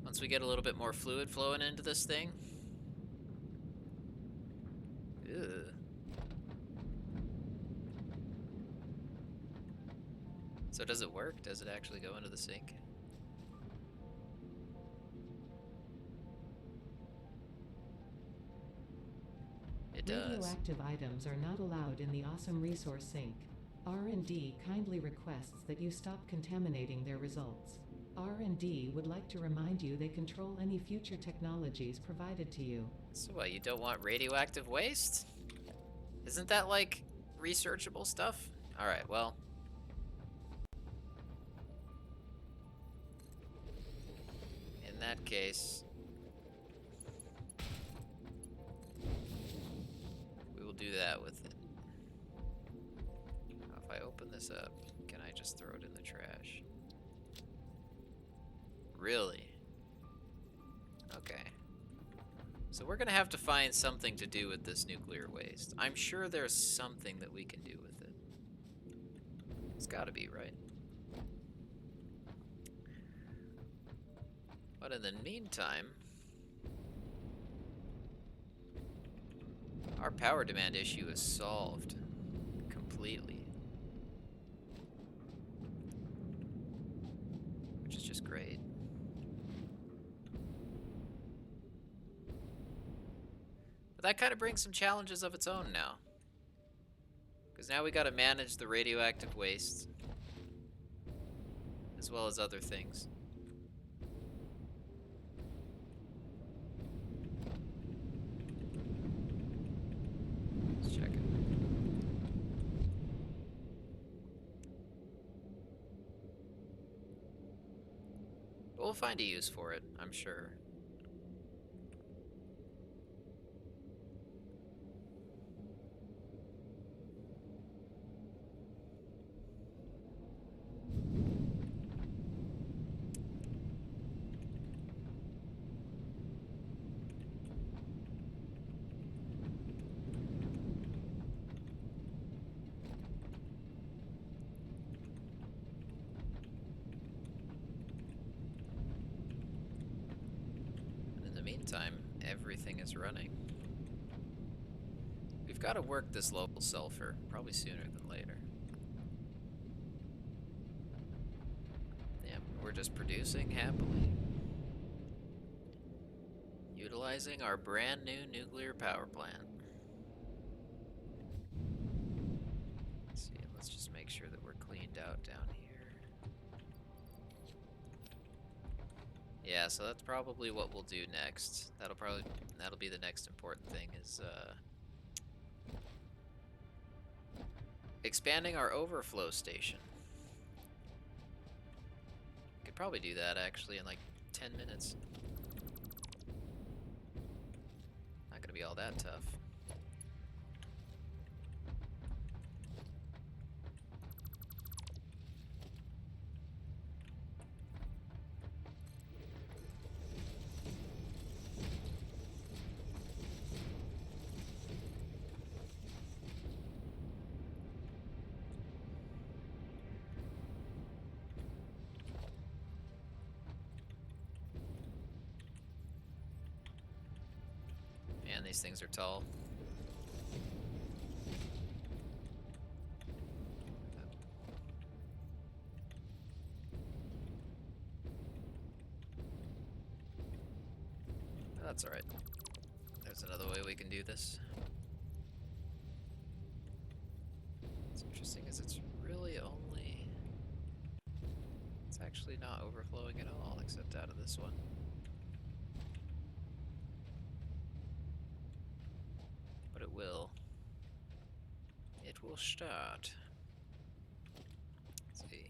Once we get a little bit more fluid flowing into this thing. Ew. So does it work? Does it actually go into the sink? It does. Radioactive items are not allowed in the Awesome Resource Sink. R&D kindly requests that you stop contaminating their results. R&D would like to remind you they control any future technologies provided to you. So what, you don't want radioactive waste? Isn't that like researchable stuff? Alright, well. In that case, we will do that with it. Now, if I open this up, can I just throw it in the trash? Really? Okay. So we're gonna have to find something to do with this nuclear waste. I'm sure there's something that we can do with it. It's gotta be, right? But in the meantime, our power demand issue is solved completely. Which is just great. But that kind of brings some challenges of its own now. Because now we gotta manage the radioactive waste, as well as other things. Let's check it. We'll find a use for it, I'm sure. In the meantime, everything is running. We've got to work this local sulfur, probably sooner than later. Yeah, we're just producing happily. Utilizing our brand new nuclear power plant. Let's see, let's just make sure that we're cleaned out down here. Yeah, so that's probably what we'll do next. That'll be the next important thing is expanding our overflow station. Could probably do that actually in like 10 minutes. Not gonna be all that tough. Man, these things are tall. That's alright. There's another way we can do this. What's interesting is it's really only... It's actually not overflowing at all, except out of this one. But it will. It will start. Let's see.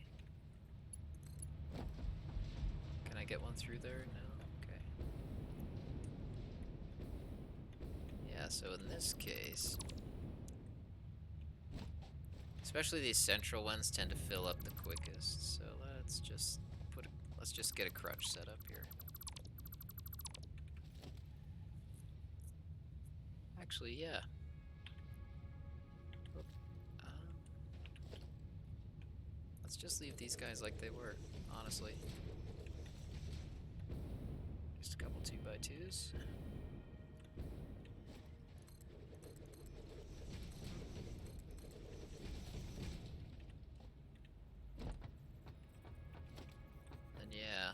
Can I get one through there? No? Okay. Yeah, so in this case... Especially these central ones tend to fill up the quickest. So let's just get a crutch set up here. Actually, yeah. Oop. Let's just leave these guys like they were, honestly. Just a couple 2x2s. And yeah.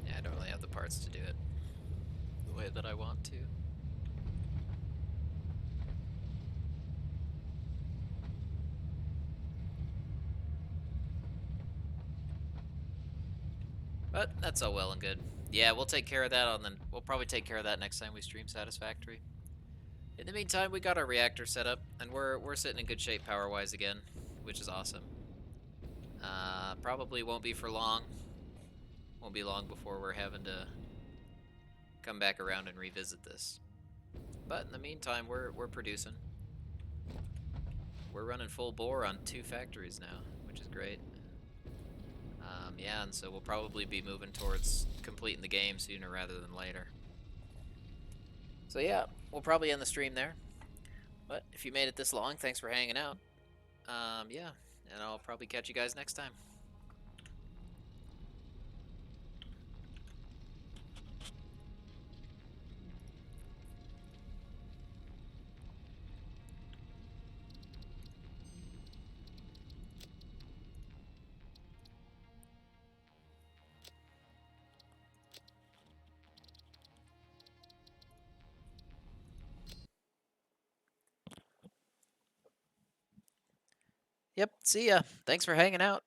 Yeah, I don't really have the parts to do it the way that I want to. But that's all well and good. Yeah, we'll take care of that we'll probably take care of that next time we stream Satisfactory. In the meantime, we got our reactor set up, and we're sitting in good shape power-wise again, which is awesome. Probably won't be for long. Won't be long before we're having to come back around and revisit this. But in the meantime, we're producing. We're running full bore on 2 factories now, which is great. Yeah, and so we'll probably be moving towards completing the game sooner rather than later. So yeah, we'll probably end the stream there. But if you made it this long, thanks for hanging out. Yeah, and I'll probably catch you guys next time. Yep, see ya. Thanks for hanging out.